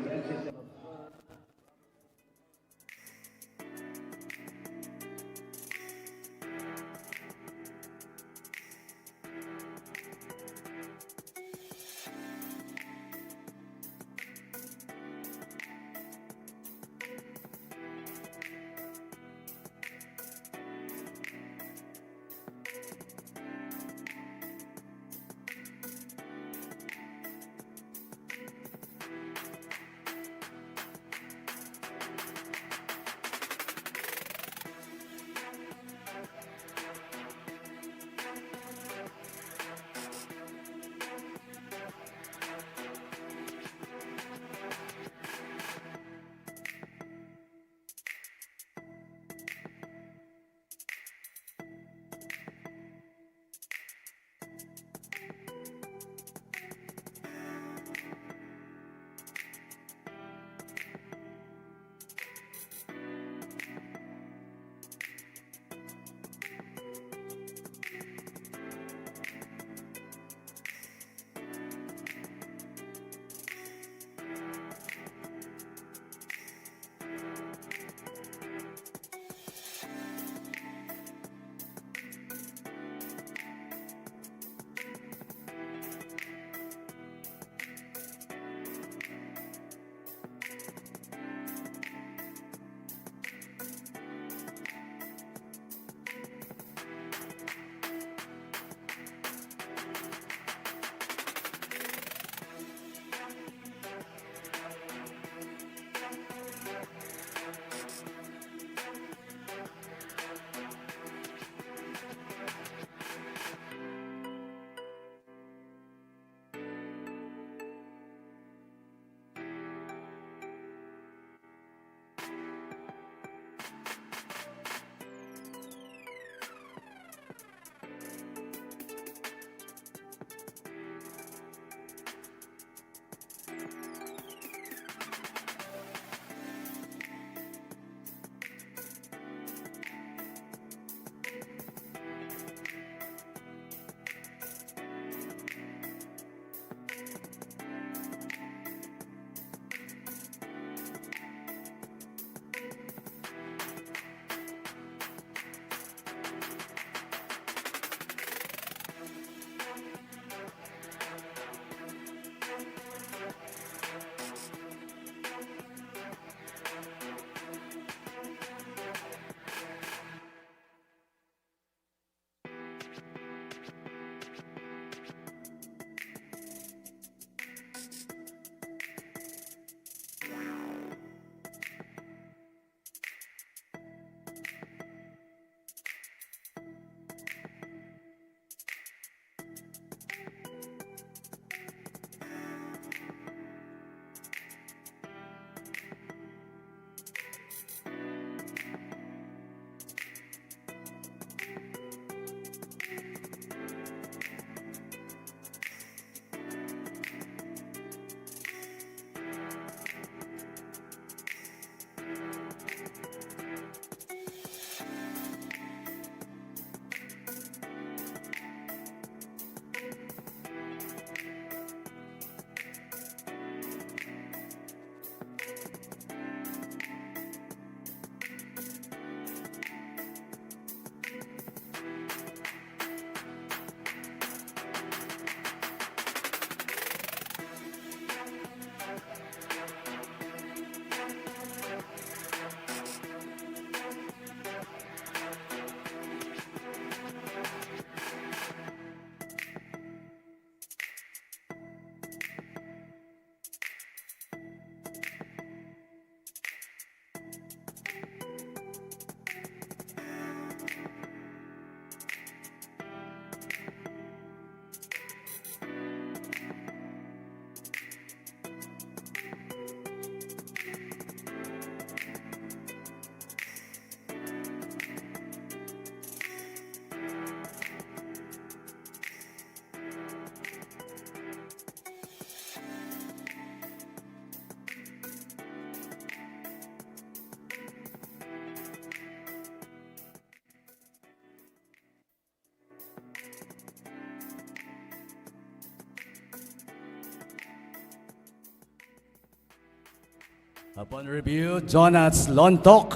Speaker 2: Upon review, Jonas Lontok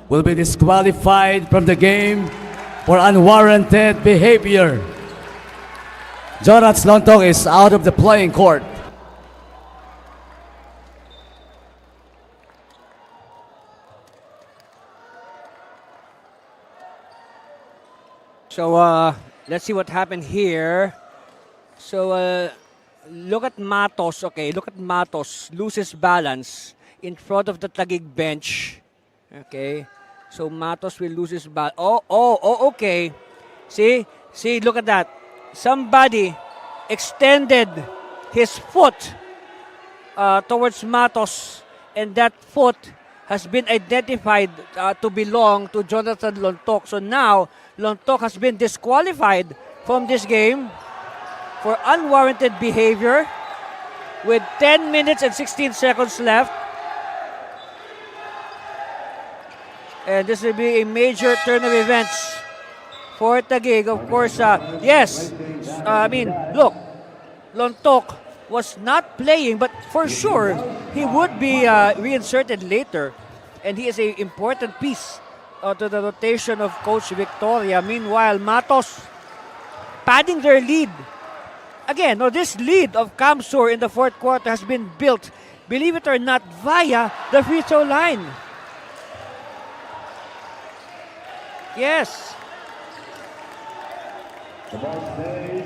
Speaker 2: will be disqualified from the game for unwarranted behavior. Jonas Lontok is out of the playing court.
Speaker 1: So let's see what happened here. So look at Matos. Okay, look at Matos loses balance in front of the Taguig bench. Okay, so Matos will lose his balance. Okay. See, look at that. Somebody extended his foot towards Matos, and that foot has been identified to belong to Jonathan Lontok. So now, Lontok has been disqualified from this game for unwarranted behavior with 10 minutes and 16 seconds left. And this will be a major turn of events for Taguig. Of course, yes, look, Lontok was not playing, but for sure, he would be reinserted later. And he is an important piece to the rotation of Coach Victoria. Meanwhile, Matos padding their lead. Again, this lead of Kamsur in the fourth quarter has been built, believe it or not, via the free throw line. Yes.
Speaker 6: The ball stays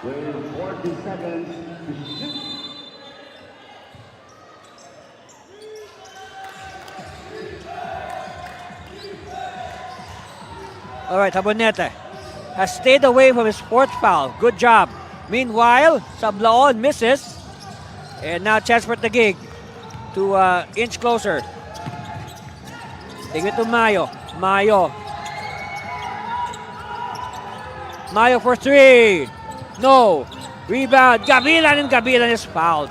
Speaker 6: with 40 seconds to shoot.
Speaker 1: All right, Habonete has stayed away from his fourth foul. Good job. Meanwhile, Sablaon misses. And now chance for Taguig to inch closer. Take it to Mayo. Mayo for three. No. Rebound. Gabilan, and Gabilan is fouled.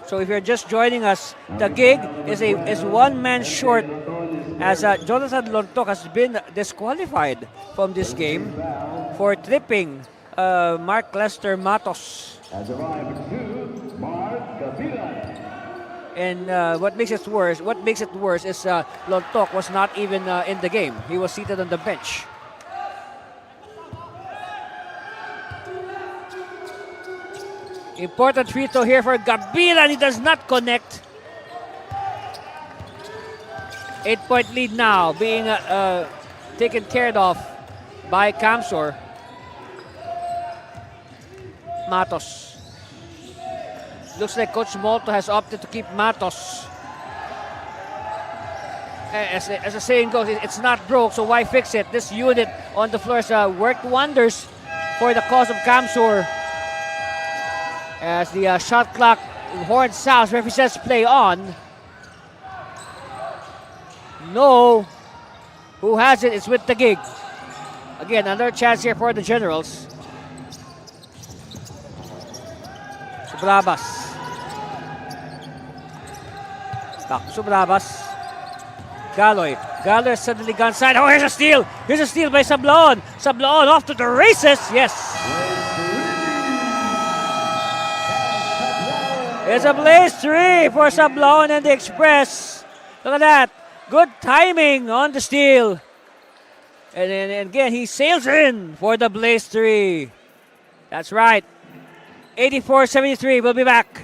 Speaker 1: So if you're just joining us, Taguig is one man short as Jonathan Lontok has been disqualified from this game for tripping Mark Lester Matos.
Speaker 6: Has arrived to Mark Gavilan.
Speaker 1: And what makes it worse is Lontok was not even in the game. He was seated on the bench. Important free throw here for Gabilan. He does not connect. 8-point lead now being taken care of by Kamsur. Matos. Looks like Coach Molto has opted to keep Matos. As the saying goes, it's not broke, so why fix it? This unit on the floor has worked wonders for the cause of Kamsur. As the shot clock horn sounds, referee says play on. No. Who has it? It's with Taguig. Again, another chance here for the Generals. Subrabas. Back to Subrabas. Galoy. Galoy has suddenly gone side. Oh, here's a steal. Here's a steal by Sablaon. Sablaon off to the races. Yes. It's a blaze three for Sablaon and the Express. Look at that. Good timing on the steal. And then again, he sails in for the blaze three. That's right. 84-73. We'll be back.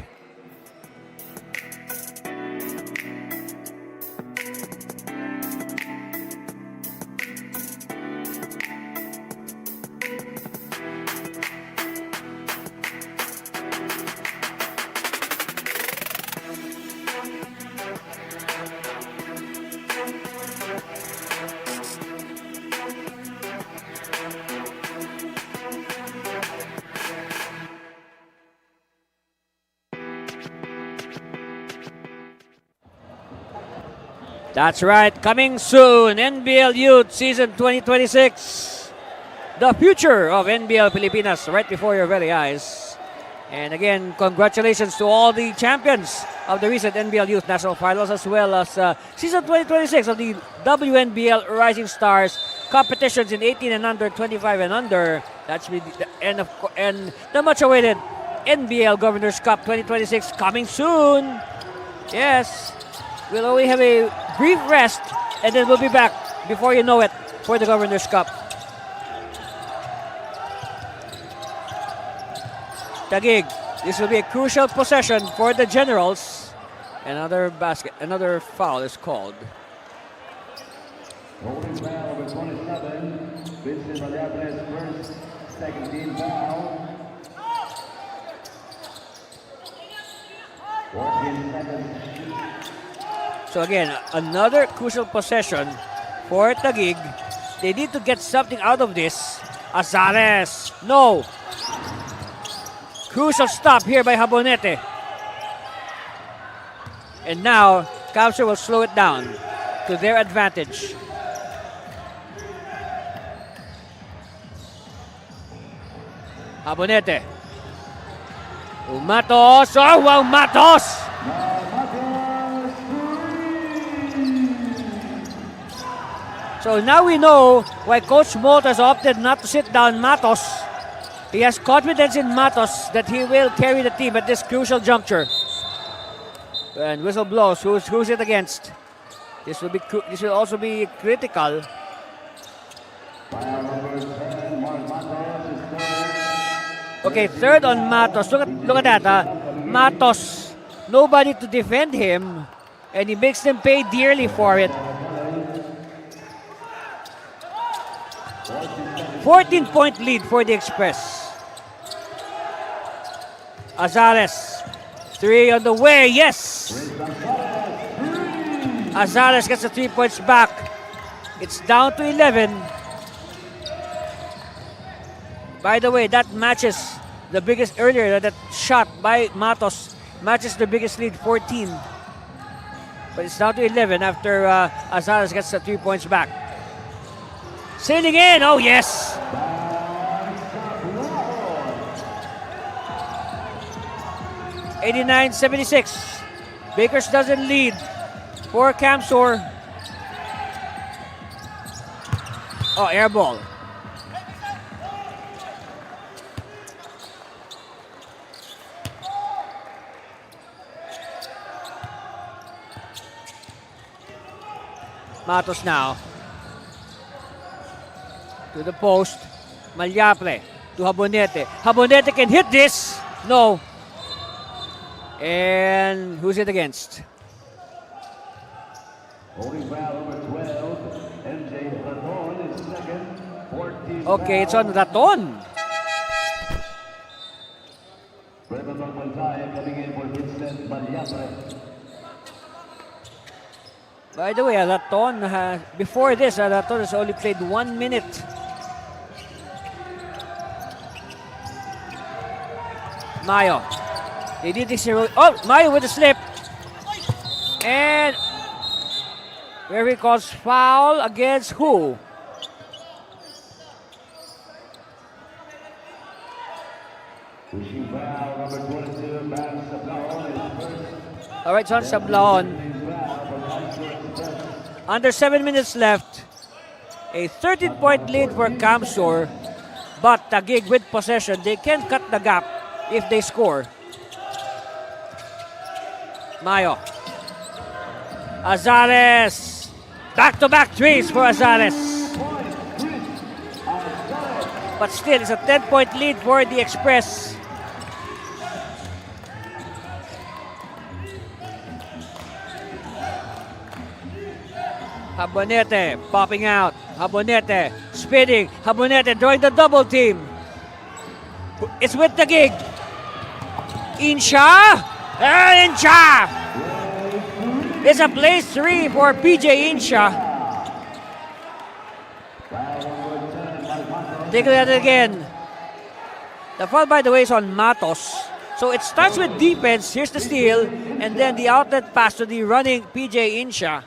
Speaker 1: That's right, coming soon, NBL Youth Season 2026. The future of NBL Pilipinas right before your very eyes. And again, congratulations to all the champions of the recent NBL Youth National Finals as well as Season 2026 of the WNBL Rising Stars competitions in 18 and under, 25 and under. That's the end of and the much awaited NBL Governors Cup 2026 coming soon. Yes, we'll only have a brief rest and then we'll be back before you know it for the Governors Cup. Taguig, this will be a crucial possession for the Generals. Another foul is called.
Speaker 6: Holding foul number 27. Vincent Valladolid's first, second team foul. 14 seconds.
Speaker 1: So again, another crucial possession for Taguig. They need to get something out of this. Azares, no. Crucial stop here by Habonete. And now, Capture will slow it down to their advantage. Habonete. Matos. Oh, wow, Matos! So now we know why Coach Motas opted not to sit down Matos. He has confidence in Matos that he will carry the team at this crucial juncture. And whistle blows. Who's it against? This will also be critical. Okay, third on Matos. Look at that. Matos, nobody to defend him, and he makes them pay dearly for it. 14-point lead for the Express. Azares, 3 on the way. Yes. Azares gets the 3 points back. It's down to 11. By the way, that matches the biggest earlier. That shot by Matos matches the biggest lead, 14. But it's down to 11 after Azares gets the 3 points back. Sailing in, oh yes! $89-76. Bakers doesn't lead for Camsor. Oh, air ball. Matos now. To the post. Malyapre to Habonete. Habonete can hit this. No. And who's it against?
Speaker 6: Holding foul number 12. MJ Raton is second. 14
Speaker 1: Okay, it's on Raton.
Speaker 6: Breveton Montaya coming in for Vincent Valladolid.
Speaker 1: By the way, Raton, before this, Raton has only played 1 minute. Mayo. They did this. Oh, Mayo with a slip. And where he calls foul against who?
Speaker 6: Pushing foul number 22, Van Sablaon is first.
Speaker 1: All right, so on Sablaon. Under 7 minutes left. A 13-point lead for Camsor. But Taguig with possession, they can cut the gap if they score. Mayo. Azares. Back-to-back threes for Azares. But still, it's a 10-point lead for the Express. Habonete popping out. Habonete spinning. Habonete drawing the double team. It's with Taguig. Insha. Insha. It's a place 3 for PJ Insha. Take a look at it again. The foul, by the way, is on Matos. So it starts with defense. Here's the steal. And then the outlet pass to the running PJ Insha.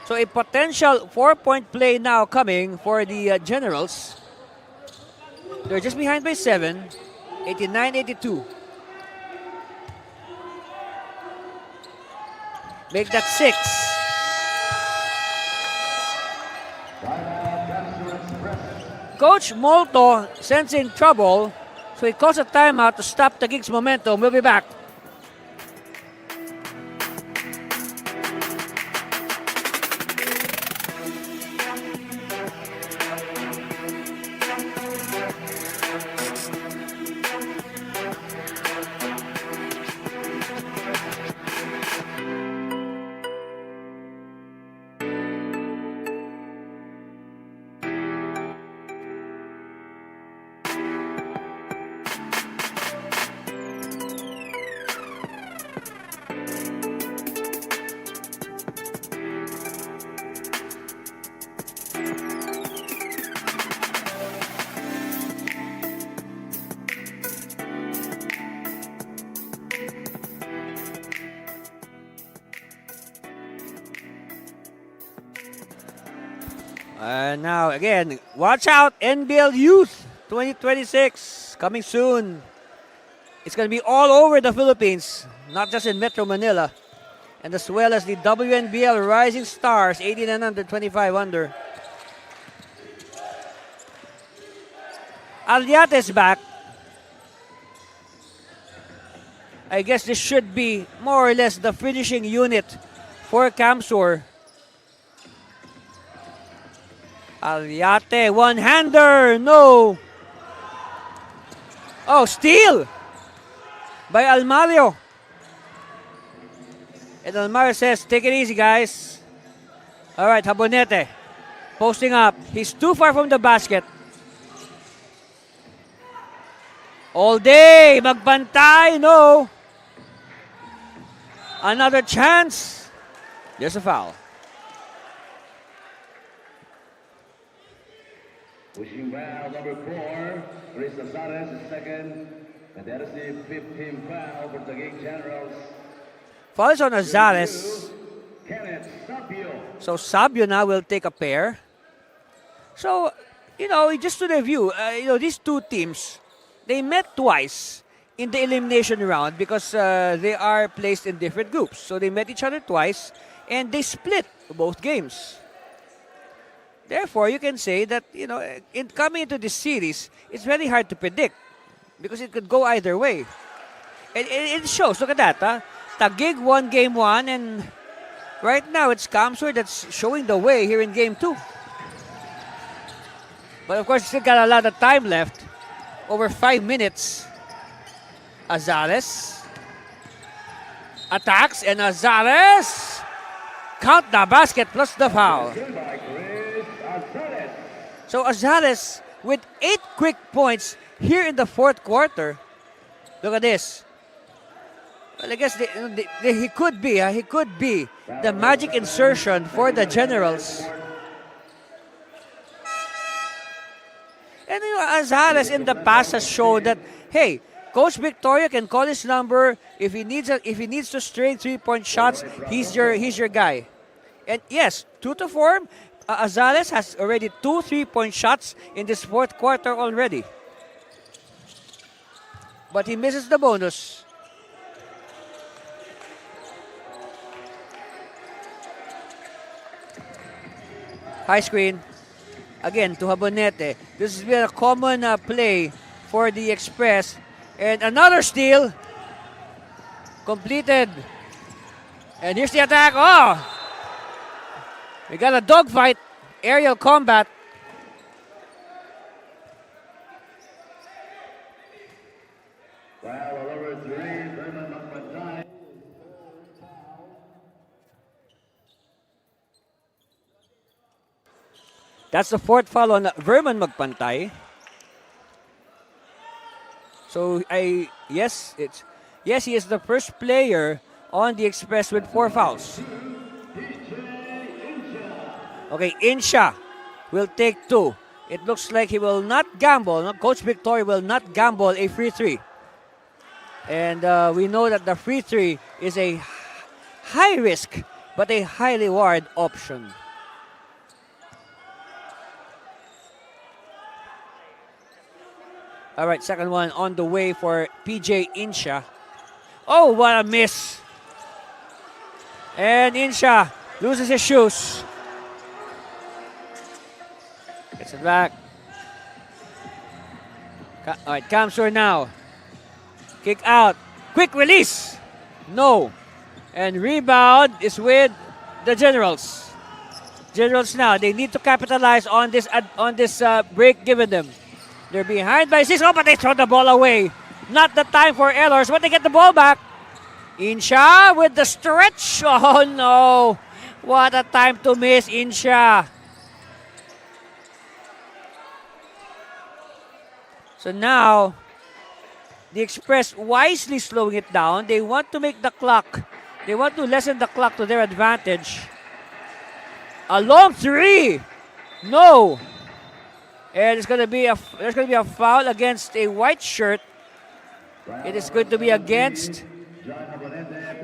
Speaker 1: So a potential 4-point play now coming for the Generals. They're just behind by 7. 89-82. Make that 6. Coach Molto sensing trouble, so he calls a timeout to stop Taguig's momentum. We'll be back. And now again, watch out, NBL Youth 2026 coming soon. It's going to be all over the Philippines, not just in Metro Manila, and as well as the WNBL Rising Stars 18 and under, 25 under. Aliate is back. I guess this should be more or less the finishing unit for Camsor. Aliate, one-hander, no. Oh, steal by Almario. And Almario says, take it easy, guys. All right, Habonete posting up. He's too far from the basket. All day, magbantay, no. Another chance. There's a foul.
Speaker 6: Pushing foul number 4, Chris Azares is second, and that is the 15th foul for the Taguig Generals.
Speaker 1: Foul is on Azares.
Speaker 6: Kenneth Sabio.
Speaker 1: So Sabio now will take a pair. So, just to review, these two teams, they met twice in the elimination round because they are placed in different groups. So they met each other twice and they split both games. Therefore, you can say that, in coming into this series, it's very hard to predict because it could go either way. And it shows. Look at that. Huh? Taguig won game 1, and right now it's Camsor that's showing the way here in game 2. But of course, still got a lot of time left. Over 5 minutes. Azares attacks, and Azares count the basket plus the foul. So Azares with 8 quick points here in the fourth quarter. Look at this. Well, I guess he could be the magic insertion for the Generals. And Azares in the past has shown that, hey, Coach Victoria can call his number if he needs to strain 3-point shots. He's your guy. And yes, true to form, Azares has already 2 3-point shots in this fourth quarter already. But he misses the bonus. High screen. Again to Habonete. This has been a common play for the Express. And another steal. Completed. And here's the attack. Oh! We got a dogfight. Aerial combat.
Speaker 6: Foul number 3, Vernon Magpantay.
Speaker 1: That's the fourth foul on Verman Magpantay. So yes, he is the first player on the Express with 4 fouls. Okay, Insha will take 2. It looks like he will not gamble. Coach Victoria will not gamble a free 3. And we know that the free 3 is a high risk but a high reward option. All right, second one on the way for PJ Insha. Oh, what a miss. And Insha loses his shoes. Gets it back. All right, Kamsur now. Kick out. Quick release. No. And rebound is with the Generals. Generals now, they need to capitalize on this break given them. They're behind by 6. Oh, but they throw the ball away. Not the time for errors, but they get the ball back. Insha with the stretch. Oh no. What a time to miss, Insha. So now, the Express wisely slowing it down. They want to make the clock. They want to lessen the clock to their advantage. A long 3. No. And there's gonna be a foul against a white shirt. It is going to be against.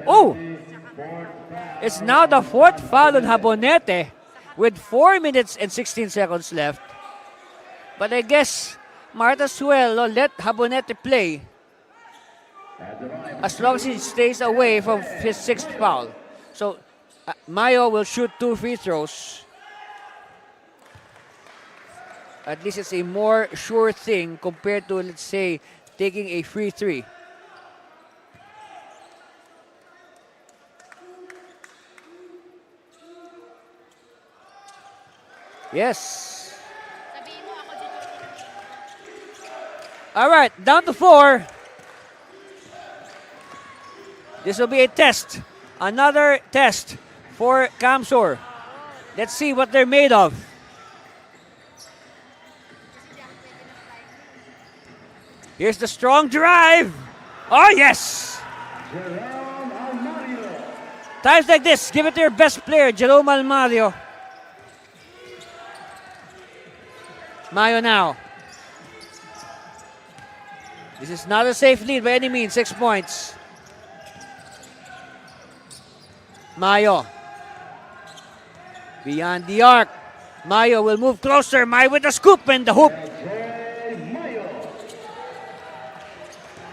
Speaker 1: Oh! It's now the 4th foul on Habonete with 4 minutes and 16 seconds left. But I guess might as well let Habonete play as long as he stays away from his 6th foul. So Mayo will shoot 2 free throws. At least it's a more sure thing compared to, let's say, taking a free 3. Yes. All right, down to 4. This will be a test. Another test for Kamsur. Let's see what they're made of. Here's the strong drive. Oh, yes. Times like this, give it to your best player, Jerome Almario. Mayo now. This is not a safe lead by any means. 6 points. Mayo. Beyond the arc. Mayo will move closer. Mayo with the scoop and the hoop.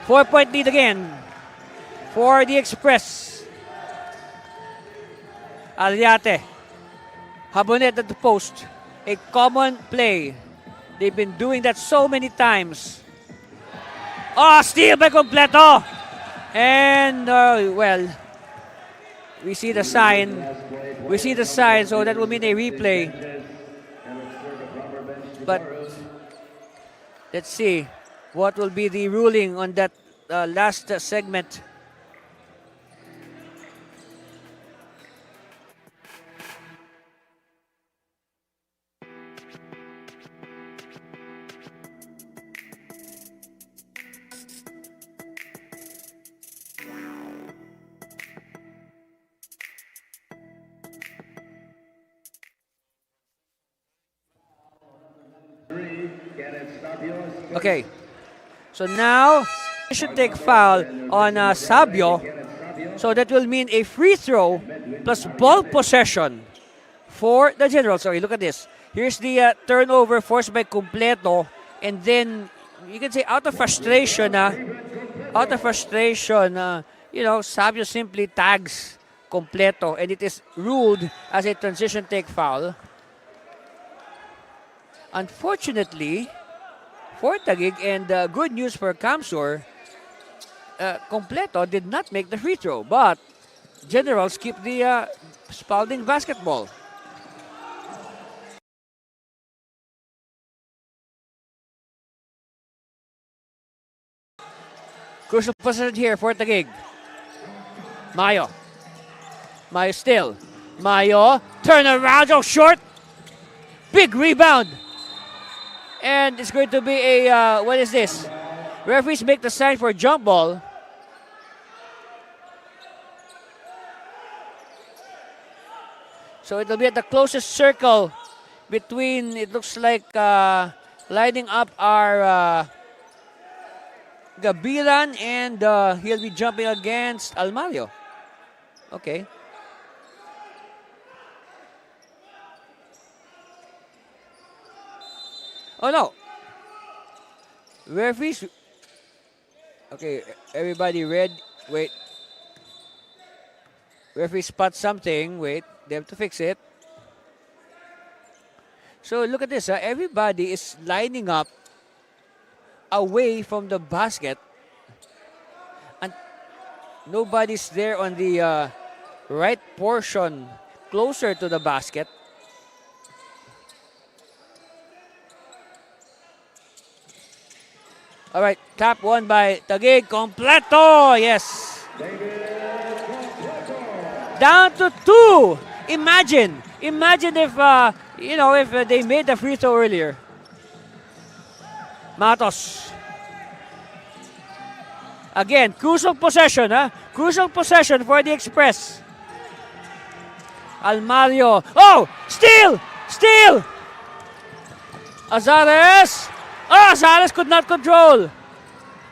Speaker 1: 4-point lead again for the Express. Aliate. Habonet at the post. A common play. They've been doing that so many times. Oh, steal by Completo. And, well, we see the sign. We see the sign, so that will mean a replay. But let's see what will be the ruling on that last segment. Okay, so now they should take foul on Sabio. So that will mean a free throw plus ball possession for the Generals. Sorry, look at this. Here's the turnover forced by Completo. And then, you can say out of frustration, Sabio simply tags Completo. And it is ruled as a transition take foul. Unfortunately, for Taguig, and good news for Kamsur, Completo did not make the free throw, but Generals keep the Spalding basketball. Crucial possession here for Taguig. Mayo. Mayo still. Mayo, turn around, oh, short. Big rebound. And it's going to be a, what is this? Referees make the sign for a jump ball. So it'll be at the closest circle between, it looks like, lining up our Gabilan, and he'll be jumping against Almario. Okay. Oh no. Referees. Okay, everybody read. Wait. Referee spot something. Wait, they have to fix it. So look at this. Everybody is lining up away from the basket. And nobody's there on the right portion closer to the basket. All right, tap one by Taguig. Completo. Yes. Down to 2. Imagine if if they made the free throw earlier. Matos. Again, crucial possession, Crucial possession for the Express. Almario. Oh, steal! Azares. Oh, Azares could not control.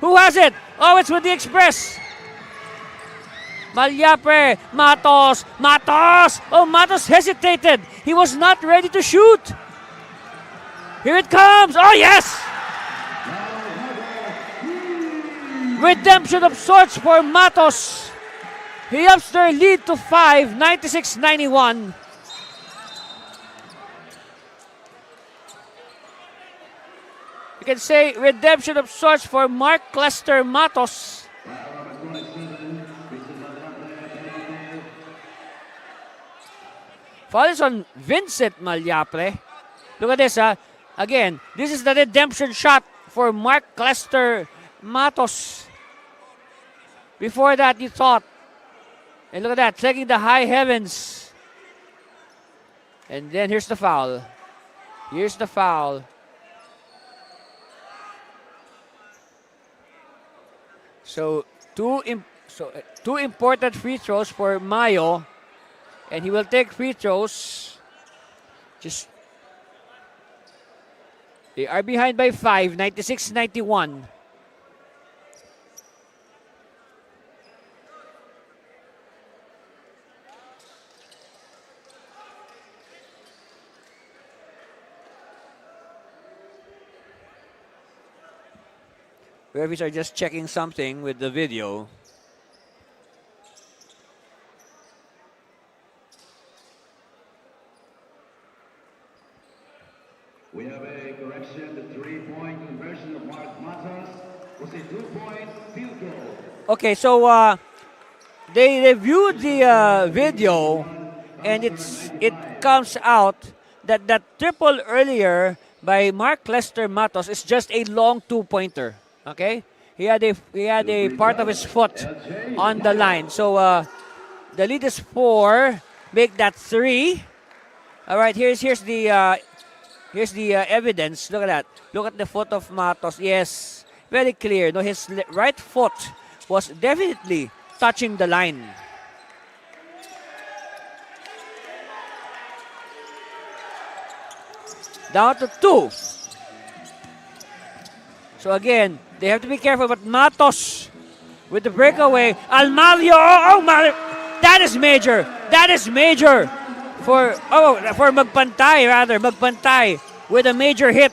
Speaker 1: Who has it? Oh, it's with the Express. Malyapre, Matos. Oh, Matos hesitated. He was not ready to shoot. Here it comes. Oh, yes. Redemption of sorts for Matos. He ups their lead to 5, 96-91. You can say redemption of sorts for Mark Lester Matos. Foul is on Vincent Malyapre. Look at this, Again, this is the redemption shot for Mark Lester Matos. Before that, you thought. And look at that, taking the high heavens. And then here's the foul. So two important free throws for Mayo. And he will take free throws. They are behind by 5, 96-91. Referees are just checking something with the video.
Speaker 6: We have a correction. The 3-point conversion of Mark Matos was a 2-point field goal.
Speaker 1: Okay, so they reviewed the video, and it comes out that that triple earlier by Mark Lester Matos is just a long 2-pointer. Okay, he had a part of his foot on the line. So the lead is 4. Make that 3. All right, here's the evidence. Look at that. Look at the foot of Matos. Yes, very clear. No, his right foot was definitely touching the line. Down to 2. So again, they have to be careful. But Matos with the breakaway. Almario. Oh, that is major. That is major for Magpantay rather. Magpantay with a major hit.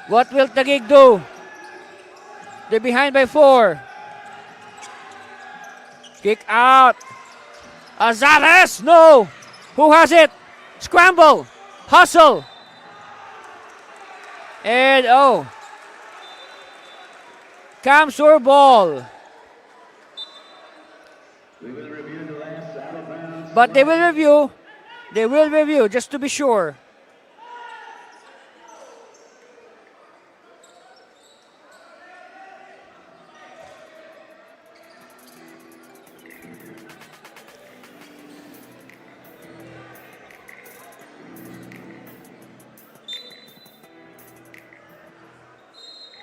Speaker 1: What will Taguig do? They're behind by 4. Kick out. Azares. No. Who has it? Scramble. Hustle. And Kamsur ball.
Speaker 6: We will review the last out of bounds.
Speaker 1: But they will review just to be sure.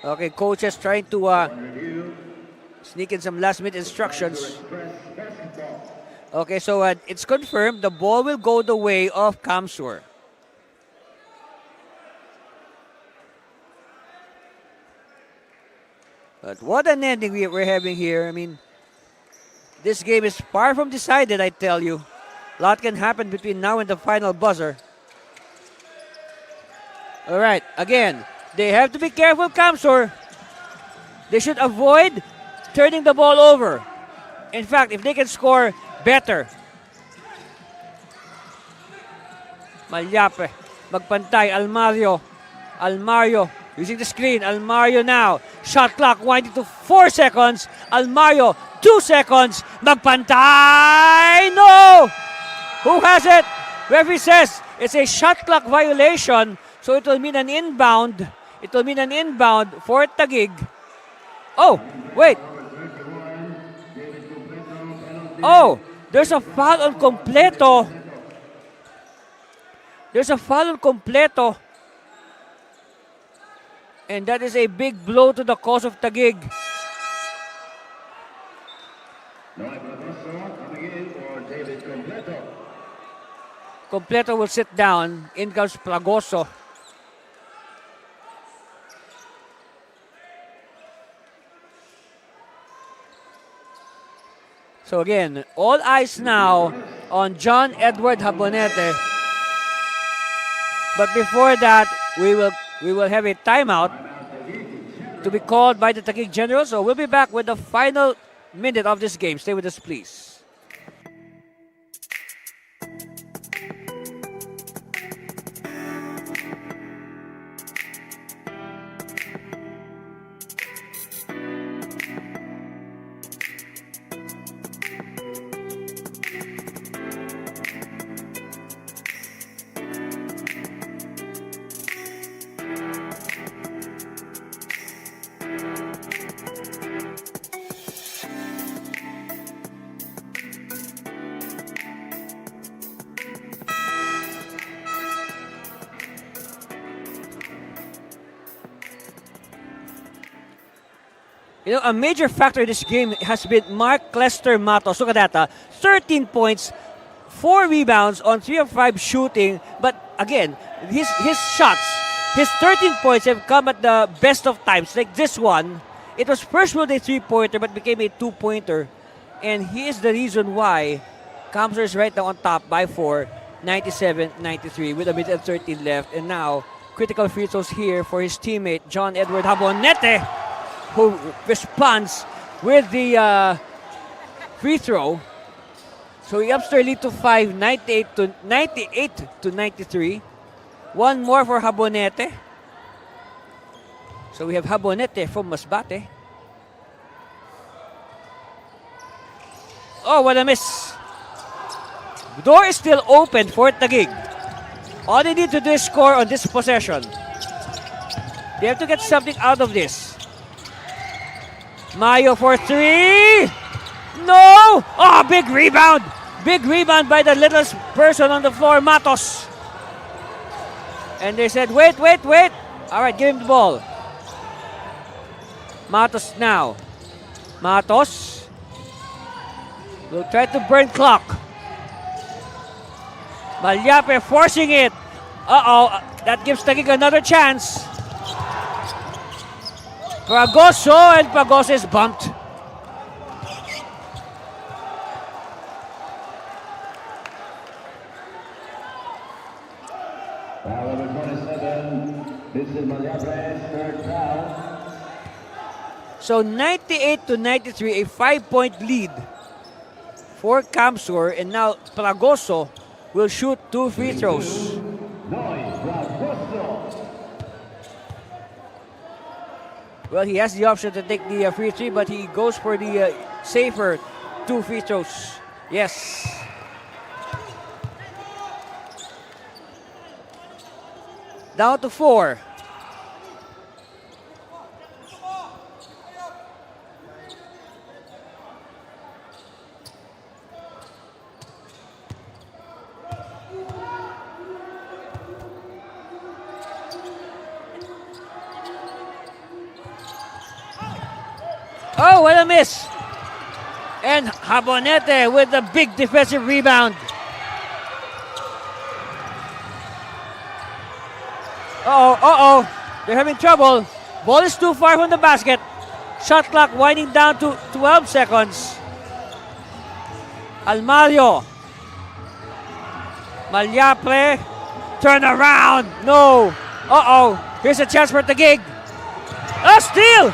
Speaker 1: Okay, coach is trying to sneak in some last-minute instructions. Okay, so it's confirmed the ball will go the way of Kamsur. But what an ending we're having here. I mean, this game is far from decided, I tell you. A lot can happen between now and the final buzzer. All right, again, they have to be careful, Kamsur. They should avoid turning the ball over. In fact, if they can score, better. Malyape. Magpantay. Almario. Using the screen. Almario now. Shot clock winding to 4 seconds. Almario. 2 seconds. Magpantay. No! Who has it? Referee says it's a shot clock violation. So it will mean an inbound. It will mean an inbound for Taguig. Oh, wait. Oh, there's a foul on completo. There's a foul on completo. And that is a big blow to the cause of Taguig. Completo will sit down. In comes Plagoso. So again, all eyes now on John Edward Habonete. But before that, we will have a timeout to be called by the Taguig Generals. So we'll be back with the final minute of this game. Stay with us, please. You know, a major factor in this game has been Mark Lester Matos. Look at that. 13 points, 4 rebounds on 3 of 5 shooting. But again, his shots, his 13 points have come at the best of times. Like this one, it was first ruled a 3-pointer but became a 2-pointer. And he is the reason why Kamsur is right now on top by 4, 97-93 with a minute and 13 left. And now, critical free throws here for his teammate, John Edward Habonete, who responds with the free throw. So he ups their lead to 5, 98-93. One more for Habonete. So we have Habonete from Masbate. Oh, what a miss. The door is still open for Taguig. All they need to do is score on this possession. They have to get something out of this. Mayo for 3. No! Oh, big rebound. Big rebound by the littlest person on the floor, Matos. And they said, wait. All right, give him the ball. Matos now. Matos will try to burn clock. Malyape forcing it. Uh-oh, that gives Taguig another chance. Pagoso, and Pagoso is bumped.
Speaker 6: Foul number 27. This is Malyape's third foul.
Speaker 1: So 98-93, a 5-point lead for Kamsur. And now Pagoso will shoot 2 free throws. Well, he has the option to take the free 3, but he goes for the safer 2 free throws. Yes. Down to 4. Oh, what a miss. And Habonete with a big defensive rebound. Uh-oh. They're having trouble. Ball is too far from the basket. Shot clock winding down to 12 seconds. Almario. Malyape. Turn around. No. Uh-oh. Here's a chance for Taguig. A steal.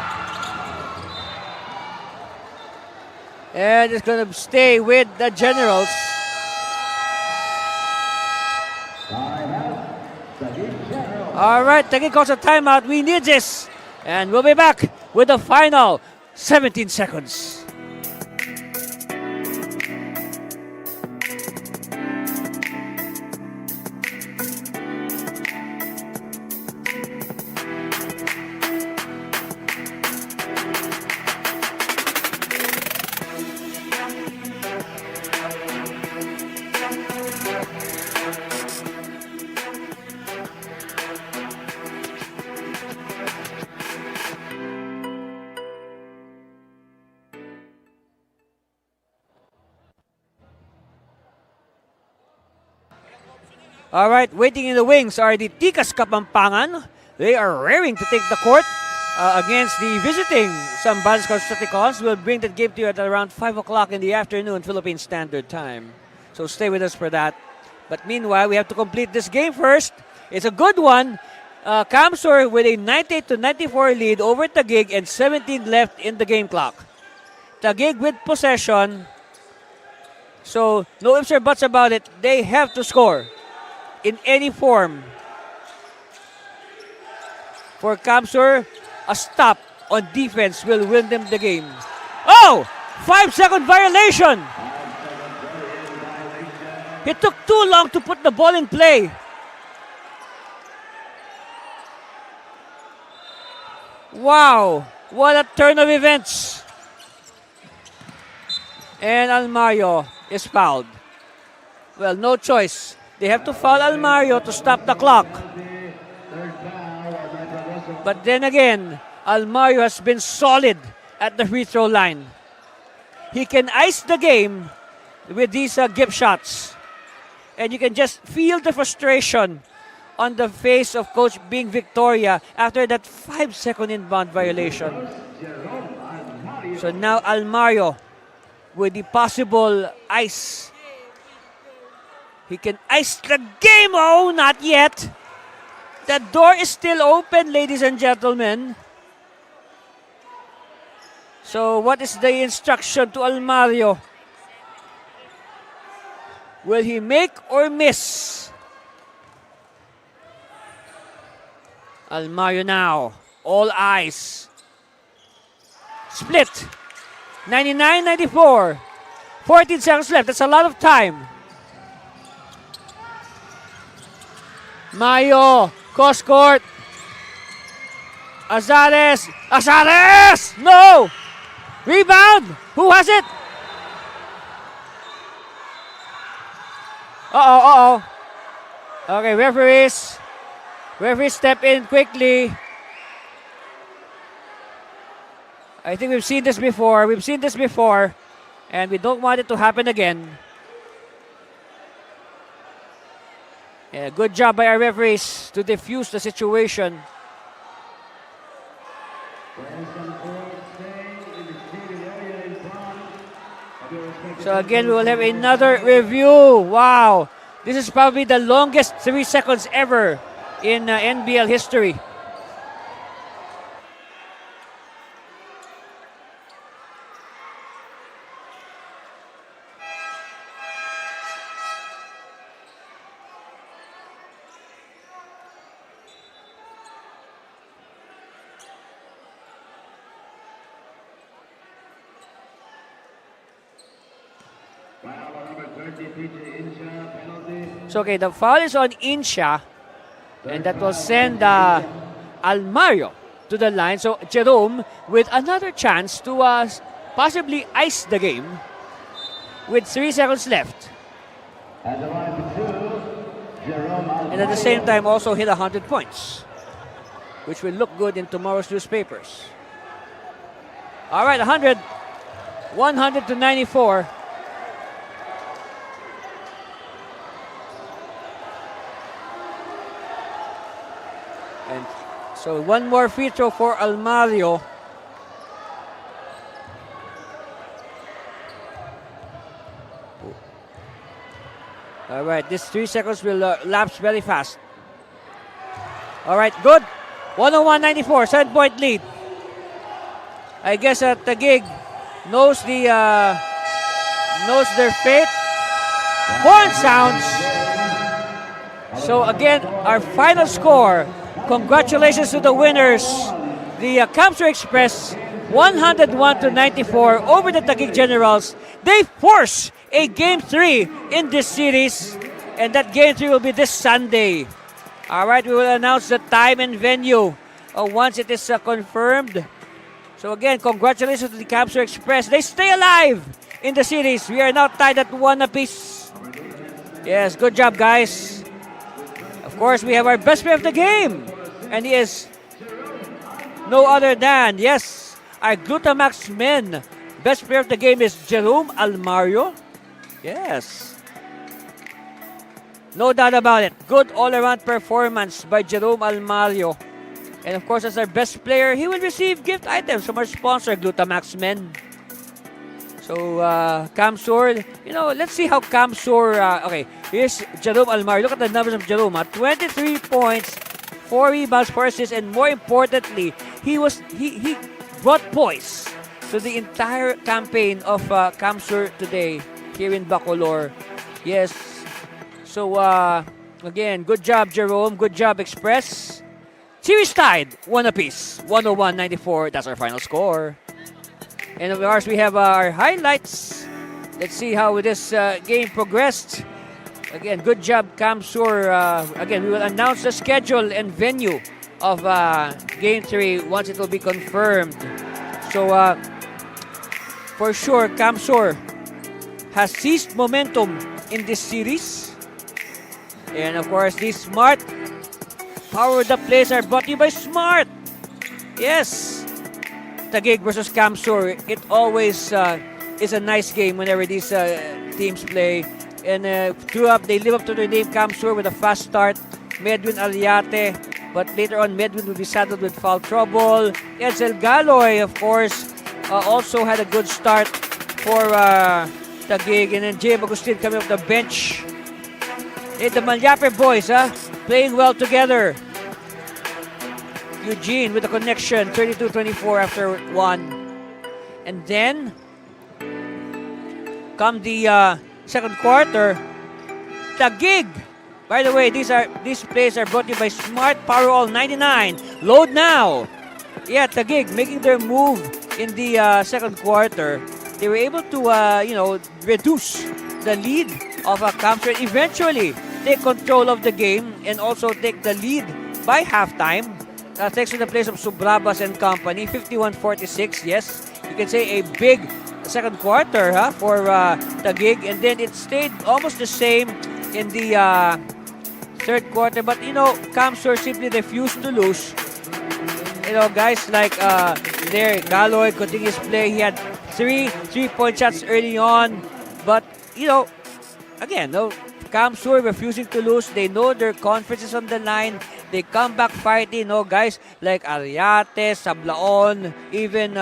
Speaker 1: And it's going to stay with the Generals. All right, Taguig calls a timeout. We need this. And we'll be back with the final 17 seconds. All right, waiting in the wings are the Tikas Kapampangan. They are raring to take the court against the visiting Zambales Constaticons. We'll bring that game to you at around 5 o'clock in the afternoon, Philippine Standard Time. So stay with us for that. But meanwhile, we have to complete this game first. It's a good one. Camsor with a 98-94 lead over Taguig and 17 left in the game clock. Taguig with possession. So no ifs or buts about it. They have to score in any form. For Camsor, a stop on defense will win them the game. Oh! 5-second violation! It took too long to put the ball in play. Wow! What a turn of events. And Almario is fouled. Well, no choice. They have to foul Almario to stop the clock. But then again, Almario has been solid at the free throw line. He can ice the game with these gift shots. And you can just feel the frustration on the face of Coach Bing Victoria after that 5-second inbound violation. So now Almario with the possible ice. He can ice the game. Oh, not yet. The door is still open, ladies and gentlemen. So what is the instruction to Almario? Will he make or miss? Almario now. All eyes. Split. 99-94. 14 seconds left. That's a lot of time. Mayo. Cross court. Azares. Azares! No! Rebound! Who has it? Uh-oh. Okay, referees. Referees step in quickly. I think we've seen this before. And we don't want it to happen again. Yeah, good job by our referees to defuse the situation. So again, we will have another review. Wow. This is probably the longest 3 seconds ever in NBL history. So okay, the foul is on Insha, and that will send Almario to the line. So Jerome with another chance to possibly ice the game with 3 seconds left. And at the same time also hit 100 points, which will look good in tomorrow's newspapers. All right, 100-94. And so one more free throw for Almario. All right, this 3 seconds will lapse very fast. All right, good. 101-94, 7-point lead. I guess Taguig knows their fate. Horn sounds. So again, our final score. Congratulations to the winners. The Camsur Express 101-94 over the Taguig Generals. They force a Game 3 in this series. And that Game 3 will be this Sunday. Alright, we will announce the time and venue once it is confirmed. So again, congratulations to the Camsur Express. They stay alive in the series. We are now tied at 1 apiece. Yes, good job, guys. Of course, we have our best player of the game. And he is no other than, yes, our Glutamax men. Best player of the game is Jerome Almario. Yes. No doubt about it. Good all-around performance by Jerome Almario. And of course, as our best player, he will receive gift items from our sponsor, Glutamax Men. So, Camsur, let's see how Camsur, okay, here's Jerome Almario. Look at the numbers of Jerome. 23 points, 4 rebounds, 4 assists, and more importantly, he brought poise to the entire campaign of Camsur today here in Bacolor. Yes. So, again, good job, Jerome. Good job, Express. Series tied, 1 apiece. 101-94. That's our final score. And of course, we have our highlights. Let's see how this game progressed. Again, good job, Camsur. Again, we will announce the schedule and venue of Game 3 once it will be confirmed. So, for sure, Camsur has seized momentum in this series. And of course, these smart powered up plays are brought to you by Smart. Yes. Taguig versus Camsur. It always is a nice game whenever these teams play. And they live up to their name, Camsur, with a fast start. Medwin Aliate. But later on, Medwin will be saddled with foul trouble. Edsel Galoy, of course, also had a good start for Taguig. And then Jay Agustin coming off the bench. The Malyape boys, playing well together. Eugene with the connection, 32-24 after 1. And then, come the second quarter, Taguig. By the way, these plays are brought to you by Smart Powerall 99. Load now. Yeah, Taguig making their move in the second quarter. They were able to, reduce the lead of Camsur. Eventually, take control of the game and also take the lead by halftime. Thanks to the plays of Subrabas and company, 51-46. Yes, you can say a big second quarter for Taguig. And then it stayed almost the same in the third quarter. But, Camsur simply refused to lose. Guys like there, Galoy continues play. He had 3 3-point shots early on. But, again, Camsur refusing to lose. They know their conference is on the line. They come back fighting, guys like Ariate, Sablaon, even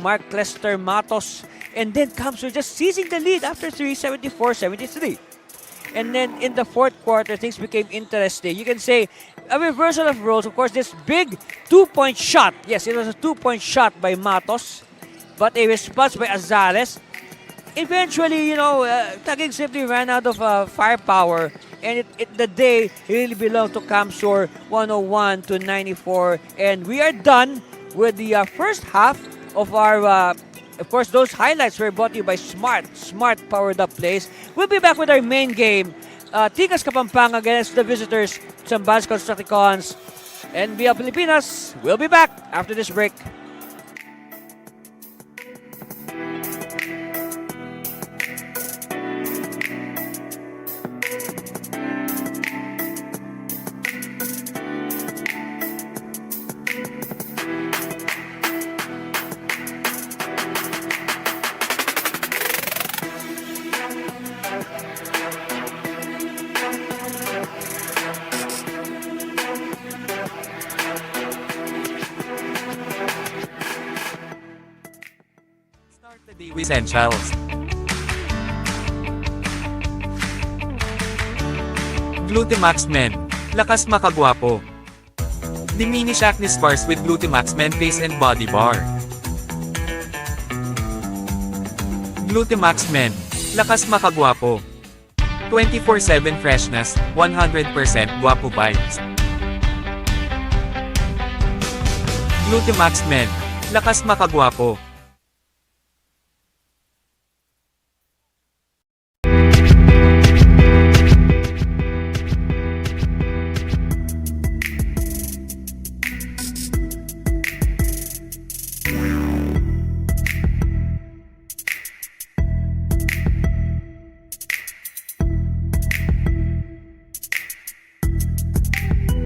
Speaker 1: Mark Lester Matos. And then Camsur just seizing the lead after 3, 74-73. And then in the fourth quarter, things became interesting. You can say a reversal of roles. Of course, this big 2-point shot. Yes, it was a 2-point shot by Matos. But a response by Azares. Eventually, Taguig simply ran out of firepower. And the day really belonged to Camsur, 101-94. And we are done with the first half of our, of course, those highlights were brought to you by Smart powered up plays. We'll be back with our main game. Tikas Pampanga against the visitors, Sambas Constructicons. And via Pilipinas, we'll be back after this break.
Speaker 7: Essentials. Glutamax Men. Lakas makagwapo. Diminish acne scars with Glutamax Men Face and Body Bar. Glutamax Men. Lakas makagwapo. 24/7 freshness, 100% guapo vibes. Glutamax Men. Lakas makagwapo.